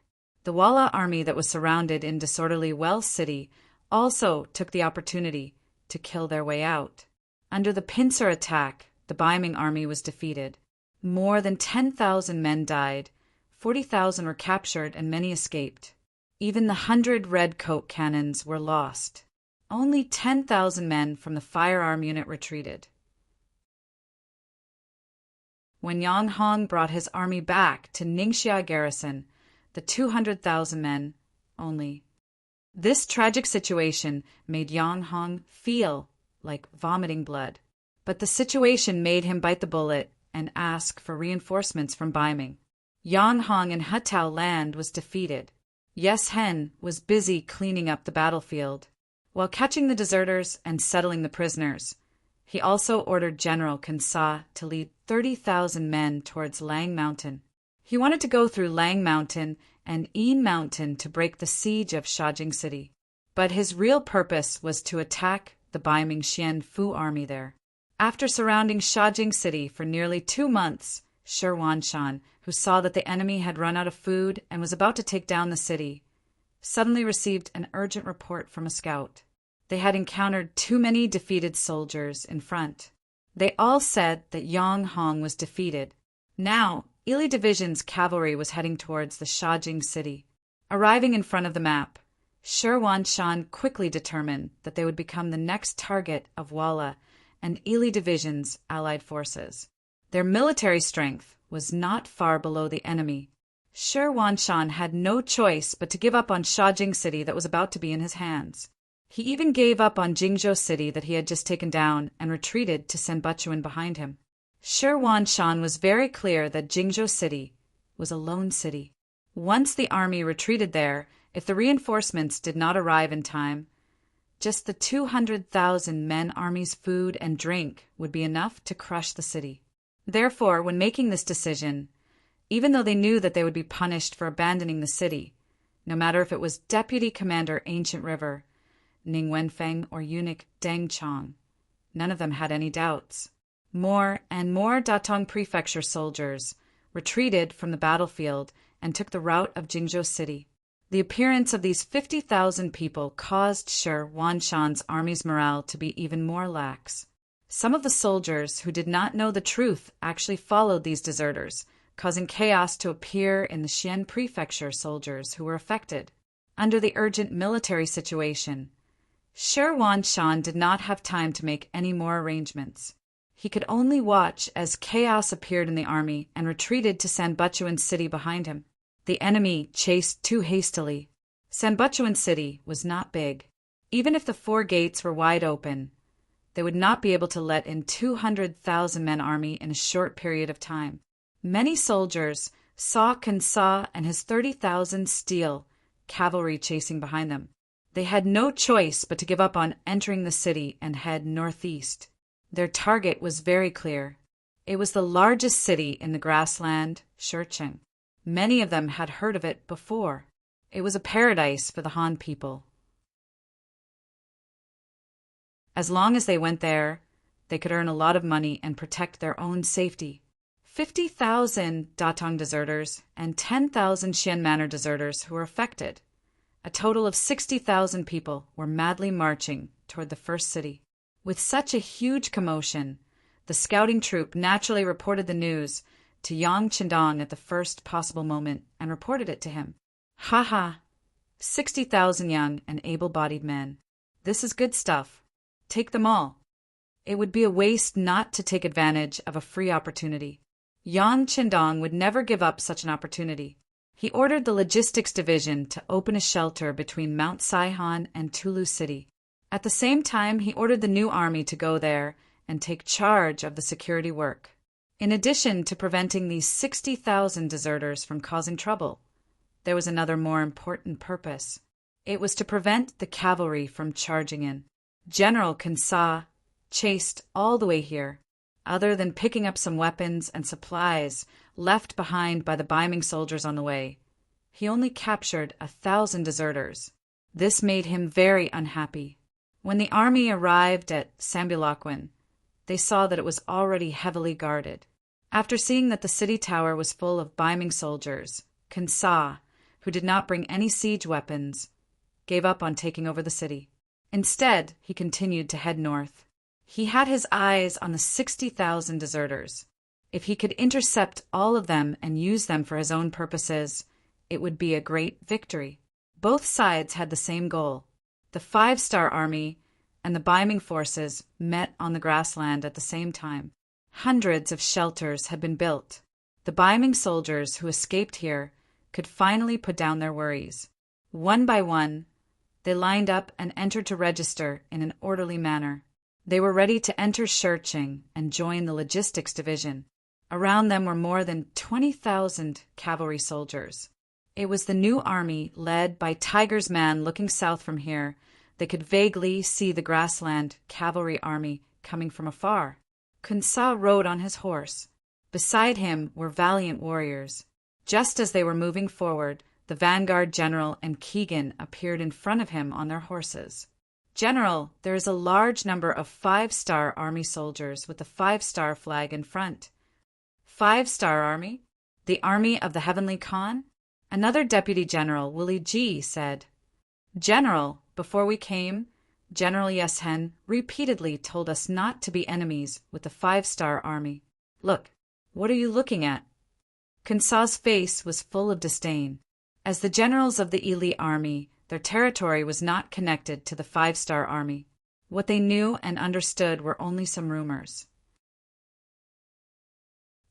The Walla army that was surrounded in disorderly Well City also took the opportunity to kill their way out. Under the pincer attack, the Baiming army was defeated. More than 10,000 men died, 40,000 were captured, and many escaped. Even the 100 redcoat cannons were lost. Only 10,000 men from the firearm unit retreated. When Yang Hong brought his army back to Ningxia Garrison, the 200,000 men only. This tragic situation made Yang Hong feel like vomiting blood. But the situation made him bite the bullet and ask for reinforcements from Baiming. Yang Hong in Hetao land was defeated. Yeshen was busy cleaning up the battlefield. While catching the deserters and settling the prisoners, he also ordered General Kansa to lead 30,000 men towards Lang Mountain. He wanted to go through Lang Mountain and Yin Mountain to break the siege of Shajing City. But his real purpose was to attack the Baiming Xian Fu army there. After surrounding Shajing city for nearly 2 months, Shan, who saw that the enemy had run out of food and was about to take down the city, suddenly received an urgent report from a scout. They had encountered too many defeated soldiers in front. They all said that Yang Hong was defeated. Now, Ili Division's cavalry was heading towards the Shajing city. Arriving in front of the map, Shan quickly determined that they would become the next target of Walla and Ili Division's allied forces. Their military strength was not far below the enemy. Shan had no choice but to give up on Shajing city that was about to be in his hands. He even gave up on Jingzhou city that he had just taken down and retreated to send Senbachuan behind him. Shan was very clear that Jingzhou city was a lone city. Once the army retreated there, if the reinforcements did not arrive in time, just the 200,000 men army's food and drink would be enough to crush the city. Therefore, when making this decision, even though they knew that they would be punished for abandoning the city, no matter if it was Deputy Commander Ancient River, Ning Wenfeng, or eunuch Deng Chong, none of them had any doubts. More and more Datong Prefecture soldiers retreated from the battlefield and took the route of Jingzhou city. The appearance of these 50,000 people caused Shan's army's morale to be even more lax. Some of the soldiers who did not know the truth actually followed these deserters, causing chaos to appear in the Xian Prefecture soldiers who were affected. Under the urgent military situation, Shan did not have time to make any more arrangements. He could only watch as chaos appeared in the army and retreated to Senbachuan city behind him. The enemy chased too hastily. Senbachuan city was not big. Even if the 4 gates were wide open, they would not be able to let in 200,000 men army in a short period of time. Many soldiers saw Kansa and his 30,000 steel cavalry chasing behind them. They had no choice but to give up on entering the city and head northeast. Their target was very clear. It was the largest city in the grassland, Shurcheng. Many of them had heard of it before. It was a paradise for the Han people. As long as they went there, they could earn a lot of money and protect their own safety. 50,000 Datong deserters and 10,000 Xian Manor deserters who were affected. A total of 60,000 people were madly marching toward the first city. With such a huge commotion, the scouting troop naturally reported the news to Yang Qindong at the first possible moment and reported it to him. Ha! 60,000 young and able-bodied men. This is good stuff. Take them all. It would be a waste not to take advantage of a free opportunity. Yang Qindong would never give up such an opportunity. He ordered the logistics division to open a shelter between Mount Saihan and Tulu City. At the same time, he ordered the new army to go there and take charge of the security work. In addition to preventing these 60,000 deserters from causing trouble, there was another more important purpose. It was to prevent the cavalry from charging in. General Kansa chased all the way here. Other than picking up some weapons and supplies left behind by the Biming soldiers on the way, he only captured 1,000 deserters. This made him very unhappy. When the army arrived at Sambilakwin, they saw that it was already heavily guarded. After seeing that the city tower was full of Biming soldiers, Kansa, who did not bring any siege weapons, gave up on taking over the city. Instead, he continued to head north. He had his eyes on the 60,000 deserters. If he could intercept all of them and use them for his own purposes, it would be a great victory. Both sides had the same goal. The 5-star army and the Biming forces met on the grassland at the same time. Hundreds of shelters had been built. The Biming soldiers who escaped here could finally put down their worries. One by one, they lined up and entered to register in an orderly manner. They were ready to enter Shurcheng and join the logistics division. Around them were more than 20,000 cavalry soldiers. It was the new army led by Tiger's Man. Looking south from here, they could vaguely see the grassland cavalry army coming from afar. Kansa rode on his horse. Beside him were valiant warriors. Just as they were moving forward, the vanguard general and Keegan appeared in front of him on their horses. "General, there is a large number of 5-star army soldiers with the 5-star flag in front." "5-star army? The army of the Heavenly Khan?" Another deputy general, Willie G., said. "General, before we came, General Yeshen repeatedly told us not to be enemies with the 5-star army. Look, what are you looking at?" Kunsa's face was full of disdain. As the generals of the Ili army, their territory was not connected to the 5-star army. What they knew and understood were only some rumors.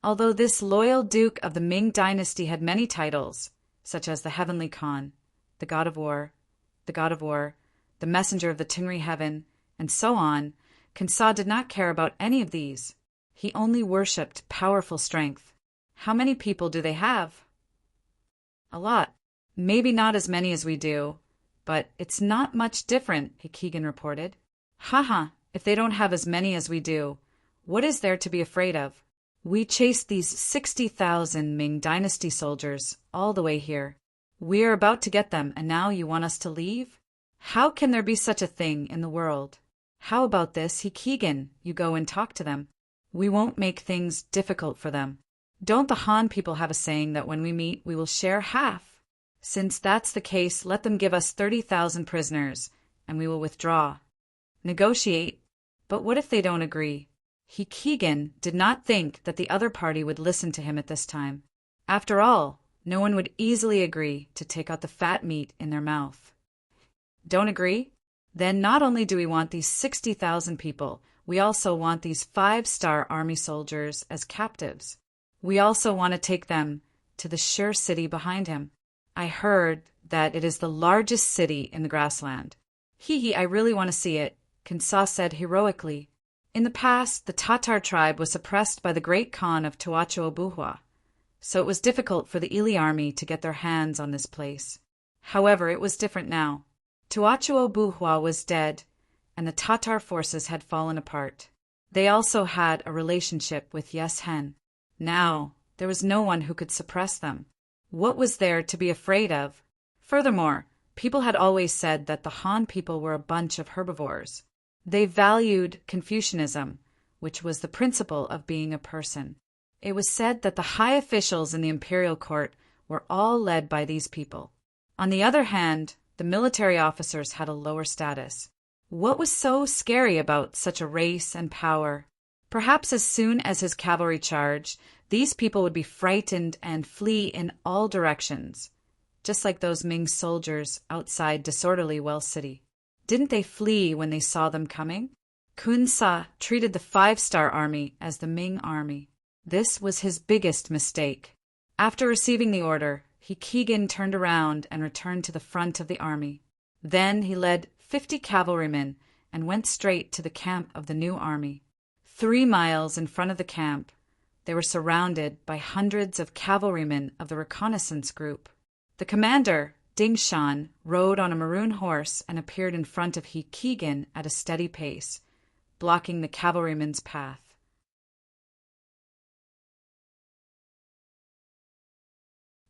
Although this loyal duke of the Ming dynasty had many titles, such as the Heavenly Khan, the God of War, the Messenger of the Tingri Heaven, and so on, Kunsa did not care about any of these. He only worshipped powerful strength. How many people do they have? A lot. Maybe not as many as we do, but it's not much different, Keegan reported. Haha, if they don't have as many as we do, what is there to be afraid of? We chased these 60,000 Ming dynasty soldiers all the way here. We are about to get them, and now you want us to leave? How can there be such a thing in the world? How about this, Keegan, you go and talk to them. We won't make things difficult for them. Don't the Han people have a saying that when we meet we will share half? Since that's the case, let them give us 30,000 prisoners, and we will withdraw. Negotiate. But what if they don't agree? Keegan did not think that the other party would listen to him at this time. After all, no one would easily agree to take out the fat meat in their mouth. Don't agree? Then not only do we want these 60,000 people, we also want these 5-star army soldiers as captives. We also want to take them to the sure city behind him. I heard that it is the largest city in the grassland. I really want to see it, Kunsa said heroically. In the past, the Tatar tribe was suppressed by the great Khan of Tuachuobuhua, so it was difficult for the Ili army to get their hands on this place. However, it was different now. Tuachuobuhua was dead, and the Tatar forces had fallen apart. They also had a relationship with Yeshen. Now, there was no one who could suppress them. What was there to be afraid of? Furthermore, people had always said that the Han people were a bunch of herbivores. They valued Confucianism, which was the principle of being a person. It was said that the high officials in the imperial court were all led by these people. On the other hand, the military officers had a lower status. What was so scary about such a race and power? Perhaps as soon as his cavalry charged, these people would be frightened and flee in all directions, just like those Ming soldiers outside disorderly Well City. Didn't they flee when they saw them coming? Kunsa treated the 5-star army as the Ming army. This was his biggest mistake. After receiving the order, Keegan turned around and returned to the front of the army. Then he led 50 cavalrymen and went straight to the camp of the new army. 3 miles in front of the camp, they were surrounded by hundreds of cavalrymen of the reconnaissance group. The commander, Ding Shan, rode on a maroon horse and appeared in front of Keegan at a steady pace, blocking the cavalrymen's path.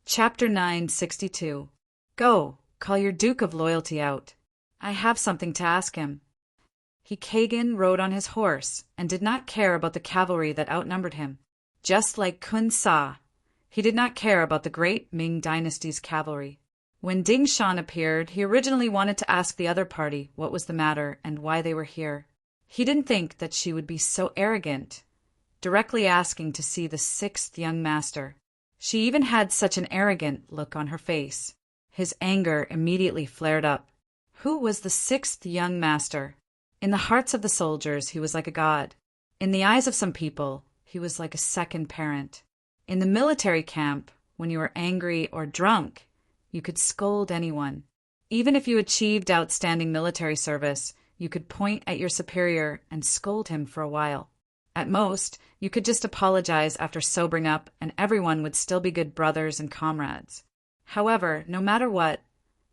Chapter 962. Go, call your Duke of Loyalty out. I have something to ask him. Keegan rode on his horse and did not care about the cavalry that outnumbered him. Just like Kunsa, he did not care about the great Ming dynasty's cavalry. When Ding Shan appeared, he originally wanted to ask the other party what was the matter and why they were here. He didn't think that she would be so arrogant, directly asking to see the 6th young master. She even had such an arrogant look on her face. His anger immediately flared up. Who was the 6th young master? In the hearts of the soldiers, he was like a god. In the eyes of some people, he was like a second parent. In the military camp, when you were angry or drunk, you could scold anyone. Even if you achieved outstanding military service, you could point at your superior and scold him for a while. At most, you could just apologize after sobering up, and everyone would still be good brothers and comrades. However, no matter what,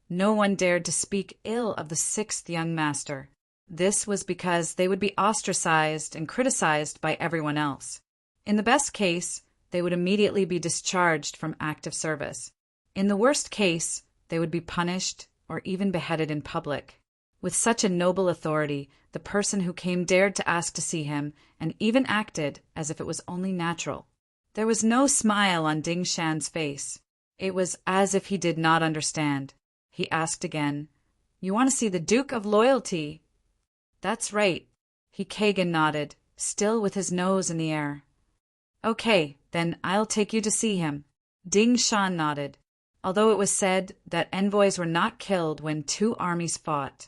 no one dared to speak ill of the 6th young master. This was because they would be ostracized and criticized by everyone else. In the best case, they would immediately be discharged from active service. In the worst case, they would be punished or even beheaded in public. With such a noble authority, the person who came dared to ask to see him, and even acted as if it was only natural. There was no smile on Ding Shan's face. It was as if he did not understand. He asked again, "You want to see the Duke of Loyalty?" "That's right." He Kagan nodded, still with his nose in the air. "Okay, then I'll take you to see him." Ding Shan nodded. Although it was said that envoys were not killed when two armies fought,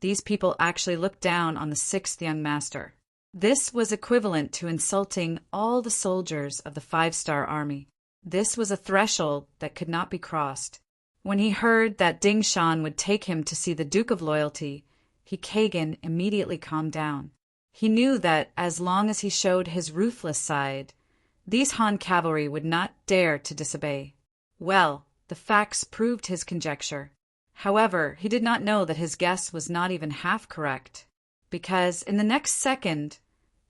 these people actually looked down on the sixth young master. This was equivalent to insulting all the soldiers of the 5-star army. This was a threshold that could not be crossed. When he heard that Ding Shan would take him to see the Duke of Loyalty, he Kagan immediately calmed down. He knew that as long as he showed his ruthless side, these Han cavalry would not dare to disobey. Well, the facts proved his conjecture. However, he did not know that his guess was not even half correct, because in the next second,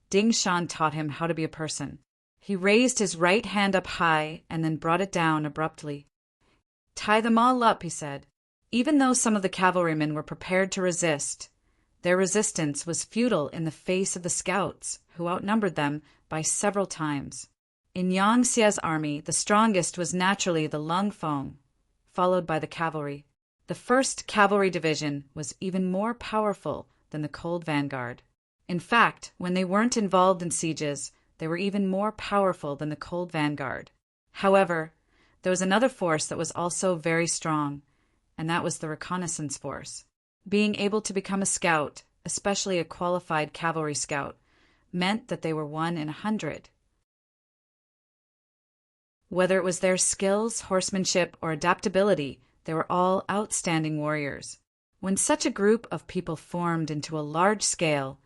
Ding Shan taught him how to be a person. He raised his right hand up high and then brought it down abruptly. "Tie them all up," he said. Even though some of the cavalrymen were prepared to resist, their resistance was futile in the face of the scouts, who outnumbered them by several times. In Yang Xie's army, the strongest was naturally the Lung Feng, followed by the cavalry. The 1st Cavalry Division was even more powerful than the Cold Vanguard. In fact, when they weren't involved in sieges, they were even more powerful than the Cold Vanguard. However, there was another force that was also very strong, and that was the reconnaissance force. Being able to become a scout, especially a qualified cavalry scout, meant that they were 1 in 100. Whether it was their skills, horsemanship, or adaptability, they were all outstanding warriors. When such a group of people formed into a large scale,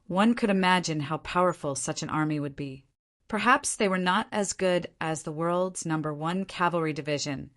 one could imagine how powerful such an army would be. Perhaps they were not as good as the world's #1 cavalry division,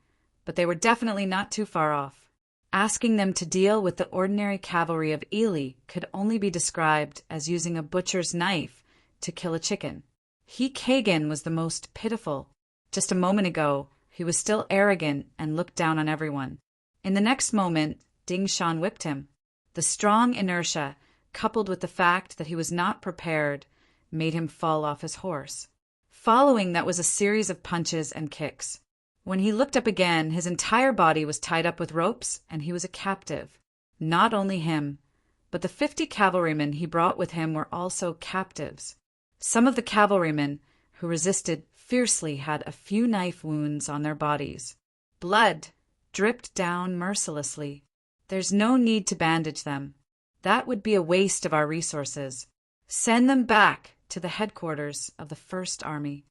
but they were definitely not too far off. Asking them to deal with the ordinary cavalry of Ely could only be described as using a butcher's knife to kill a chicken. He Kagan was the most pitiful. Just a moment ago, he was still arrogant and looked down on everyone. In the next moment, Ding Shan whipped him. The strong inertia, coupled with the fact that he was not prepared, made him fall off his horse. Following that was a series of punches and kicks. When he looked up again, his entire body was tied up with ropes, and he was a captive. Not only him, but the 50 cavalrymen he brought with him were also captives. Some of the cavalrymen who resisted fiercely had a few knife wounds on their bodies. Blood dripped down mercilessly. There's no need to bandage them. That would be a waste of our resources. Send them back to the headquarters of the 1st Army.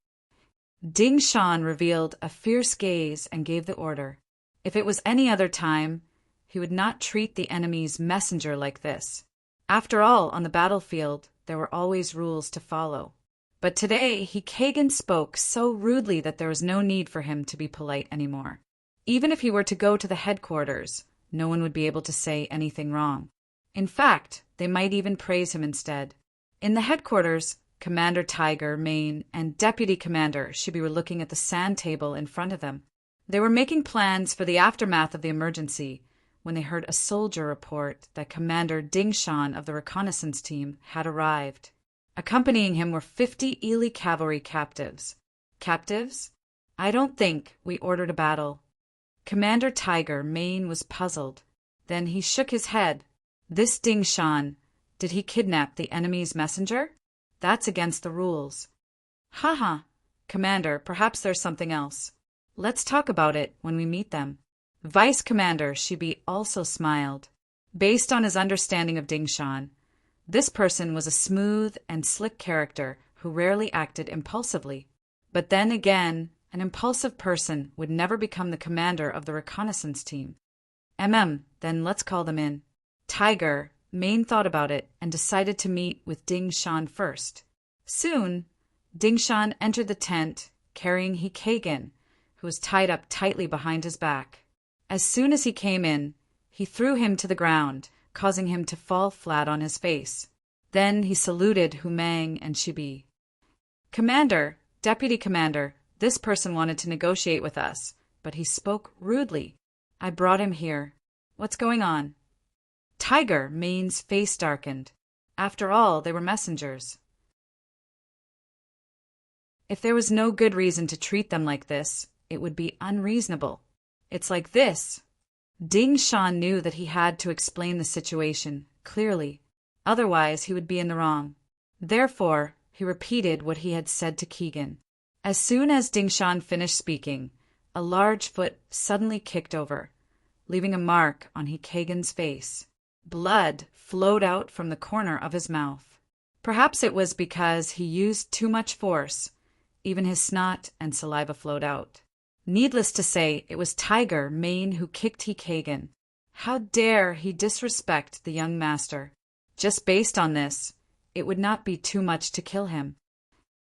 Ding Shan revealed a fierce gaze and gave the order. If it was any other time, he would not treat the enemy's messenger like this. After all, on the battlefield, there were always rules to follow. But today, he Kagan spoke so rudely that there was no need for him to be polite anymore. Even if he were to go to the headquarters, no one would be able to say anything wrong. In fact, they might even praise him instead. In the headquarters, Commander Tiger, Ming, and Deputy Commander Shibi were looking at the sand table in front of them. They were making plans for the aftermath of the emergency when they heard a soldier report that Commander Ding Shan of the reconnaissance team had arrived. Accompanying him were 50 Ely cavalry captives. Captives? I don't think we ordered a battle. Commander Tiger, Ming, was puzzled. Then he shook his head. This Ding Shan, did he kidnap the enemy's messenger? That's against the rules. Ha! Commander, perhaps there's something else. Let's talk about it when we meet them. Vice Commander Shibi also smiled. Based on his understanding of Ding Shan, this person was a smooth and slick character who rarely acted impulsively. But then again, an impulsive person would never become the commander of the reconnaissance team. Then let's call them in. Tiger, Ming thought about it and decided to meet with Ding Shan first. Soon, Ding Shan entered the tent carrying He Kagan, who was tied up tightly behind his back. As soon as he came in, he threw him to the ground, causing him to fall flat on his face. Then he saluted Hu Mang and Shibi. Commander, Deputy Commander, this person wanted to negotiate with us, but he spoke rudely. I brought him here. What's going on? Tiger Main's face darkened. After all, they were messengers. If there was no good reason to treat them like this, it would be unreasonable. It's like this. Ding Shan knew that he had to explain the situation clearly, otherwise he would be in the wrong. Therefore, he repeated what he had said to Keegan. As soon as Ding Shan finished speaking, a large foot suddenly kicked over, leaving a mark on Keegan's face. Blood flowed out from the corner of his mouth. Perhaps it was because he used too much force. Even his snot and saliva flowed out. Needless to say, it was Tiger Main who kicked Keegan. How dare he disrespect the young master? Just based on this, it would not be too much to kill him.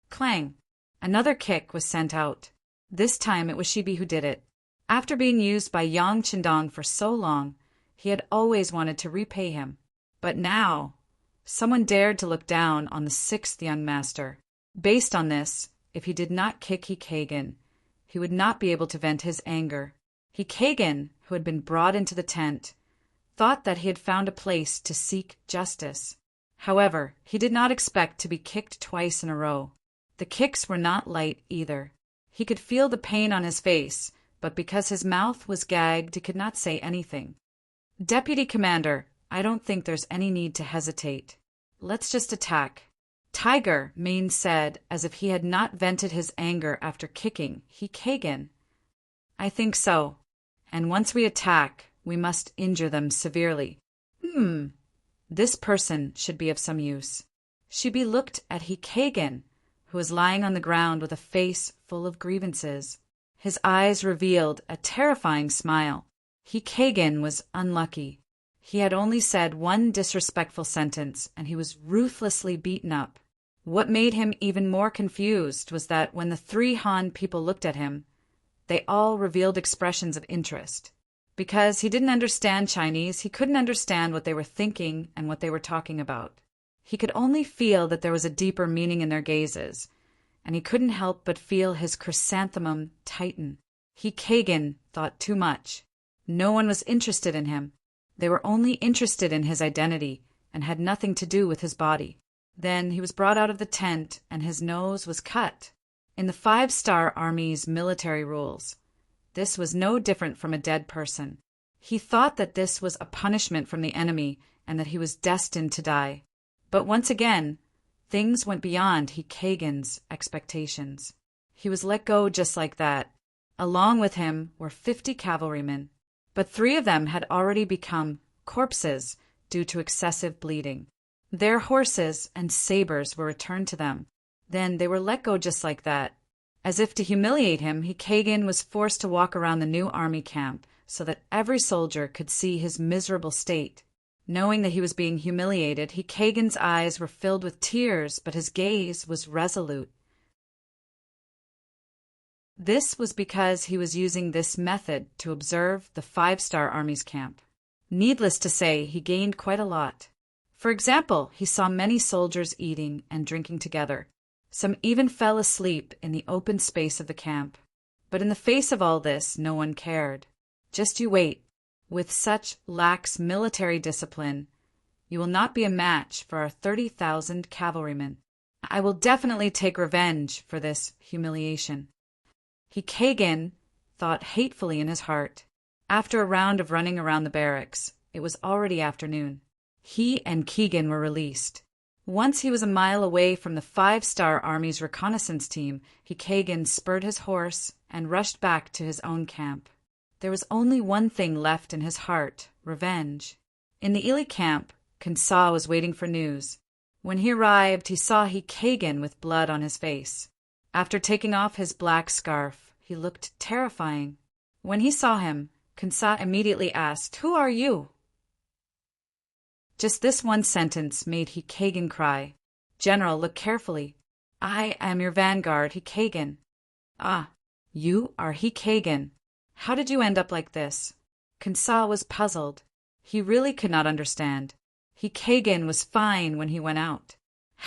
Clang! Another kick was sent out. This time it was Shibi who did it. After being used by Yang Qindong for so long, he had always wanted to repay him. But now, someone dared to look down on the sixth young master. Based on this, if he did not kick Keegan, he would not be able to vent his anger. Keegan, who had been brought into the tent, thought that he had found a place to seek justice. However, he did not expect to be kicked twice in a row. The kicks were not light either. He could feel the pain on his face, but because his mouth was gagged, he could not say anything. Deputy Commander, I don't think there's any need to hesitate. Let's just attack. Tiger Main said, as if he had not vented his anger after kicking Keegan. I think so. And once we attack, we must injure them severely. This person should be of some use. Shibi looked at Keegan, who was lying on the ground with a face full of grievances. His eyes revealed a terrifying smile. Keegan was unlucky. He had only said one disrespectful sentence, and he was ruthlessly beaten up. What made him even more confused was that when the three Han people looked at him, they all revealed expressions of interest. Because he didn't understand Chinese, he couldn't understand what they were thinking and what they were talking about. He could only feel that there was a deeper meaning in their gazes, and he couldn't help but feel his chrysanthemum tighten. Keegan thought too much. No one was interested in him. They were only interested in his identity and had nothing to do with his body. Then he was brought out of the tent and his nose was cut. In the 5-star Army's military rules, this was no different from a dead person. He thought that this was a punishment from the enemy and that he was destined to die. But once again, things went beyond Keegan's expectations. He was let go just like that. Along with him were 50 cavalrymen, but 3 of them had already become corpses due to excessive bleeding. Their horses and sabers were returned to them. Then they were let go just like that. As if to humiliate him, Keegan was forced to walk around the new army camp so that every soldier could see his miserable state. Knowing that he was being humiliated, Keegan's eyes were filled with tears, but his gaze was resolute. This was because he was using this method to observe the 5-star Army's camp. Needless to say, he gained quite a lot. For example, he saw many soldiers eating and drinking together. Some even fell asleep in the open space of the camp. But in the face of all this, no one cared. Just you wait. With such lax military discipline, you will not be a match for our 30,000 cavalrymen. I will definitely take revenge for this humiliation. Keegan thought hatefully in his heart. After a round of running around the barracks, it was already afternoon. He and Keegan were released. Once he was a mile away from the 5-star Army's reconnaissance team, Keegan spurred his horse and rushed back to his own camp. There was only one thing left in his heart: revenge. In the Ili camp, Kansa was waiting for news. When he arrived, he saw Keegan with blood on his face. After taking off his black scarf, he looked terrifying. When he saw him, Kansa immediately asked, "Who are you?" Just this one sentence made Keegan cry. "General, look carefully. I am your vanguard, Keegan." "Ah, you are Keegan. How did you end up like this?" Kansa was puzzled. He really could not understand. Keegan was fine when he went out.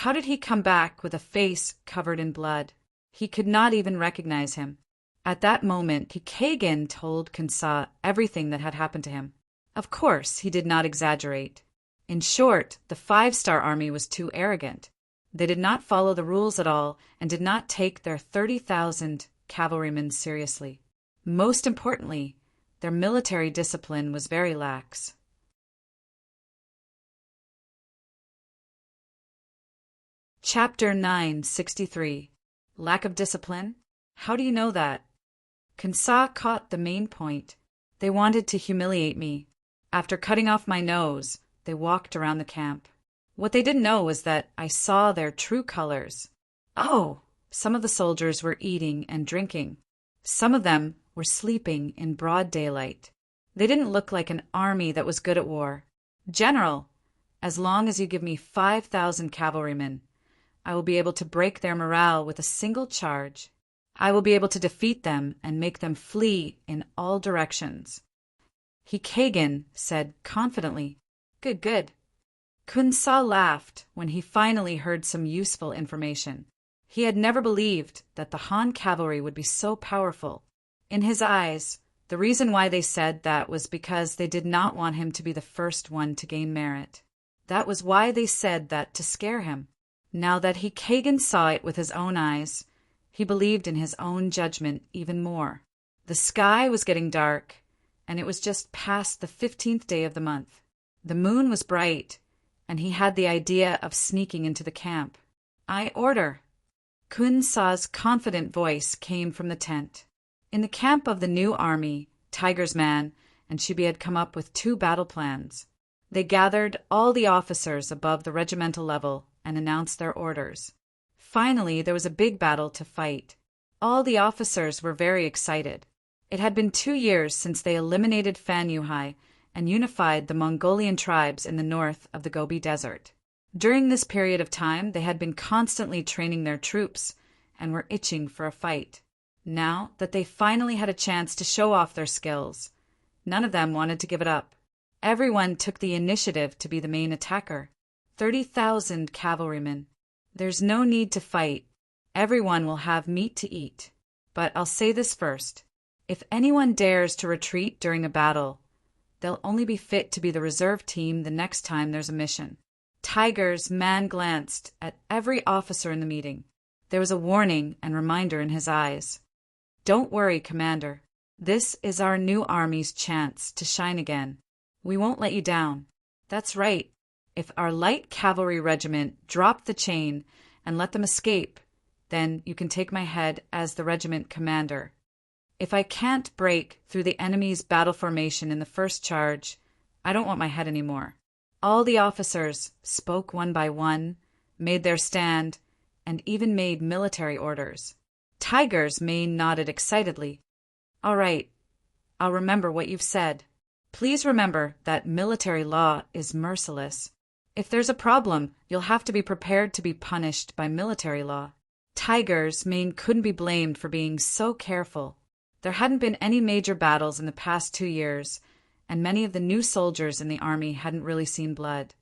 How did he come back with a face covered in blood? He could not even recognize him. At that moment, Keegan told Kansa everything that had happened to him. Of course, he did not exaggerate. In short, the 5-star army was too arrogant. They did not follow the rules at all and did not take their 30,000 cavalrymen seriously. Most importantly, their military discipline was very lax. Chapter 963. Lack of discipline? How do you know that? Kunsa caught the main point. They wanted to humiliate me. After cutting off my nose, they walked around the camp. What they didn't know was that I saw their true colors. Oh, some of the soldiers were eating and drinking. Some of them were sleeping in broad daylight. They didn't look like an army that was good at war. General, as long as you give me 5,000 cavalrymen, I will be able to break their morale with a single charge. I will be able to defeat them and make them flee in all directions. Kagan said confidently, Good, good. Kunsa laughed when he finally heard some useful information. He had never believed that the Han cavalry would be so powerful. In his eyes, the reason why they said that was because they did not want him to be the first one to gain merit. That was why they said that to scare him. Now that Kagan saw it with his own eyes, he believed in his own judgment even more. The sky was getting dark, and it was just past the 15th day of the month. The moon was bright, and he had the idea of sneaking into the camp. I order. Kunsa's confident voice came from the tent. In the camp of the new army, Tiger's man and Shibi had come up with 2 battle plans. They gathered all the officers above the regimental level and announced their orders. Finally, there was a big battle to fight. All the officers were very excited. It had been 2 years since they eliminated Fan Yuhai and unified the Mongolian tribes in the north of the Gobi Desert. During this period of time, they had been constantly training their troops and were itching for a fight. Now that they finally had a chance to show off their skills, none of them wanted to give it up. Everyone took the initiative to be the main attacker. 30,000 cavalrymen. There's no need to fight. Everyone will have meat to eat. But I'll say this first. If anyone dares to retreat during a battle, they'll only be fit to be the reserve team the next time there's a mission. Tiger's man glanced at every officer in the meeting. There was a warning and reminder in his eyes. Don't worry, Commander. This is our new army's chance to shine again. We won't let you down. That's right. If our light cavalry regiment dropped the chain and let them escape, then you can take my head as the regiment commander. If I can't break through the enemy's battle formation in the first charge, I don't want my head anymore. All the officers spoke one by one, made their stand, and even made military orders. Tiger's mane nodded excitedly. All right, I'll remember what you've said. Please remember that military law is merciless. If there's a problem, you'll have to be prepared to be punished by military law. Tiger's mane couldn't be blamed for being so careful. There hadn't been any major battles in the past 2 years, and many of the new soldiers in the army hadn't really seen blood.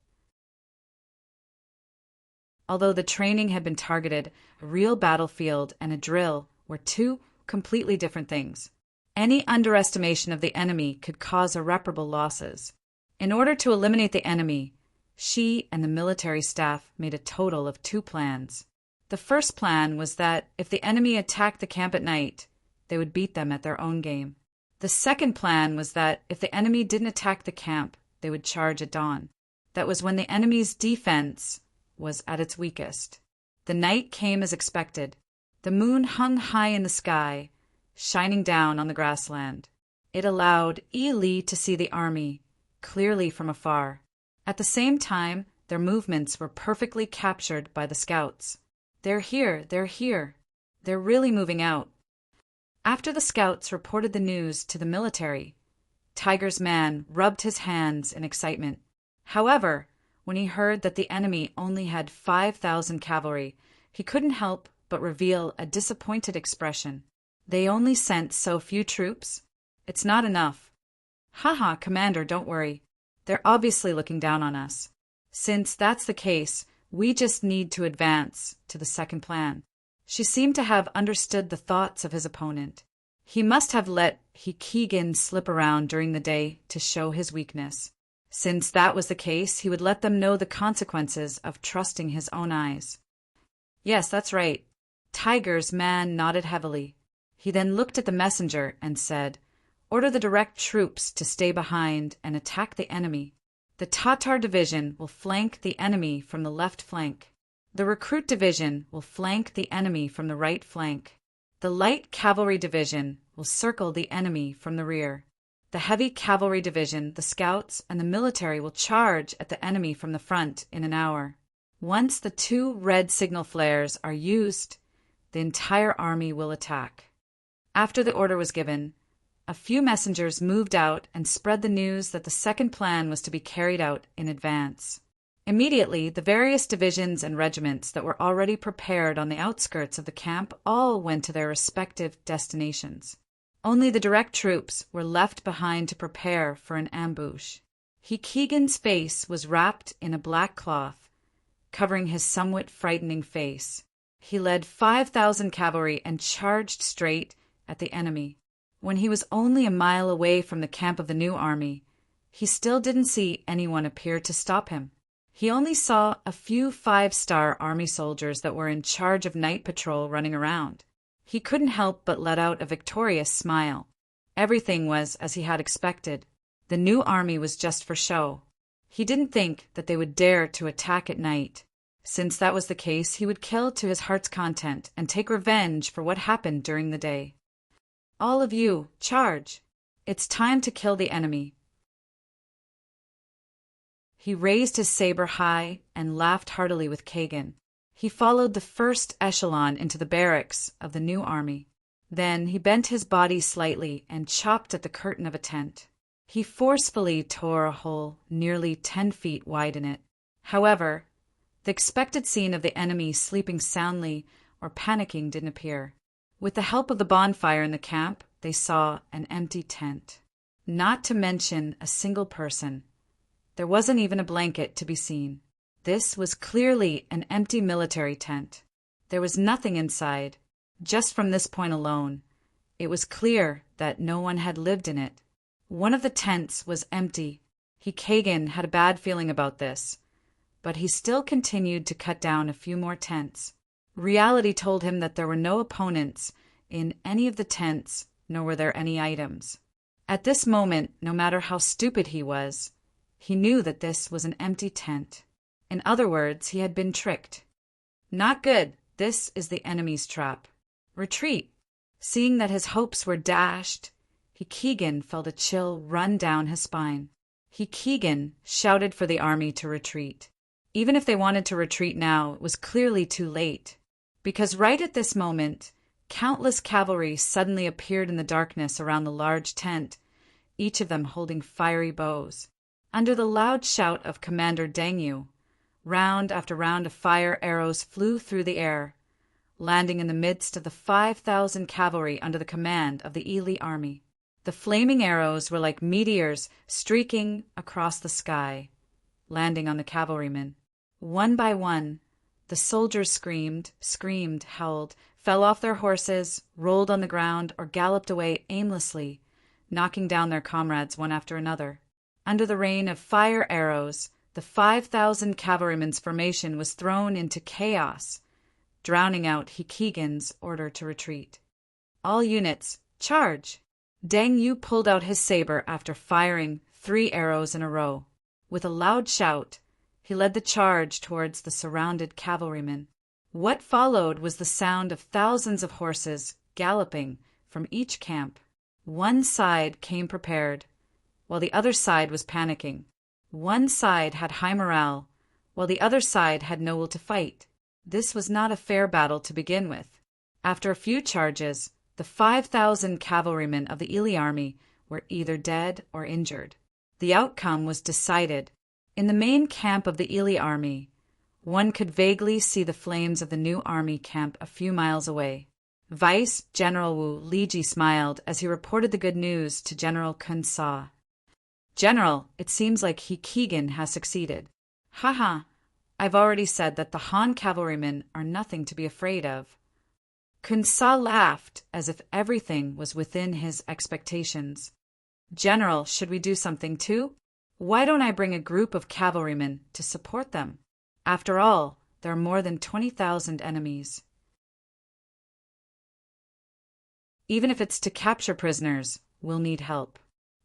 Although the training had been targeted, a real battlefield and a drill were 2 completely different things. Any underestimation of the enemy could cause irreparable losses. In order to eliminate the enemy, she and the military staff made a total of 2 plans. The first plan was that if the enemy attacked the camp at night, they would beat them at their own game. The second plan was that if the enemy didn't attack the camp, they would charge at dawn. That was when the enemy's defense was at its weakest. The night came as expected. The moon hung high in the sky, shining down on the grassland. It allowed Li to see the army clearly from afar. At the same time, their movements were perfectly captured by the scouts. They're here, they're here. They're really moving out. After the scouts reported the news to the military, Tiger's man rubbed his hands in excitement. However, when he heard that the enemy only had 5,000 cavalry, he couldn't help but reveal a disappointed expression. They only sent so few troops? It's not enough. Haha, Commander, don't worry. They're obviously looking down on us. Since that's the case, we just need to advance to the second plan. She seemed to have understood the thoughts of his opponent. He must have let Keegan slip around during the day to show his weakness. Since that was the case, he would let them know the consequences of trusting his own eyes. Yes, that's right. Tiger's man nodded heavily. He then looked at the messenger and said, "Order the direct troops to stay behind and attack the enemy. The Tatar division will flank the enemy from the left flank. The recruit division will flank the enemy from the right flank. The light cavalry division will circle the enemy from the rear. The heavy cavalry division, the scouts, and the military will charge at the enemy from the front in an hour. Once the 2 red signal flares are used, the entire army will attack." After the order was given, a few messengers moved out and spread the news that the second plan was to be carried out in advance. Immediately, the various divisions and regiments that were already prepared on the outskirts of the camp all went to their respective destinations. Only the direct troops were left behind to prepare for an ambush. Keegan's face was wrapped in a black cloth, covering his somewhat frightening face. He led 5,000 cavalry and charged straight at the enemy. When he was only a mile away from the camp of the new army, he still didn't see anyone appear to stop him. He only saw a few 5-star army soldiers that were in charge of night patrol running around. He couldn't help but let out a victorious smile. Everything was as he had expected. The new army was just for show. He didn't think that they would dare to attack at night. Since that was the case, he would kill to his heart's content and take revenge for what happened during the day. "All of you, charge! It's time to kill the enemy." He raised his saber high and laughed heartily with Kagan. He followed the first echelon into the barracks of the new army. Then he bent his body slightly and chopped at the curtain of a tent. He forcefully tore a hole nearly 10 feet wide in it. However, the expected scene of the enemy sleeping soundly or panicking didn't appear. With the help of the bonfire in the camp, they saw an empty tent. Not to mention a single person. There wasn't even a blanket to be seen. This was clearly an empty military tent. There was nothing inside. Just from this point alone, it was clear that no one had lived in it. One of the tents was empty. Kagan had a bad feeling about this, but he still continued to cut down a few more tents. Reality told him that there were no opponents in any of the tents, nor were there any items. At this moment, no matter how stupid he was, he knew that this was an empty tent. In other words, he had been tricked. Not good. This is the enemy's trap. Retreat. Seeing that his hopes were dashed, Keegan felt a chill run down his spine. Keegan shouted for the army to retreat. Even if they wanted to retreat now, it was clearly too late. Because right at this moment, countless cavalry suddenly appeared in the darkness around the large tent, each of them holding fiery bows. Under the loud shout of Commander Dengyu, round after round of fire arrows flew through the air, landing in the midst of the 5,000 cavalry under the command of the Ili army. The flaming arrows were like meteors streaking across the sky, landing on the cavalrymen. One by one, the soldiers screamed, howled, fell off their horses, rolled on the ground, or galloped away aimlessly, knocking down their comrades one after another. Under the rain of fire arrows, the 5,000 cavalrymen's formation was thrown into chaos, drowning out Keegan's order to retreat. "All units, charge!" Deng Yu pulled out his saber after firing 3 arrows in a row. With a loud shout, he led the charge towards the surrounded cavalrymen. What followed was the sound of thousands of horses galloping from each camp. One side came prepared, while the other side was panicking. One side had high morale, while the other side had no will to fight. This was not a fair battle to begin with. After a few charges, the 5,000 cavalrymen of the Ili army were either dead or injured. The outcome was decided. In the main camp of the Ili army, one could vaguely see the flames of the new army camp a few miles away. Vice General Wu Liji smiled as he reported the good news to General Kun Sa. "General, it seems like Keegan has succeeded." "Haha, I've already said that the Han cavalrymen are nothing to be afraid of." Kun Sa laughed as if everything was within his expectations. General, should we do something too? Why don't I bring a group of cavalrymen to support them? After all, there are more than 20,000 enemies. Even if it's to capture prisoners, we'll need help.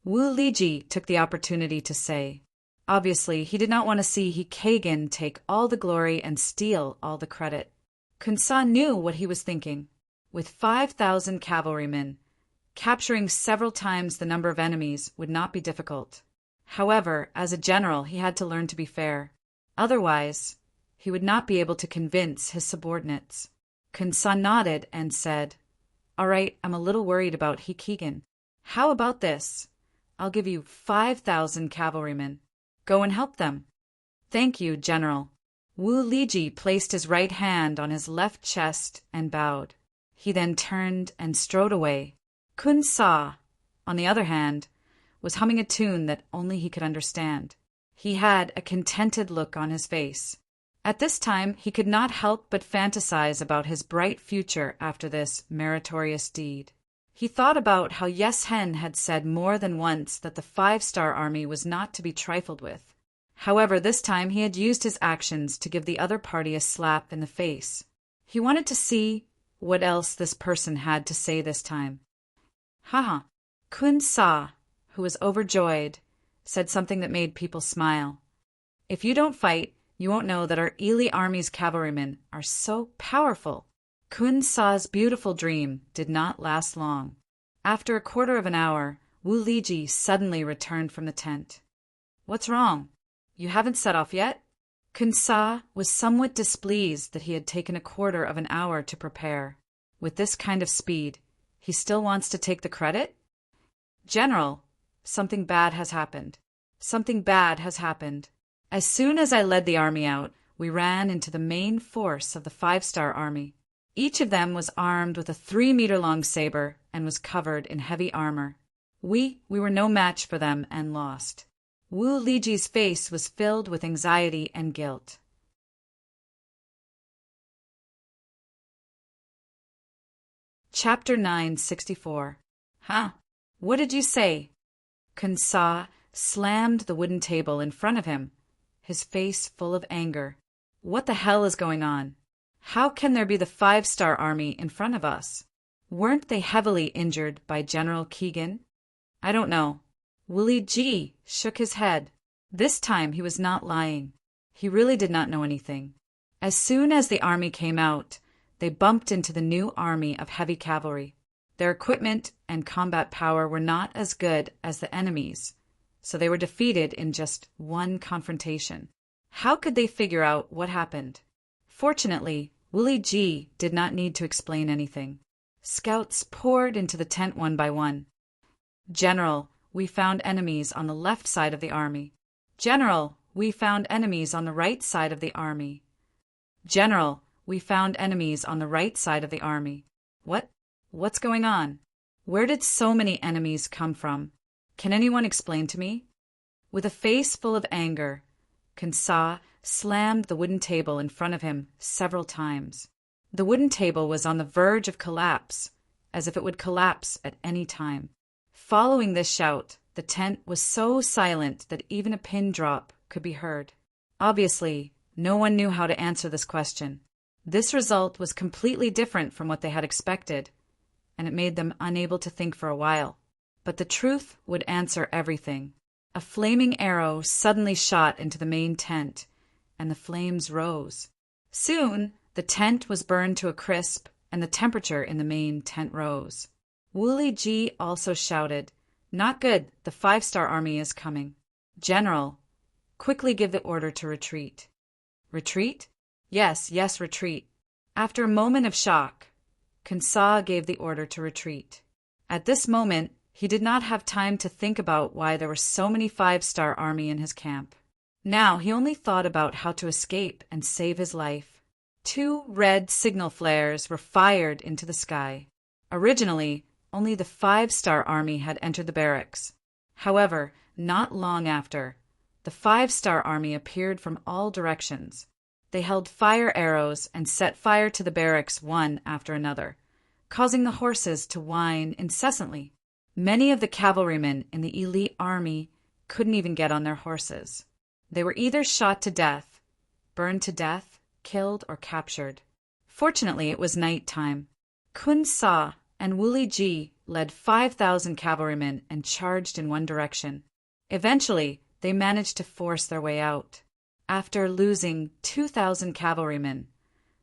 Wu Liji took the opportunity to say. Obviously, he did not want to see He Kagan take all the glory and steal all the credit. Kun Sa knew what he was thinking. With 5,000 cavalrymen, capturing several times the number of enemies would not be difficult. However, as a general, he had to learn to be fair. Otherwise, he would not be able to convince his subordinates. Kun Sa nodded and said, "All right, I'm a little worried about He Keegan. How about this? I'll give you 5,000 cavalrymen. Go and help them." "Thank you, General." Wu Liji placed his right hand on his left chest and bowed. He then turned and strode away. Kun Sa, on the other hand, was humming a tune that only he could understand. He had a contented look on his face. At this time, he could not help but fantasize about his bright future after this meritorious deed. He thought about how Yes Hen had said more than once that the 5-star army was not to be trifled with. However, this time he had used his actions to give the other party a slap in the face. He wanted to see what else this person had to say this time. Haha. Kun Sa, who was overjoyed, said something that made people smile. "If you don't fight, you won't know that our Ili army's cavalrymen are so powerful." Kun Sa's beautiful dream did not last long. After a quarter of an hour, Wu Liji suddenly returned from the tent. "What's wrong? You haven't set off yet?" Kun Sa was somewhat displeased that he had taken a quarter of an hour to prepare. With this kind of speed, he still wants to take the credit? "General, something bad has happened. Something bad has happened. As soon as I led the army out, we ran into the main force of the 5-star army. Each of them was armed with a 3-meter-long saber and was covered in heavy armor. We were no match for them and lost." Wu Liji's face was filled with anxiety and guilt. Chapter 964. Huh? What did you say? Kun Sa slammed the wooden table in front of him, his face full of anger. What the hell is going on? How can there be the 5-star army in front of us? Weren't they heavily injured by General Keegan? I don't know. Wu Liji shook his head. This time he was not lying. He really did not know anything. As soon as the army came out, they bumped into the new army of heavy cavalry. Their equipment and combat power were not as good as the enemy's, so they were defeated in just one confrontation. How could they figure out what happened? Fortunately, Wu Liji did not need to explain anything. Scouts poured into the tent one by one. "General, we found enemies on the left side of the army." "General, we found enemies on the right side of the army." "General, we found enemies on the right side of the army." What's going on? Where did so many enemies come from? Can anyone explain to me? With a face full of anger, Kun Sa slammed the wooden table in front of him several times. The wooden table was on the verge of collapse, as if it would collapse at any time. Following this shout, the tent was so silent that even a pin drop could be heard. Obviously, no one knew how to answer this question. This result was completely different from what they had expected, and it made them unable to think for a while. But the truth would answer everything. A flaming arrow suddenly shot into the main tent, and the flames rose. Soon, the tent was burned to a crisp, and the temperature in the main tent rose. Wu Liji also shouted, "Not good, the 5-star army is coming. General, quickly give the order to retreat." "Retreat?" Yes, retreat." After a moment of shock, Kun Sa gave the order to retreat. At this moment, he did not have time to think about why there were so many 5-star army in his camp. Now he only thought about how to escape and save his life. 2 red signal flares were fired into the sky. Originally, only the 5-star army had entered the barracks. However, not long after, the 5-star army appeared from all directions. They held fire arrows and set fire to the barracks one after another. causing the horses to whine incessantly. Many of the cavalrymen in the elite army couldn't even get on their horses. They were either shot to death, burned to death, killed, or captured. Fortunately, it was night time. Kun Sa and Wuli Ji led 5,000 cavalrymen and charged in one direction. Eventually, they managed to force their way out. After losing 2,000 cavalrymen,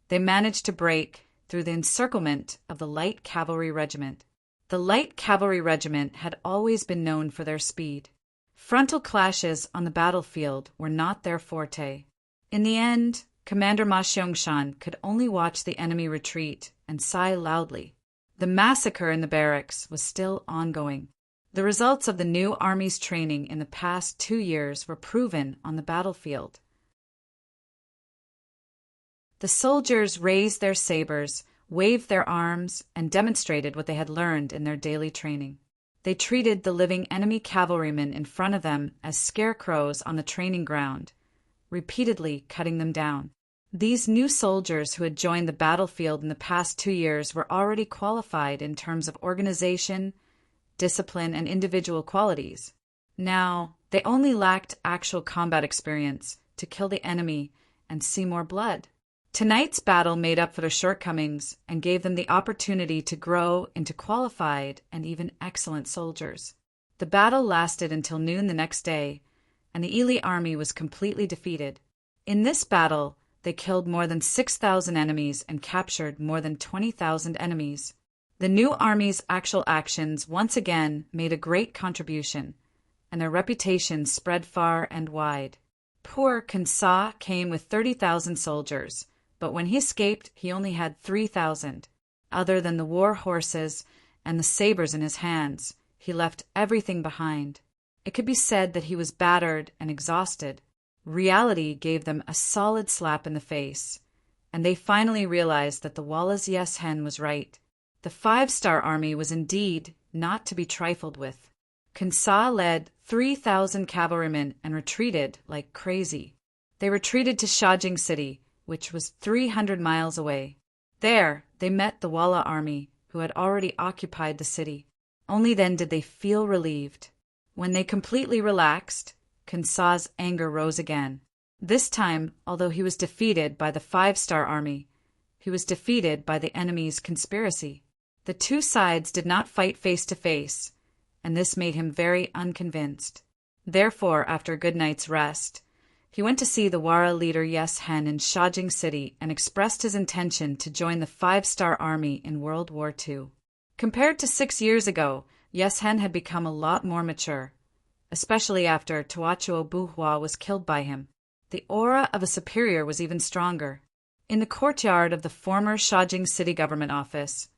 they managed to break through the encirclement of the light cavalry regiment. The light cavalry regiment had always been known for their speed. Frontal clashes on the battlefield were not their forte. In the end, Commander Ma Xiangshan could only watch the enemy retreat and sigh loudly. The massacre in the barracks was still ongoing. The results of the new army's training in the past 2 years were proven on the battlefield. The soldiers raised their sabers, waved their arms, and demonstrated what they had learned in their daily training. They treated the living enemy cavalrymen in front of them as scarecrows on the training ground, repeatedly cutting them down. These new soldiers who had joined the battlefield in the past 2 years were already qualified in terms of organization, discipline, and individual qualities. Now, they only lacked actual combat experience to kill the enemy and see more blood. Tonight's battle made up for their shortcomings and gave them the opportunity to grow into qualified and even excellent soldiers. The battle lasted until noon the next day, and the Ili army was completely defeated. In this battle, they killed more than 6,000 enemies and captured more than 20,000 enemies. The new army's actual actions once again made a great contribution, and their reputation spread far and wide. Poor Kansa came with 30,000 soldiers, but when he escaped, he only had 3,000. Other than the war horses and the sabers in his hands, he left everything behind. It could be said that he was battered and exhausted. Reality gave them a solid slap in the face, and they finally realized that the Wallace Yes Hen was right. The 5-star army was indeed not to be trifled with. Kansa led 3,000 cavalrymen and retreated like crazy. They retreated to Shajing City, which was 300 miles away. There, they met the Walla army, who had already occupied the city. Only then did they feel relieved. When they completely relaxed, Kansa's anger rose again. This time, although he was defeated by the 5-star army, he was defeated by the enemy's conspiracy. The two sides did not fight face to face, and this made him very unconvinced. Therefore, after a good night's rest, he went to see the Wara leader Yes Hen in Shajing City and expressed his intention to join the 5-star army in World War II. Compared to 6 years ago, Yes Hen had become a lot more mature, especially after Tuachuo Buhua was killed by him. The aura of a superior was even stronger. In the courtyard of the former Shajing City government office,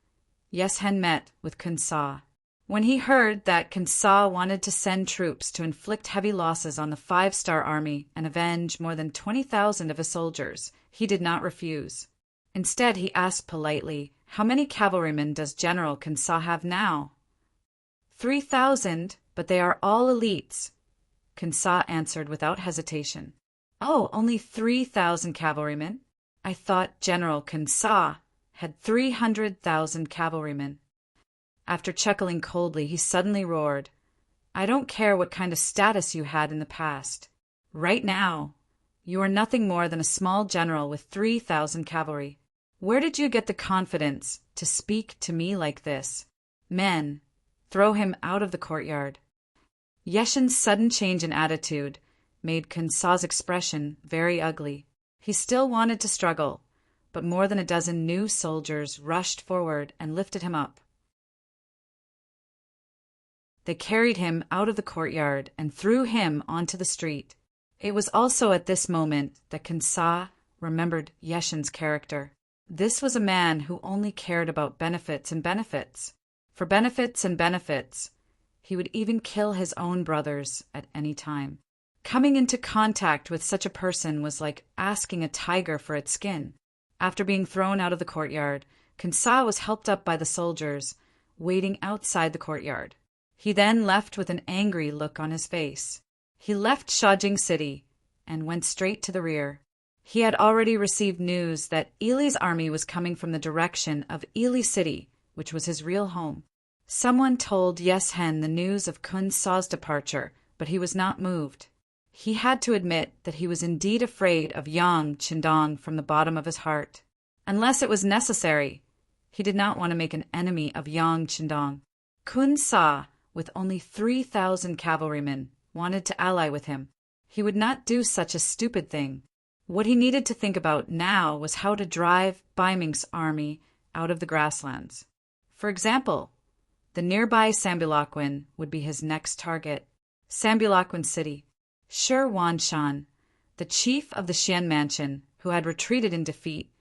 Yes Hen met with Kansa. When he heard that Kansa wanted to send troops to inflict heavy losses on the 5-star army and avenge more than 20,000 of his soldiers, he did not refuse. Instead, he asked politely, "How many cavalrymen does General Kansa have now?" 3,000, but they are all elites, Kansa answered without hesitation. "Oh, only 3,000 cavalrymen? I thought General Kansa had 300,000 cavalrymen." After chuckling coldly, he suddenly roared, "I don't care what kind of status you had in the past. Right now, you are nothing more than a small general with 3,000 cavalry. Where did you get the confidence to speak to me like this? Men, throw him out of the courtyard." Yeshen's sudden change in attitude made Kansa's expression very ugly. He still wanted to struggle, but more than a dozen new soldiers rushed forward and lifted him up. They carried him out of the courtyard and threw him onto the street. It was also at this moment that Kansa remembered Yeshen's character. This was a man who only cared about benefits and benefits. For benefits and benefits, he would even kill his own brothers at any time. Coming into contact with such a person was like asking a tiger for its skin. After being thrown out of the courtyard, Kansa was helped up by the soldiers, waiting outside the courtyard. He then left with an angry look on his face. He left Shajing City and went straight to the rear. He had already received news that Ili's army was coming from the direction of Ili City, which was his real home. Someone told Yes Hen the news of Kun Sa's departure, but he was not moved. He had to admit that he was indeed afraid of Yang Qindong from the bottom of his heart. Unless it was necessary, he did not want to make an enemy of Yang Qindong. Kun Sa, with only 3,000 cavalrymen, wanted to ally with him. He would not do such a stupid thing. What he needed to think about now was how to drive Bai Ming's army out of the grasslands. For example, the nearby Sambilaquan would be his next target. Sambilaquan City. Shi Wanshan, the chief of the Xian mansion, who had retreated in defeat,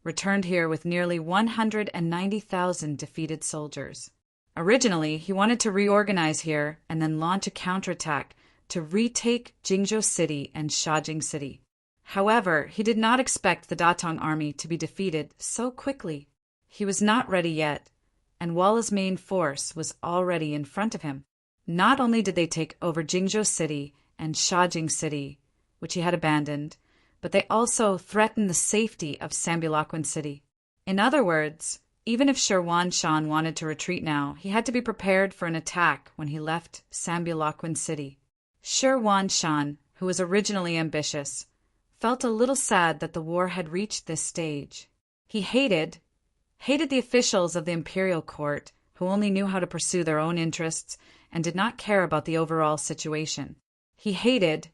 returned here with nearly 190,000 defeated soldiers. Originally, he wanted to reorganize here and then launch a counterattack to retake Jingzhou City and Shajing City. However, he did not expect the Datong army to be defeated so quickly. He was not ready yet, and Walla's main force was already in front of him. Not only did they take over Jingzhou City and Shajing City, which he had abandoned, but they also threatened the safety of Sambilaquan City. In other words, even if Shi Wanshan wanted to retreat now, he had to be prepared for an attack when he left Sambilaquan City. Shi Wanshan, who was originally ambitious, felt a little sad that the war had reached this stage. He hated the officials of the imperial court, who only knew how to pursue their own interests and did not care about the overall situation. He hated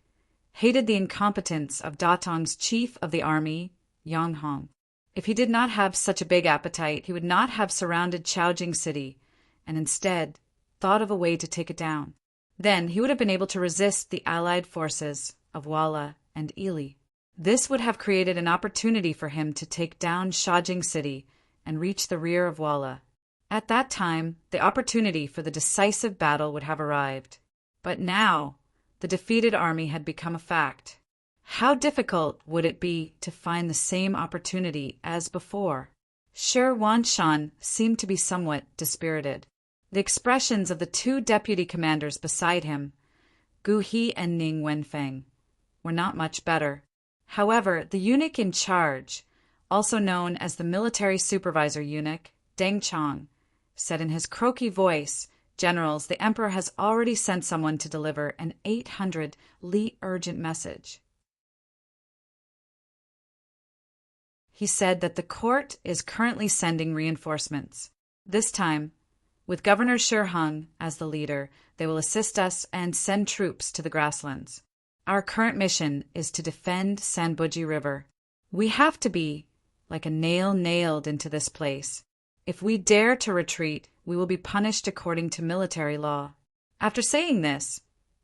the incompetence of Datong's chief of the army, Yang Hong. If he did not have such a big appetite, he would not have surrounded Chaojing City and instead thought of a way to take it down. Then he would have been able to resist the allied forces of Walla and Ili. This would have created an opportunity for him to take down Shajing City and reach the rear of Walla. At that time, the opportunity for the decisive battle would have arrived. But now, the defeated army had become a fact. How difficult would it be to find the same opportunity as before? Shi Wanshan seemed to be somewhat dispirited. The expressions of the two deputy commanders beside him, Gu He and Ning Wenfeng, were not much better. However, the eunuch in charge, also known as the military supervisor eunuch, Deng Chong, said in his croaky voice, "Generals, the emperor has already sent someone to deliver an 800 li urgent message." He said that the court is currently sending reinforcements. This time, with Governor Shi Hung as the leader, they will assist us and send troops to the grasslands. Our current mission is to defend Sanbuji River. We have to be like a nail nailed into this place. If we dare to retreat, we will be punished according to military law. After saying this,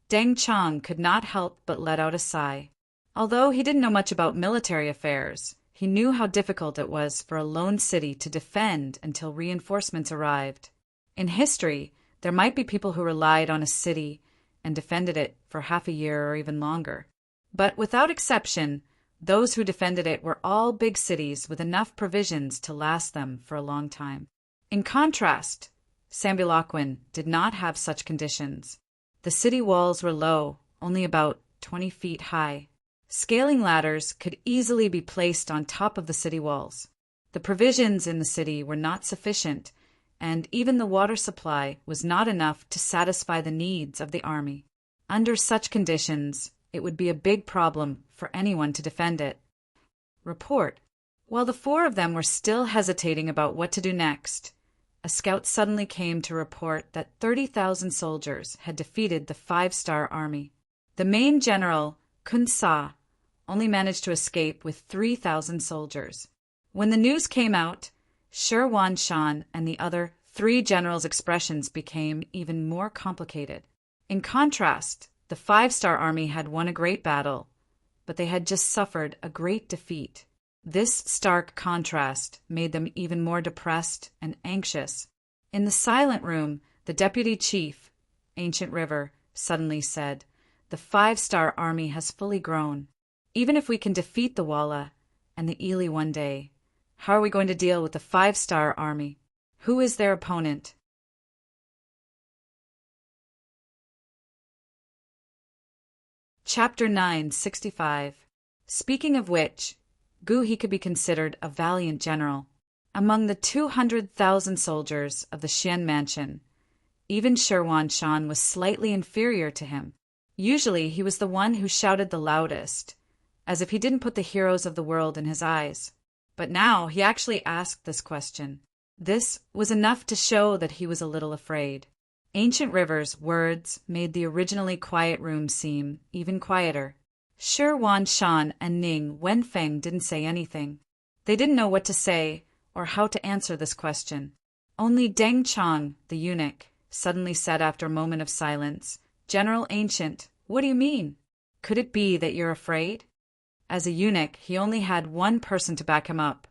Deng Chong could not help but let out a sigh. Although he didn't know much about military affairs, he knew how difficult it was for a lone city to defend until reinforcements arrived. In history, there might be people who relied on a city and defended it for half a year or even longer. But without exception, those who defended it were all big cities with enough provisions to last them for a long time. In contrast, Sambilaquan did not have such conditions. The city walls were low, only about 20 feet high. Scaling ladders could easily be placed on top of the city walls. The provisions in the city were not sufficient, and even the water supply was not enough to satisfy the needs of the army. Under such conditions, it would be a big problem for anyone to defend it. Report. While the four of them were still hesitating about what to do next, a scout suddenly came to report that 30,000 soldiers had defeated the 5-star army. The main general, Kun Sa, only managed to escape with 3,000 soldiers. When the news came out, Shi Wanshan and the other 3 generals' expressions became even more complicated. In contrast, the 5-star army had won a great battle, but they had just suffered a great defeat. This stark contrast made them even more depressed and anxious. In the silent room, the deputy chief, Ancient River, suddenly said, "The 5-star army has fully grown. Even if we can defeat the Walla and the Ili one day, how are we going to deal with the 5-star army? Who is their opponent?" Chapter 965. Speaking of which, Gu He could be considered a valiant general. Among the 200,000 soldiers of the Xian mansion, even Sherwan Shan was slightly inferior to him. Usually he was the one who shouted the loudest, as if he didn't put the heroes of the world in his eyes. But now he actually asked this question. This was enough to show that he was a little afraid. Ancient River's words made the originally quiet room seem even quieter. Sherwan Shan and Ning Wenfeng didn't say anything. They didn't know what to say or how to answer this question. Only Deng Chang, the eunuch, suddenly said after a moment of silence, "General Ancient, what do you mean? Could it be that you're afraid?" As a eunuch, he only had one person to back him up,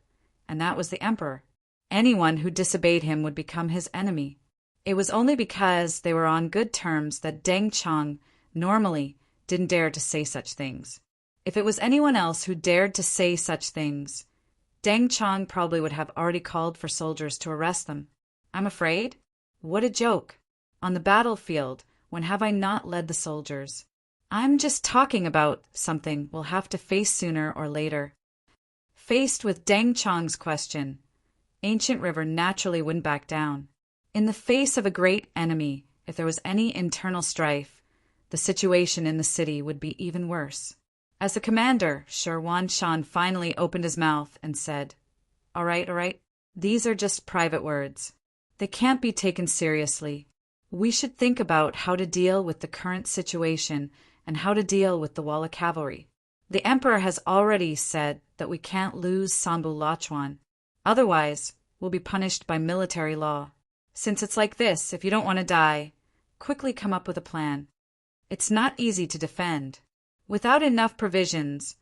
and that was the emperor. Anyone who disobeyed him would become his enemy. It was only because they were on good terms that Deng Chang normally didn't dare to say such things. If it was anyone else who dared to say such things, Deng Chang probably would have already called for soldiers to arrest them. I'm afraid? What a joke. On the battlefield, when have I not led the soldiers? I'm just talking about something we'll have to face sooner or later. Faced with Deng Chang's question, Ancient River naturally wouldn't back down. In the face of a great enemy, if there was any internal strife, the situation in the city would be even worse. As the commander, Sherwan Shan finally opened his mouth and said, all right. These are just private words. They can't be taken seriously. We should think about how to deal with the current situation and how to deal with the Walla cavalry. The emperor has already said that we can't lose Sanbu Lachuan. Otherwise, we'll be punished by military law. Since it's like this, if you don't want to die, quickly come up with a plan. It's not easy to defend. Without enough provisions,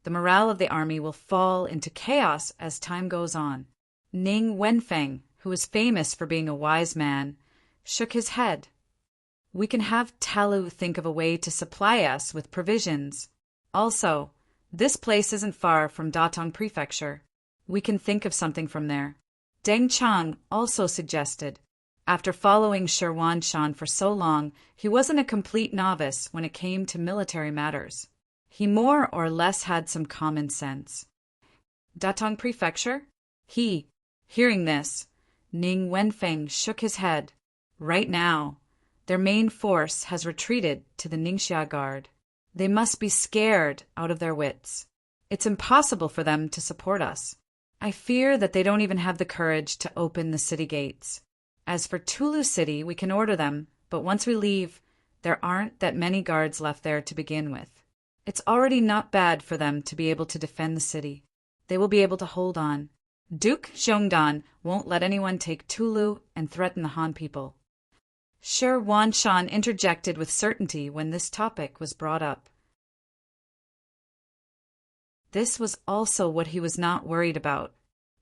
the morale of the army will fall into chaos as time goes on. Ning Wenfeng, who was famous for being a wise man, shook his head. We can have Talu think of a way to supply us with provisions. Also, this place isn't far from Datong Prefecture. We can think of something from there. Deng Chang also suggested. After following Sherwan Shan for so long, he wasn't a complete novice when it came to military matters. He more or less had some common sense. Datong Prefecture? Hearing this, Ning Wenfeng shook his head. Right now, their main force has retreated to the Ningxia Guard. They must be scared out of their wits. It's impossible for them to support us. I fear that they don't even have the courage to open the city gates. As for Tulu City, we can order them, but once we leave, there aren't that many guards left there to begin with. It's already not bad for them to be able to defend the city. They will be able to hold on. Duke Zhongdan won't let anyone take Tulu and threaten the Han people. Sherwan Shan interjected with certainty when this topic was brought up. This was also what he was not worried about.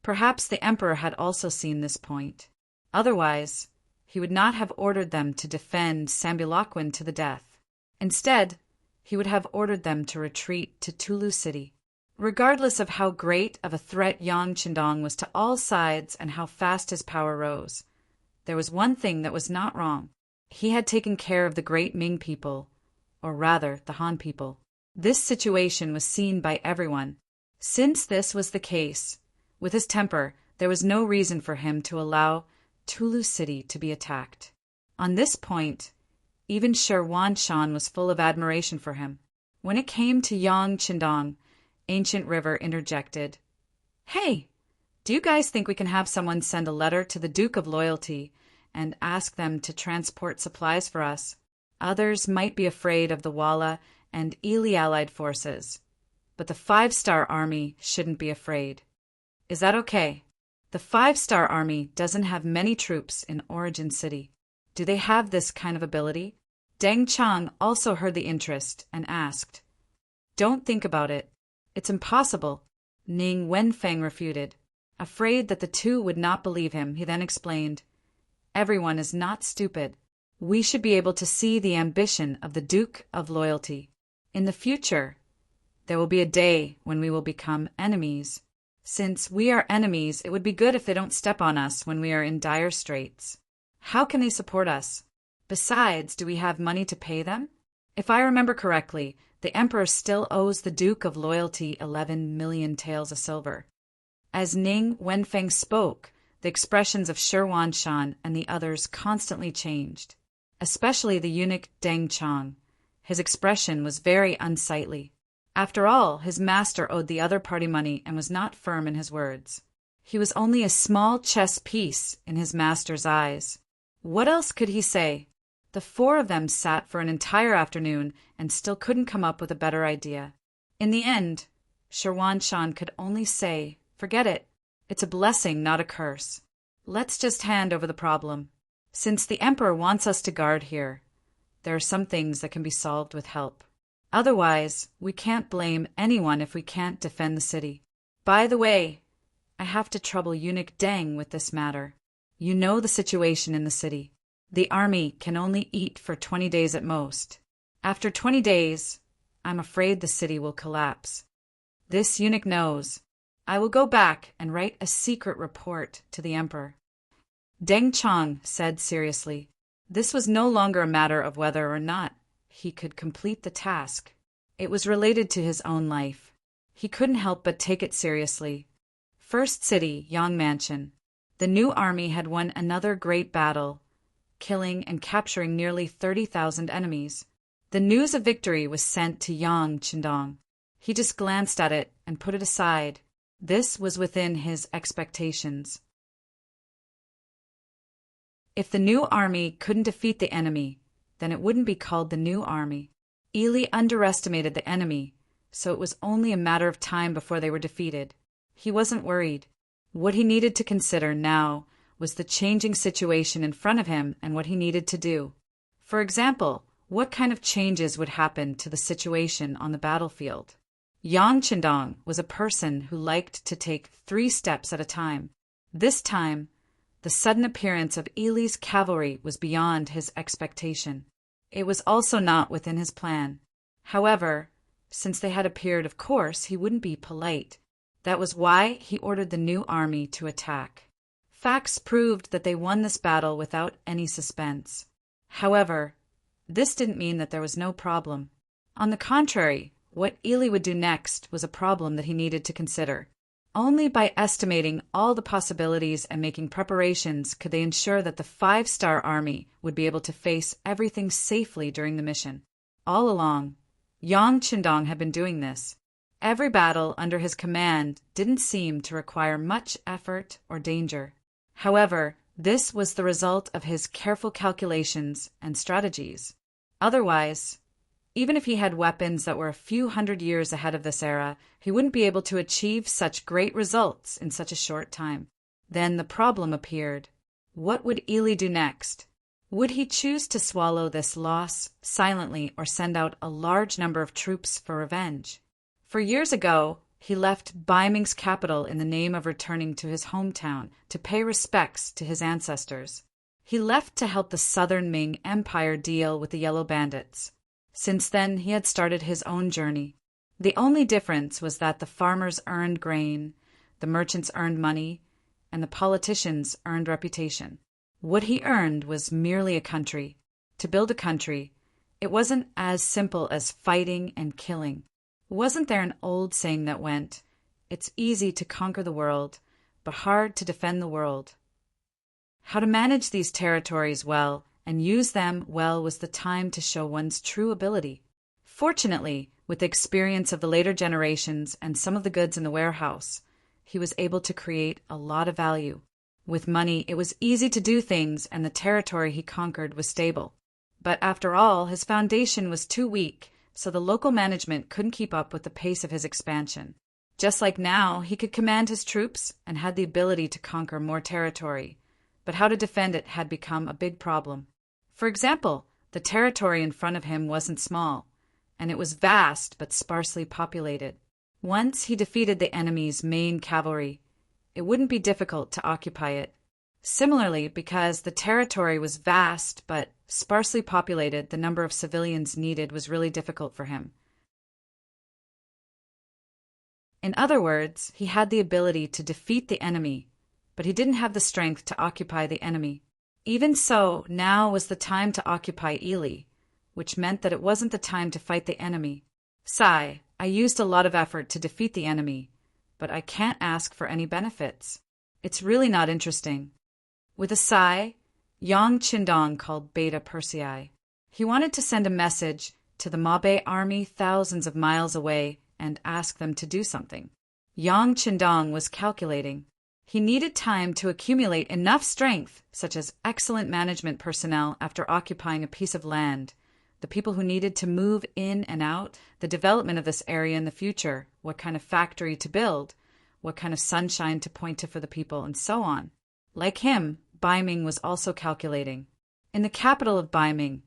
Perhaps the emperor had also seen this point. Otherwise, he would not have ordered them to defend Sambilakwin to the death. Instead, he would have ordered them to retreat to Tulu City. Regardless of how great of a threat Yang Qindong was to all sides and how fast his power rose, there was one thing that was not wrong. He had taken care of the great Ming people, or rather, the Han people. This situation was seen by everyone. Since this was the case, with his temper, there was no reason for him to allow Tulu City to be attacked. On this point, even Sherwan Shan was full of admiration for him. When it came to Yang Qindong, Ancient River interjected. Hey, do you guys think we can have someone send a letter to the Duke of Loyalty and ask them to transport supplies for us? Others might be afraid of the Walla and Ili allied forces, but the 5-star army shouldn't be afraid. Is that okay? The 5-star army doesn't have many troops in Origin City. Do they have this kind of ability? Deng Chang also heard the interest and asked. Don't think about it. It's impossible. Ning Wenfeng refuted. Afraid that the two would not believe him, he then explained. Everyone is not stupid. We should be able to see the ambition of the Duke of Loyalty. In the future, there will be a day when we will become enemies. Since we are enemies, it would be good if they don't step on us when we are in dire straits. How can they support us? Besides, do we have money to pay them? If I remember correctly, the Emperor still owes the Duke of Loyalty 11 million taels of silver. As Ning Wenfeng spoke, the expressions of Shi Wanshan and the others constantly changed, especially the eunuch Deng Chang. His expression was very unsightly. After all, his master owed the other party money and was not firm in his words. He was only a small chess piece in his master's eyes. What else could he say? The four of them sat for an entire afternoon and still couldn't come up with a better idea. In the end, Shi Wanshan could only say, "Forget it. It's a blessing, not a curse. Let's just hand over the problem. Since the emperor wants us to guard here, there are some things that can be solved with help. Otherwise, we can't blame anyone if we can't defend the city. By the way, I have to trouble Eunuch Deng with this matter. You know the situation in the city. The army can only eat for 20 days at most. After 20 days, I'm afraid the city will collapse. This eunuch knows. I will go back and write a secret report to the emperor." Deng Chang said seriously. This was no longer a matter of whether or not he could complete the task. It was related to his own life. He couldn't help but take it seriously. First city, Yang Mansion. The new army had won another great battle, killing and capturing nearly 30,000 enemies. The news of victory was sent to Yang Qindong. He just glanced at it and put it aside. This was within his expectations. If the new army couldn't defeat the enemy, then it wouldn't be called the new army. Ili underestimated the enemy, so it was only a matter of time before they were defeated. He wasn't worried. What he needed to consider now was the changing situation in front of him and what he needed to do. For example, what kind of changes would happen to the situation on the battlefield? Yang Qindong was a person who liked to take 3 steps at a time. This time, the sudden appearance of Ili's cavalry was beyond his expectation. It was also not within his plan. However, since they had appeared, of course, he wouldn't be polite. That was why he ordered the new army to attack. Facts proved that they won this battle without any suspense. However, this didn't mean that there was no problem. On the contrary, what Ili would do next was a problem that he needed to consider. Only by estimating all the possibilities and making preparations could they ensure that the 5-star army would be able to face everything safely during the mission. All along, Yang Qindong had been doing this. Every battle under his command didn't seem to require much effort or danger. However, this was the result of his careful calculations and strategies. Otherwise, even if he had weapons that were a few hundred years ahead of this era, he wouldn't be able to achieve such great results in such a short time. Then the problem appeared. What would Ili do next? Would he choose to swallow this loss silently or send out a large number of troops for revenge? For years ago, he left Bai Ming's capital in the name of returning to his hometown to pay respects to his ancestors. He left to help the southern Ming Empire deal with the Yellow Bandits. Since then, he had started his own journey. The only difference was that the farmers earned grain, the merchants earned money, and the politicians earned reputation. What he earned was merely a country. To build a country, it wasn't as simple as fighting and killing. Wasn't there an old saying that went, "It's easy to conquer the world, but hard to defend the world"? How to manage these territories well and use them well was the time to show one's true ability. Fortunately, with the experience of the later generations and some of the goods in the warehouse, he was able to create a lot of value. With money, it was easy to do things, and the territory he conquered was stable. But after all, his foundation was too weak, so the local management couldn't keep up with the pace of his expansion. Just like now, he could command his troops and had the ability to conquer more territory, but how to defend it had become a big problem. For example, the territory in front of him wasn't small, and it was vast but sparsely populated. Once he defeated the enemy's main cavalry, it wouldn't be difficult to occupy it. Similarly, because the territory was vast but sparsely populated, the number of civilians needed was really difficult for him. In other words, he had the ability to defeat the enemy, but he didn't have the strength to occupy the enemy. Even so, now was the time to occupy Ili, which meant that it wasn't the time to fight the enemy. Sigh, I used a lot of effort to defeat the enemy, but I can't ask for any benefits. It's really not interesting." With a sigh, Yang Qindong called Beta Persei. He wanted to send a message to the Mabe army thousands of miles away and ask them to do something. Yang Qindong was calculating. He needed time to accumulate enough strength, such as excellent management personnel after occupying a piece of land, the people who needed to move in and out, the development of this area in the future, what kind of factory to build, what kind of sunshine to point to for the people, and so on. Like him, Ming was also calculating. In the capital of Ming,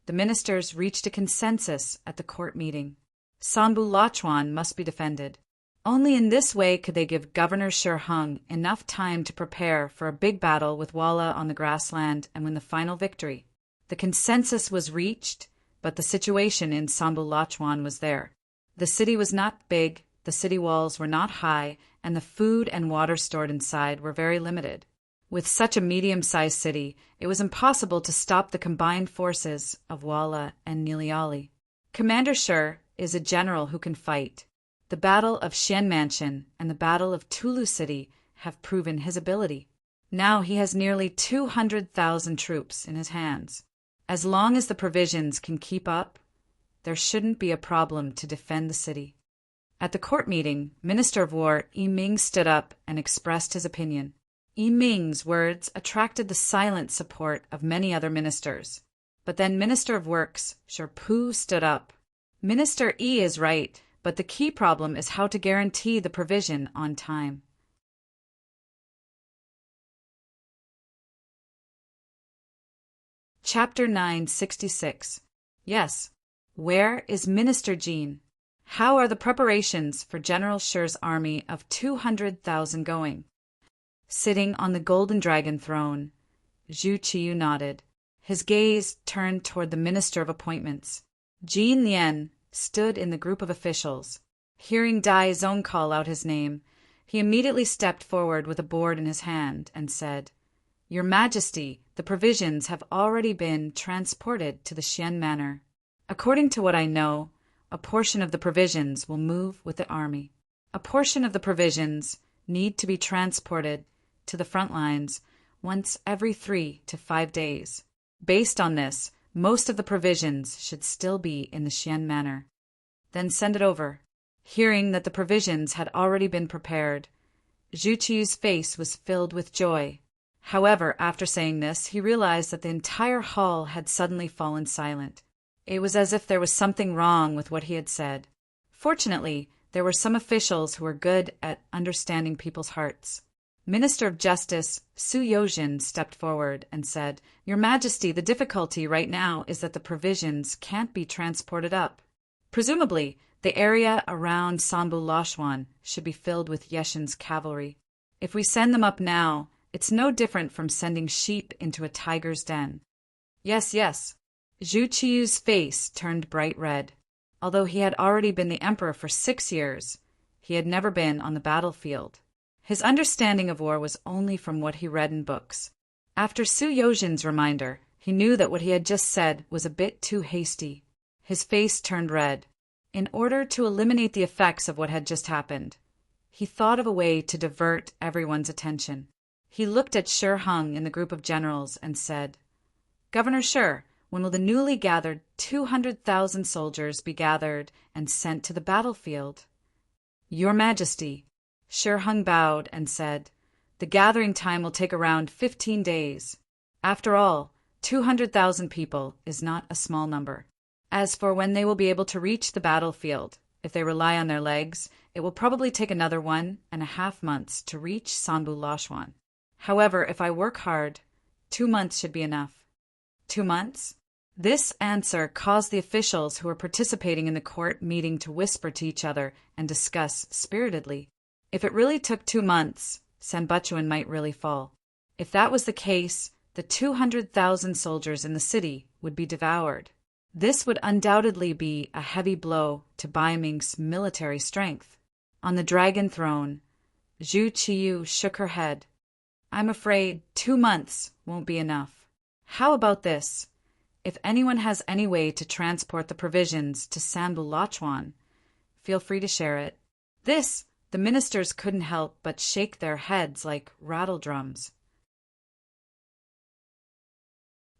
the ministers reached a consensus at the court meeting. Sanbu Lachuan must be defended. Only in this way could they give Governor Shi Hung enough time to prepare for a big battle with Walla on the grassland and win the final victory. The consensus was reached, but the situation in Sanbu Lachuan was there. The city was not big, the city walls were not high, and the food and water stored inside were very limited. With such a medium-sized city, it was impossible to stop the combined forces of Walla and Niliali. Commander Shi is a general who can fight. The Battle of Xian Mansion and the Battle of Tulu City have proven his ability. Now he has nearly 200,000 troops in his hands. As long as the provisions can keep up, there shouldn't be a problem to defend the city. At the court meeting, Minister of War Ming stood up and expressed his opinion. Ming's words attracted the silent support of many other ministers. But then Minister of Works Shi Pu stood up. Minister is right, but the key problem is how to guarantee the provision on time. Chapter 966. Yes. Where is Minister Jean? How are the preparations for General Shi's army of 200,000 going? Sitting on the golden dragon throne, Zhu Qiyu nodded. His gaze turned toward the Minister of Appointments. Jean Lien stood in the group of officials. Hearing Dai Zong call out his name, he immediately stepped forward with a board in his hand and said, "Your Majesty, the provisions have already been transported to the Xian Manor. According to what I know, a portion of the provisions will move with the army. A portion of the provisions need to be transported to the front lines once every 3 to 5 days. Based on this, most of the provisions should still be in the Xian Manor. Then send it over." Hearing that the provisions had already been prepared, Zhu Qiyu's face was filled with joy. However, after saying this, he realized that the entire hall had suddenly fallen silent. It was as if there was something wrong with what he had said. Fortunately, there were some officials who were good at understanding people's hearts. Minister of Justice Su Yojin stepped forward and said, "Your Majesty, the difficulty right now is that the provisions can't be transported up. Presumably, the area around Sanbu Lachuan should be filled with Yeshin's cavalry. If we send them up now, it's no different from sending sheep into a tiger's den." Yes. Zhu Qiyu's face turned bright red. Although he had already been the emperor for 6 years, he had never been on the battlefield. His understanding of war was only from what he read in books. After Su Yojin's reminder, he knew that what he had just said was a bit too hasty. His face turned red. In order to eliminate the effects of what had just happened, he thought of a way to divert everyone's attention. He looked at Shi Hung in the group of generals and said, "Governor Shi, when will the newly gathered 200,000 soldiers be gathered and sent to the battlefield?" "Your Majesty." Shi Hung bowed and said, "The gathering time will take around 15 days. After all, 200,000 people is not a small number. As for when they will be able to reach the battlefield, if they rely on their legs, it will probably take another 1.5 months to reach Sanbu Lachuan. However, if I work hard, 2 months should be enough." 2 months? This answer caused the officials who were participating in the court meeting to whisper to each other and discuss spiritedly. If it really took 2 months, Sanbuchuan might really fall. If that was the case, the 200,000 soldiers in the city would be devoured. This would undoubtedly be a heavy blow to Ming's military strength. On the dragon throne, Zhu Qiyu shook her head. "I'm afraid 2 months won't be enough. How about this? If anyone has any way to transport the provisions to Sanbu Lachuan, feel free to share it." This The ministers couldn't help but shake their heads like rattle drums.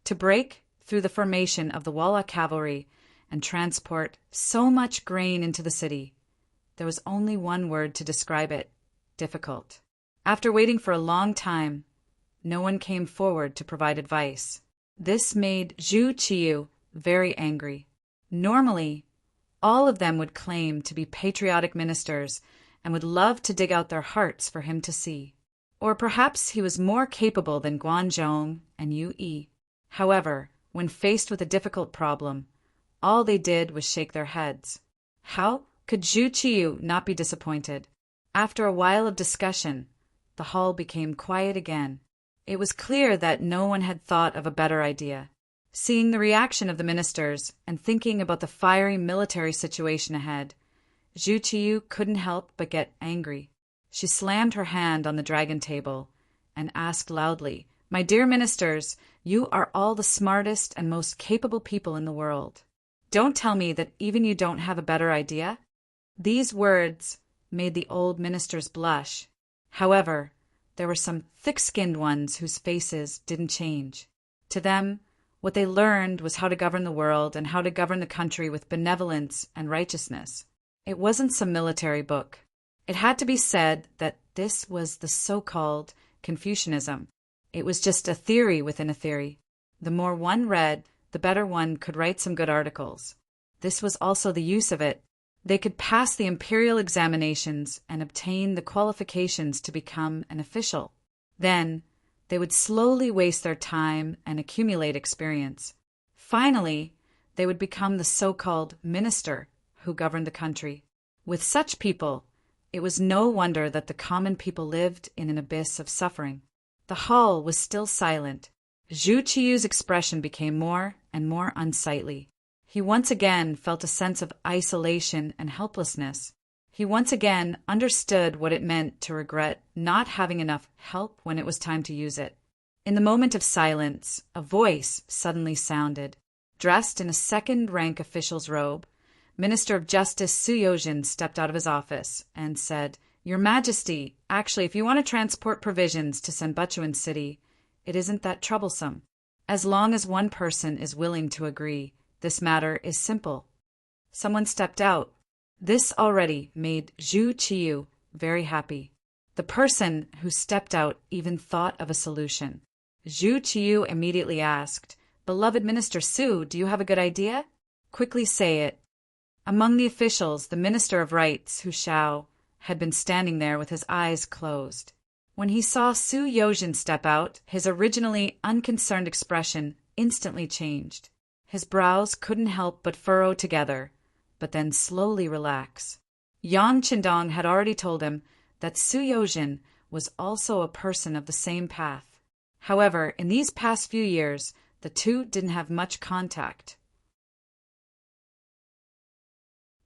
To break through the formation of the Walla cavalry and transport so much grain into the city, there was only one word to describe it: difficult. After waiting for a long time, no one came forward to provide advice. This made Zhu Qiyu very angry. Normally, all of them would claim to be patriotic ministers and would love to dig out their hearts for him to see. Or perhaps he was more capable than Guanzhong and Yu Yi. However, when faced with a difficult problem, all they did was shake their heads. How could Zhu Qiyu not be disappointed? After a while of discussion, the hall became quiet again. It was clear that no one had thought of a better idea. Seeing the reaction of the ministers and thinking about the fiery military situation ahead, Zhu Qiyu couldn't help but get angry. She slammed her hand on the dragon table and asked loudly, "My dear ministers, you are all the smartest and most capable people in the world. Don't tell me that even you don't have a better idea?" These words made the old ministers blush. However, there were some thick-skinned ones whose faces didn't change. To them, what they learned was how to govern the world and how to govern the country with benevolence and righteousness. It wasn't some military book. It had to be said that this was the so-called Confucianism. It was just a theory within a theory. The more one read, the better one could write some good articles. This was also the use of it. They could pass the imperial examinations and obtain the qualifications to become an official. Then, they would slowly waste their time and accumulate experience. Finally, they would become the so-called minister who governed the country. With such people, it was no wonder that the common people lived in an abyss of suffering. The hall was still silent. Zhu Qiyu's expression became more and more unsightly. He once again felt a sense of isolation and helplessness. He once again understood what it meant to regret not having enough help when it was time to use it. In the moment of silence, a voice suddenly sounded. Dressed in a second-rank official's robe, Minister of Justice Su Yozhin stepped out of his office and said, "Your Majesty, actually, if you want to transport provisions to Senbachuan City, it isn't that troublesome. As long as one person is willing to agree, this matter is simple." Someone stepped out. This already made Zhu Qiyu very happy. The person who stepped out even thought of a solution. Zhu Qiyu immediately asked, "Beloved Minister Su, do you have a good idea? Quickly say it." Among the officials, the Minister of Rights, Hu Shao, had been standing there with his eyes closed. When he saw Su Yozhin step out, his originally unconcerned expression instantly changed. His brows couldn't help but furrow together, but then slowly relax. Yang Qindong had already told him that Su Yozhin was also a person of the same path. However, in these past few years, the two didn't have much contact.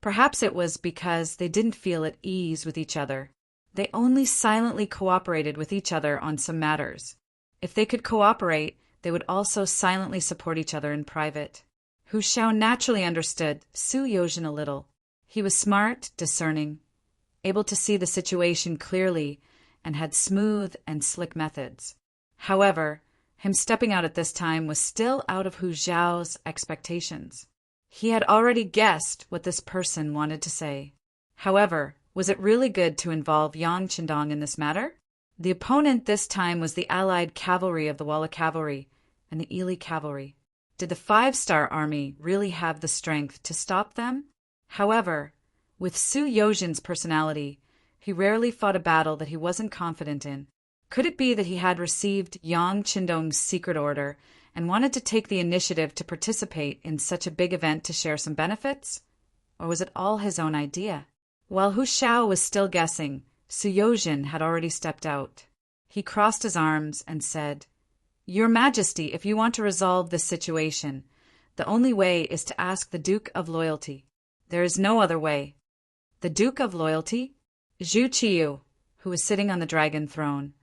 Perhaps it was because they didn't feel at ease with each other. They only silently cooperated with each other on some matters. If they could cooperate, they would also silently support each other in private. Hu Shao naturally understood Su Yozhin a little. He was smart, discerning, able to see the situation clearly, and had smooth and slick methods. However, him stepping out at this time was still out of Hu Zhao's expectations. He had already guessed what this person wanted to say. However, was it really good to involve Yang Qindong in this matter? The opponent this time was the allied cavalry of the Walla cavalry and the Ili cavalry. Did the five-star army really have the strength to stop them? However, with Su Yozhin's personality, he rarely fought a battle that he wasn't confident in. Could it be that he had received Yang Qindong's secret order and wanted to take the initiative to participate in such a big event to share some benefits? Or was it all his own idea? While Hu Shao was still guessing, Su Yozhin had already stepped out. He crossed his arms and said, "Your Majesty, if you want to resolve this situation, the only way is to ask the Duke of Loyalty. There is no other way." The Duke of Loyalty? Zhu Qiyu, who was sitting on the dragon throne,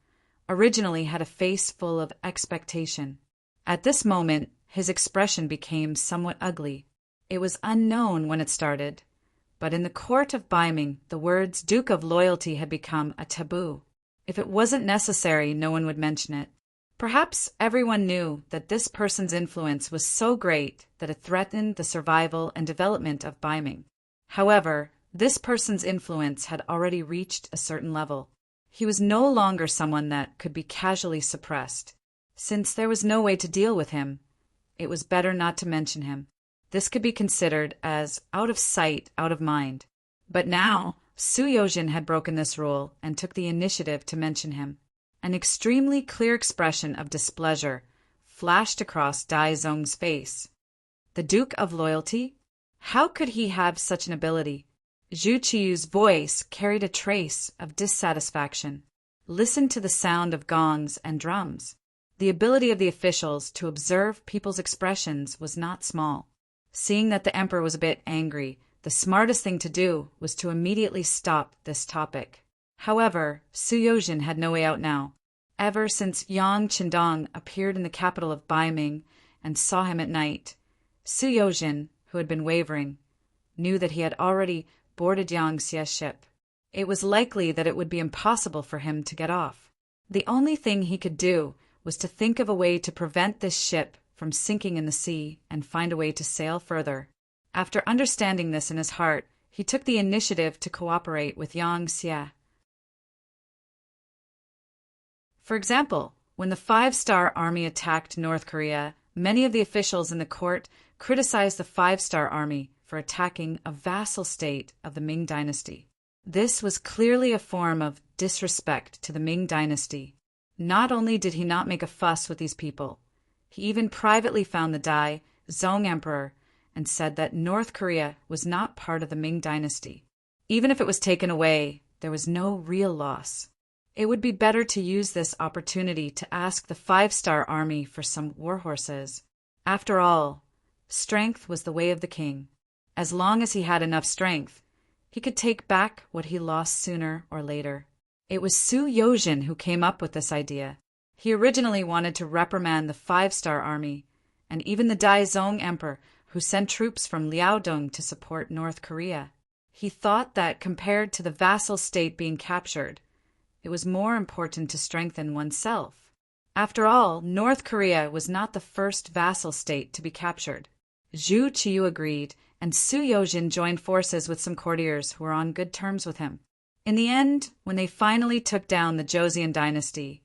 originally had a face full of expectation. At this moment, his expression became somewhat ugly. It was unknown when it started, But in the court of Biming, the words Duke of Loyalty had become a taboo. If it wasn't necessary, no one would mention it. Perhaps everyone knew that this person's influence was so great that it threatened the survival and development of Biming. However, this person's influence had already reached a certain level. He was no longer someone that could be casually suppressed. Since there was no way to deal with him, it was better not to mention him. This could be considered as out of sight, out of mind. But now, Su Yojin had broken this rule and took the initiative to mention him. An extremely clear expression of displeasure flashed across Dai Zong's face. The Duke of Loyalty? How could he have such an ability? Zhu Qiyu's voice carried a trace of dissatisfaction. Listen to the sound of gongs and drums. The ability of the officials to observe people's expressions was not small. Seeing that the emperor was a bit angry, the smartest thing to do was to immediately stop this topic. However, Su Yojin had no way out now. Ever since Yang Qindong appeared in the capital of Biming and saw him at night, Su Yojin, who had been wavering, knew that he had already boarded Yang Xie's ship. It was likely that it would be impossible for him to get off. The only thing he could do was to think of a way to prevent this ship from sinking in the sea and find a way to sail further. After understanding this in his heart, he took the initiative to cooperate with Yang Xie. For example, when the Five-Star Army attacked North Korea, many of the officials in the court criticized the Five-Star Army for attacking a vassal state of the Ming dynasty. This was clearly a form of disrespect to the Ming dynasty. Not only did he not make a fuss with these people, he even privately found the Dai Zong Emperor and said that North Korea was not part of the Ming dynasty. Even if it was taken away, there was no real loss. It would be better to use this opportunity to ask the Five-Star Army for some war horses. After all, strength was the way of the king. As long as he had enough strength, he could take back what he lost sooner or later. It was Su Yojin who came up with this idea. He originally wanted to reprimand the Five-Star Army, and even the Dai Zong Emperor, who sent troops from Liaodong to support North Korea. He thought that compared to the vassal state being captured, it was more important to strengthen oneself. After all, North Korea was not the first vassal state to be captured. Zhu Qiyu agreed, and Su Yojin joined forces with some courtiers who were on good terms with him. In the end, when they finally took down the Joseon dynasty,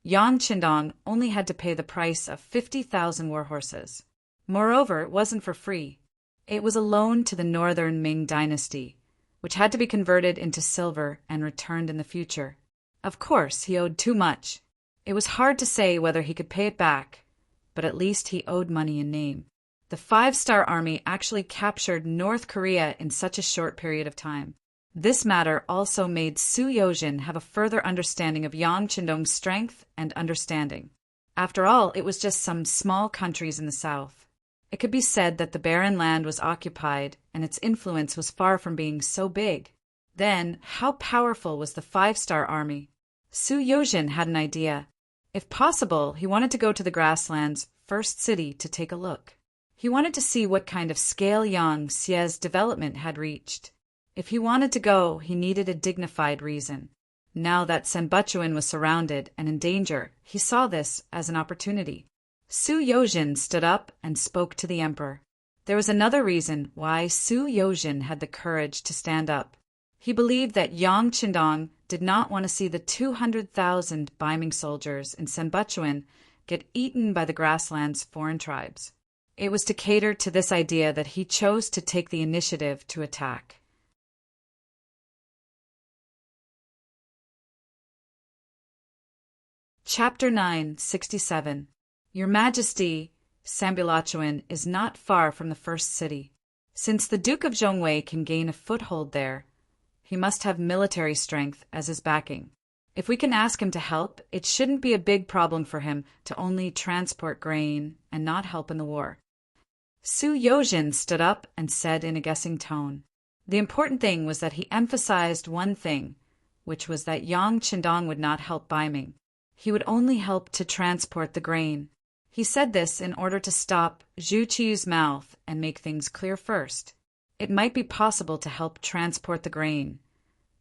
Yang Qindong only had to pay the price of 50,000 war horses. Moreover, it wasn't for free. It was a loan to the northern Ming dynasty, which had to be converted into silver and returned in the future. Of course, he owed too much. It was hard to say whether he could pay it back, but at least he owed money in name. The Five-Star Army actually captured North Korea in such a short period of time. This matter also made Su Yojin have a further understanding of Yang Qindong's strength and understanding. After all, it was just some small countries in the south. It could be said that the barren land was occupied and its influence was far from being so big. Then, how powerful was the Five-Star Army? Su Yojin had an idea. If possible, he wanted to go to the grassland's first city to take a look. He wanted to see what kind of scale Yang Xie's development had reached. If he wanted to go, he needed a dignified reason. Now that Senbutchuan was surrounded and in danger, he saw this as an opportunity. Su Yojin stood up and spoke to the emperor. There was another reason why Su Yojin had the courage to stand up. He believed that Yang Qindong did not want to see the 200,000 Biming soldiers in Senbutchuan get eaten by the grassland's foreign tribes. It was to cater to this idea that he chose to take the initiative to attack. Chapter 967. Your Majesty, Sambulachuan is not far from the first city. Since the Duke of Zhongwei can gain a foothold there, he must have military strength as his backing. If we can ask him to help, it shouldn't be a big problem for him to only transport grain and not help in the war. Su Yojin stood up and said in a guessing tone. The important thing was that he emphasized one thing, which was that Yang Qindong would not help Biming. He would only help to transport the grain. He said this in order to stop Zhu Qiyu's mouth and make things clear first. It might be possible to help transport the grain,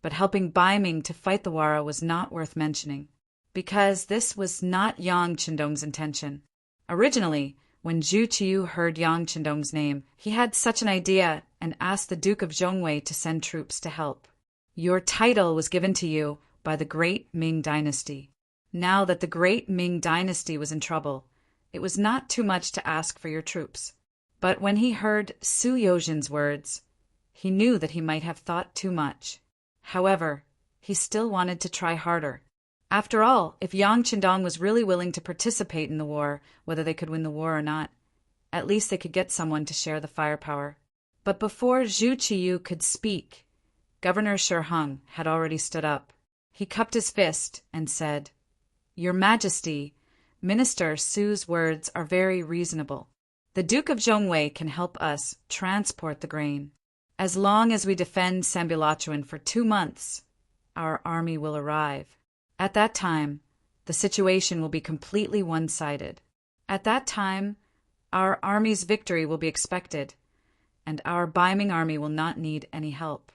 but helping Bai Ming to fight the Wara was not worth mentioning, because this was not Yang Qindong's intention. Originally, when Zhu Qiyu heard Yang Qindong's name, he had such an idea and asked the Duke of Zhongwei to send troops to help. Your title was given to you by the great Ming dynasty. Now that the great Ming dynasty was in trouble, it was not too much to ask for your troops. But when he heard Su Yozhin's words, he knew that he might have thought too much. However, he still wanted to try harder. After all, if Yang Qindong was really willing to participate in the war, whether they could win the war or not, at least they could get someone to share the firepower. But before Zhu Qiyu could speak, Governor Shi Hung had already stood up. He cupped his fist and said, "Your Majesty, Minister Su's words are very reasonable. The Duke of Zhongwei can help us transport the grain. As long as we defend Sambilachuan for 2 months, our army will arrive. At that time, the situation will be completely one-sided. At that time, our army's victory will be expected, and our Bai Ming army will not need any help."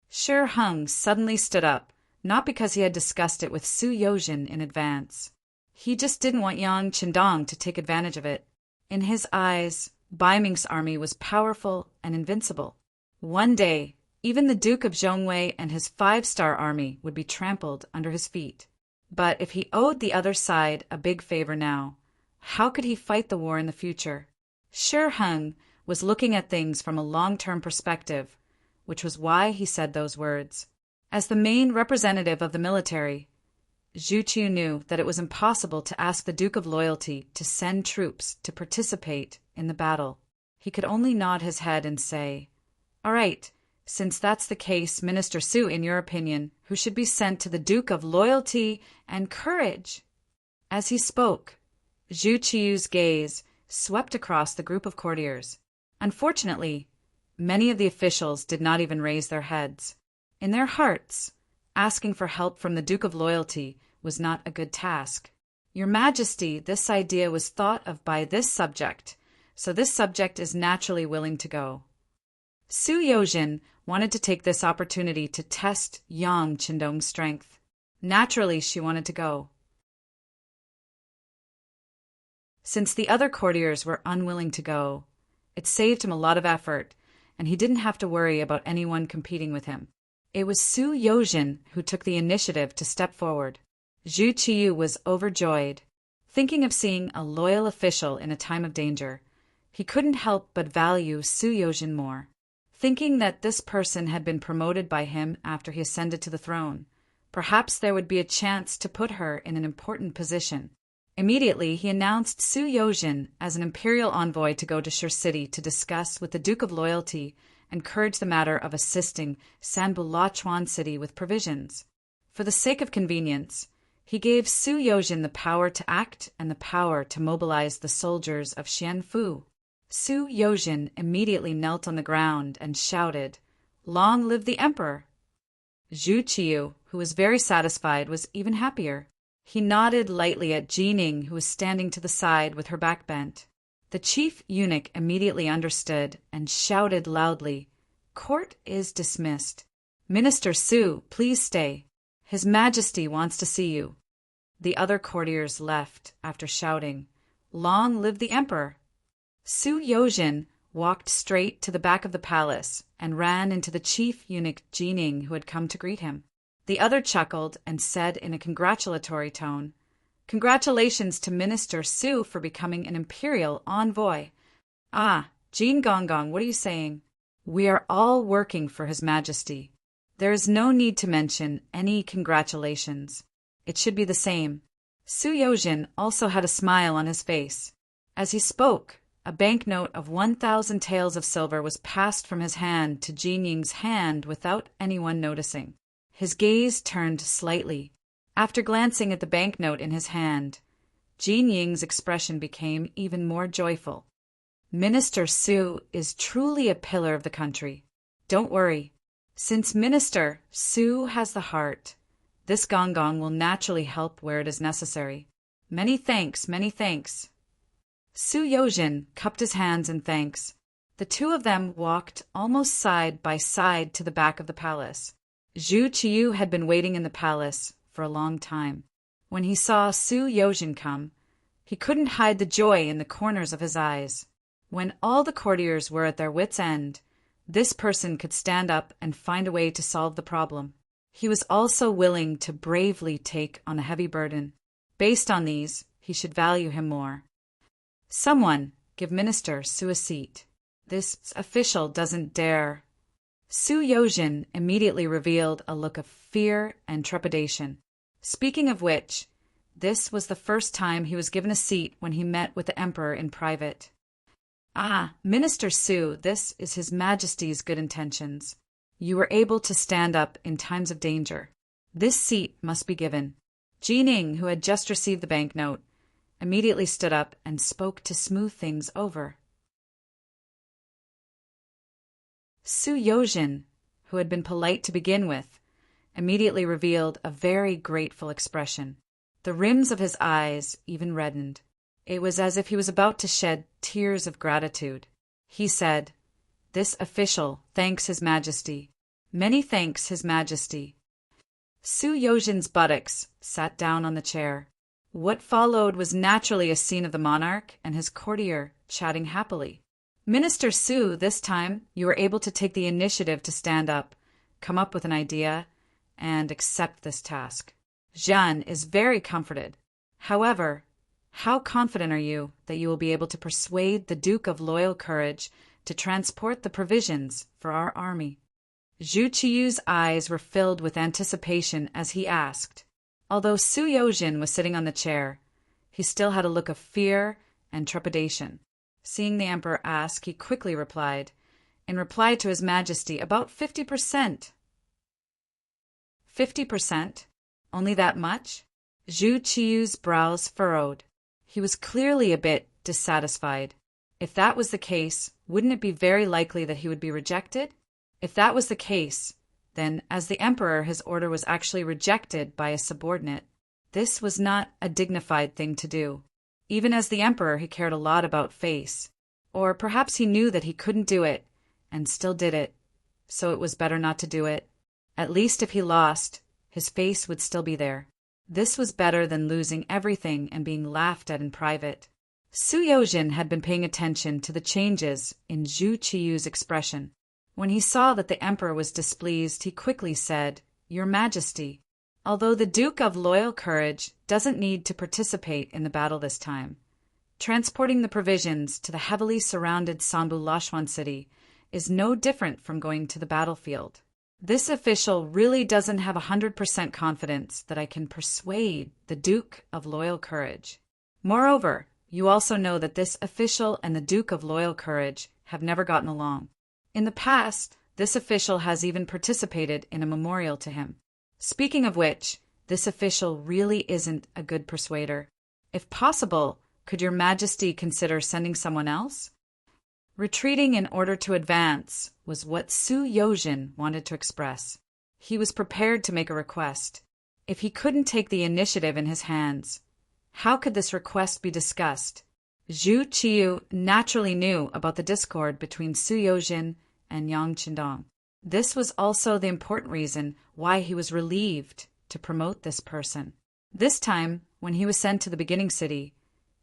Shi Hung suddenly stood up, not because he had discussed it with Su Yozhin in advance. He just didn't want Yang Qindong to take advantage of it. In his eyes, Bai Ming's army was powerful and invincible. One day, even the Duke of Zhongwei and his 5-star army would be trampled under his feet. But if he owed the other side a big favor now, how could he fight the war in the future? Shi Hung was looking at things from a long-term perspective, which was why he said those words. As the main representative of the military, Zhu Qiyu knew that it was impossible to ask the Duke of Loyalty to send troops to participate in the battle. He could only nod his head and say, "All right, since that's the case, Minister Su, in your opinion, who should be sent to the Duke of Loyalty and Courage?" As he spoke, Zhu Qiyu's gaze swept across the group of courtiers. Unfortunately, many of the officials did not even raise their heads. In their hearts, asking for help from the Duke of Loyalty was not a good task. "Your Majesty, this idea was thought of by this subject, so this subject is naturally willing to go." Su Yozhin wanted to take this opportunity to test Yang Qindong's strength. Naturally, she wanted to go. Since the other courtiers were unwilling to go, it saved him a lot of effort, and he didn't have to worry about anyone competing with him. It was Su Yozhin who took the initiative to step forward. Zhu Qiyu was overjoyed. Thinking of seeing a loyal official in a time of danger, he couldn't help but value Su Yozhin more. Thinking that this person had been promoted by him after he ascended to the throne, perhaps there would be a chance to put her in an important position. Immediately, he announced Su Yozhin as an imperial envoy to go to Shur City to discuss with the Duke of Loyalty and encourage the matter of assisting Sanbulachuan City with provisions. For the sake of convenience, he gave Su Yozhin the power to act and the power to mobilize the soldiers of Xianfu. Su Yozhin immediately knelt on the ground and shouted, "Long live the Emperor!" Zhu Qiyu, who was very satisfied, was even happier. He nodded lightly at Jining, who was standing to the side with her back bent. The chief eunuch immediately understood and shouted loudly, "Court is dismissed. Minister Su, please stay. His Majesty wants to see you." The other courtiers left after shouting, "Long live the Emperor!" Su Yozhin walked straight to the back of the palace and ran into the chief eunuch Jining, who had come to greet him. The other chuckled and said in a congratulatory tone, "Congratulations to Minister Su for becoming an imperial envoy." "Ah, Jin Gongong, what are you saying?" "We are all working for His Majesty. There is no need to mention any congratulations. It should be the same." Su Yozhin also had a smile on his face. As he spoke, a banknote of 1,000 taels of silver was passed from his hand to Jin Ying's hand without anyone noticing. His gaze turned slightly. After glancing at the banknote in his hand, Jin Ying's expression became even more joyful. "Minister Su is truly a pillar of the country. Don't worry. Since Minister Su has the heart, this Gong will naturally help where it is necessary. Many thanks, many thanks." Su Yozhin cupped his hands in thanks. The two of them walked almost side by side to the back of the palace. Zhu Qiyu had been waiting in the palace for a long time. When he saw Su Yozhen come, he couldn't hide the joy in the corners of his eyes. When all the courtiers were at their wits' end, this person could stand up and find a way to solve the problem. He was also willing to bravely take on a heavy burden. Based on these, he should value him more. Someone give Minister Su a seat. This official doesn't dare. Su Yozhen immediately revealed a look of fear and trepidation. Speaking of which, this was the first time he was given a seat when he met with the emperor in private. Ah, Minister Su, this is His Majesty's good intentions. You were able to stand up in times of danger. This seat must be given. Jining, who had just received the banknote, immediately stood up and spoke to smooth things over. Su Yozhen, who had been polite to begin with, immediately revealed a very grateful expression. The rims of his eyes even reddened. It was as if he was about to shed tears of gratitude. He said, "This official thanks His Majesty. Many thanks, His Majesty." Su Yozhen's buttocks sat down on the chair. What followed was naturally a scene of the monarch and his courtier chatting happily. Minister Su, this time you were able to take the initiative to stand up, come up with an idea, and accept this task. Zhan is very comforted. However, how confident are you that you will be able to persuade the Duke of Loyal Courage to transport the provisions for our army? Zhu Qiyu's eyes were filled with anticipation as he asked. Although Su Yozhen was sitting on the chair, he still had a look of fear and trepidation. Seeing the emperor ask, he quickly replied, in reply to His Majesty, about 50%. 50%? Only that much? Zhu Qiyu's brows furrowed. He was clearly a bit dissatisfied. If that was the case, wouldn't it be very likely that he would be rejected? If that was the case, then, as the emperor, his order was actually rejected by a subordinate. This was not a dignified thing to do. Even as the emperor, he cared a lot about face. Or perhaps he knew that he couldn't do it, and still did it, so it was better not to do it. At least if he lost, his face would still be there. This was better than losing everything and being laughed at in private. Su Yozhen had been paying attention to the changes in Zhu Qiyu's expression. When he saw that the emperor was displeased, he quickly said, "Your Majesty, although the Duke of Loyal Courage doesn't need to participate in the battle this time, transporting the provisions to the heavily surrounded Sanbu Lashwan city is no different from going to the battlefield. This official really doesn't have 100% confidence that I can persuade the Duke of Loyal Courage. Moreover, you also know that this official and the Duke of Loyal Courage have never gotten along. In the past, this official has even participated in a memorial to him. Speaking of which, this official really isn't a good persuader. If possible, could Your Majesty consider sending someone else?" Retreating in order to advance was what Su Yozhen wanted to express. He was prepared to make a request. If he couldn't take the initiative in his hands, how could this request be discussed? Zhu Qiyu naturally knew about the discord between Su Yozhen and Yang Qindong. This was also the important reason why he was relieved to promote this person. This time, when he was sent to the beginning city,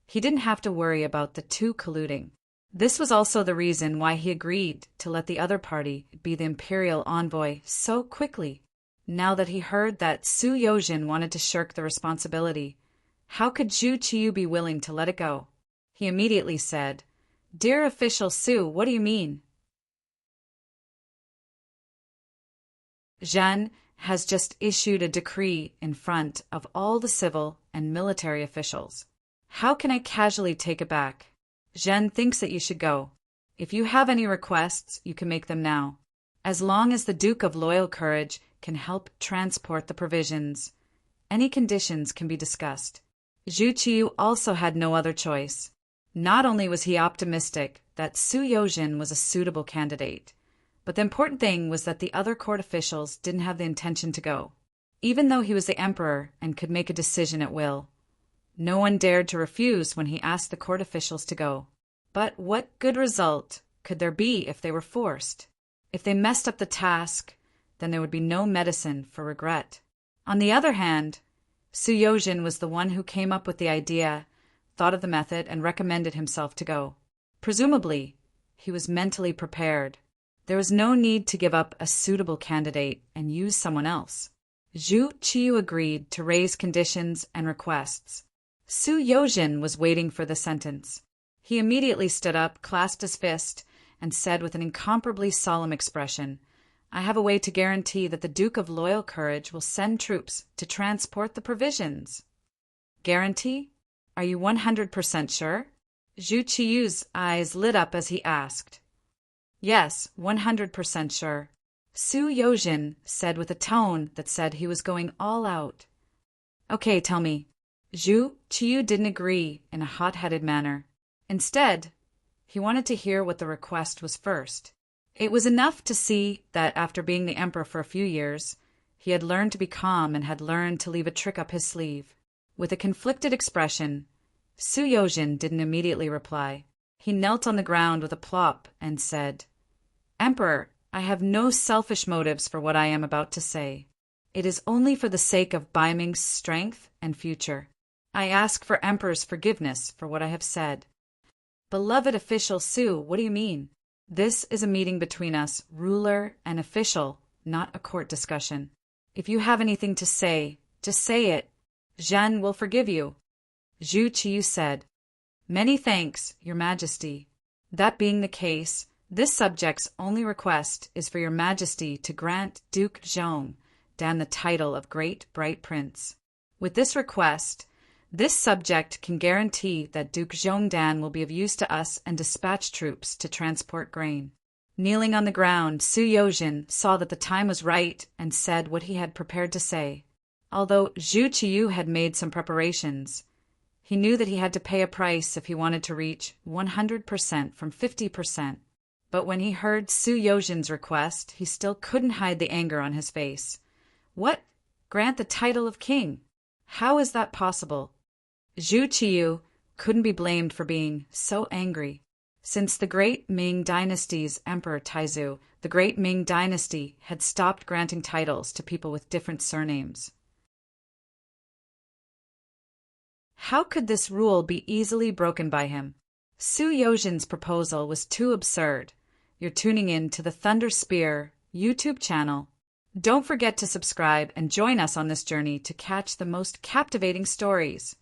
he didn't have to worry about the two colluding. This was also the reason why he agreed to let the other party be the imperial envoy so quickly. Now that he heard that Su Yozhen wanted to shirk the responsibility, how could Zhu Qiyu be willing to let it go? He immediately said, "Dear official Su, what do you mean?" Zhan has just issued a decree in front of all the civil and military officials. How can I casually take it back? Zhen thinks that you should go. If you have any requests, you can make them now. As long as the Duke of Loyal Courage can help transport the provisions, any conditions can be discussed. Zhu Qiyu also had no other choice. Not only was he optimistic that Su Yozhen was a suitable candidate, but the important thing was that the other court officials didn't have the intention to go. Even though he was the emperor and could make a decision at will, no one dared to refuse when he asked the court officials to go. But what good result could there be if they were forced? If they messed up the task, then there would be no medicine for regret. On the other hand, Suyojin was the one who came up with the idea, thought of the method, and recommended himself to go. Presumably, he was mentally prepared. There was no need to give up a suitable candidate and use someone else. Zhu Qiyu agreed to raise conditions and requests. Suyojin was waiting for the sentence. He immediately stood up, clasped his fist, and said with an incomparably solemn expression, "I have a way to guarantee that the Duke of Loyal Courage will send troops to transport the provisions." "Guarantee? Are you 100% sure?" Zhu Qiyu's eyes lit up as he asked. "Yes, 100% sure," Suyojin said with a tone that said he was going all out. "Okay, tell me." Zhu Qiyu didn't agree in a hot-headed manner. Instead, he wanted to hear what the request was first. It was enough to see that after being the emperor for a few years, he had learned to be calm and had learned to leave a trick up his sleeve. With a conflicted expression, Suyojin didn't immediately reply. He knelt on the ground with a plop and said, "Emperor, I have no selfish motives for what I am about to say. It is only for the sake of Bai Ming's strength and future. I ask for Emperor's forgiveness for what I have said." "Beloved official Su, what do you mean? This is a meeting between us, ruler and official, not a court discussion. If you have anything to say, just say it. Zhen will forgive you." Zhu Qiyu said, "Many thanks, Your Majesty. That being the case, this subject's only request is for Your Majesty to grant Duke Zhong Dan the title of Great Bright Prince. With this request, this subject can guarantee that Duke Zhongdan will be of use to us and dispatch troops to transport grain." Kneeling on the ground, Suyojin saw that the time was right and said what he had prepared to say. Although Zhu Qiyu had made some preparations, he knew that he had to pay a price if he wanted to reach 100% from 50%. But when he heard Suyojin's request, he still couldn't hide the anger on his face. What? Grant the title of king? How is that possible? Zhu Qiyu couldn't be blamed for being so angry. Since the Great Ming Dynasty's Emperor Taizu, the Great Ming Dynasty had stopped granting titles to people with different surnames. How could this rule be easily broken by him? Suyojin's proposal was too absurd. You're tuning in to the Thunder Spear YouTube channel. Don't forget to subscribe and join us on this journey to catch the most captivating stories.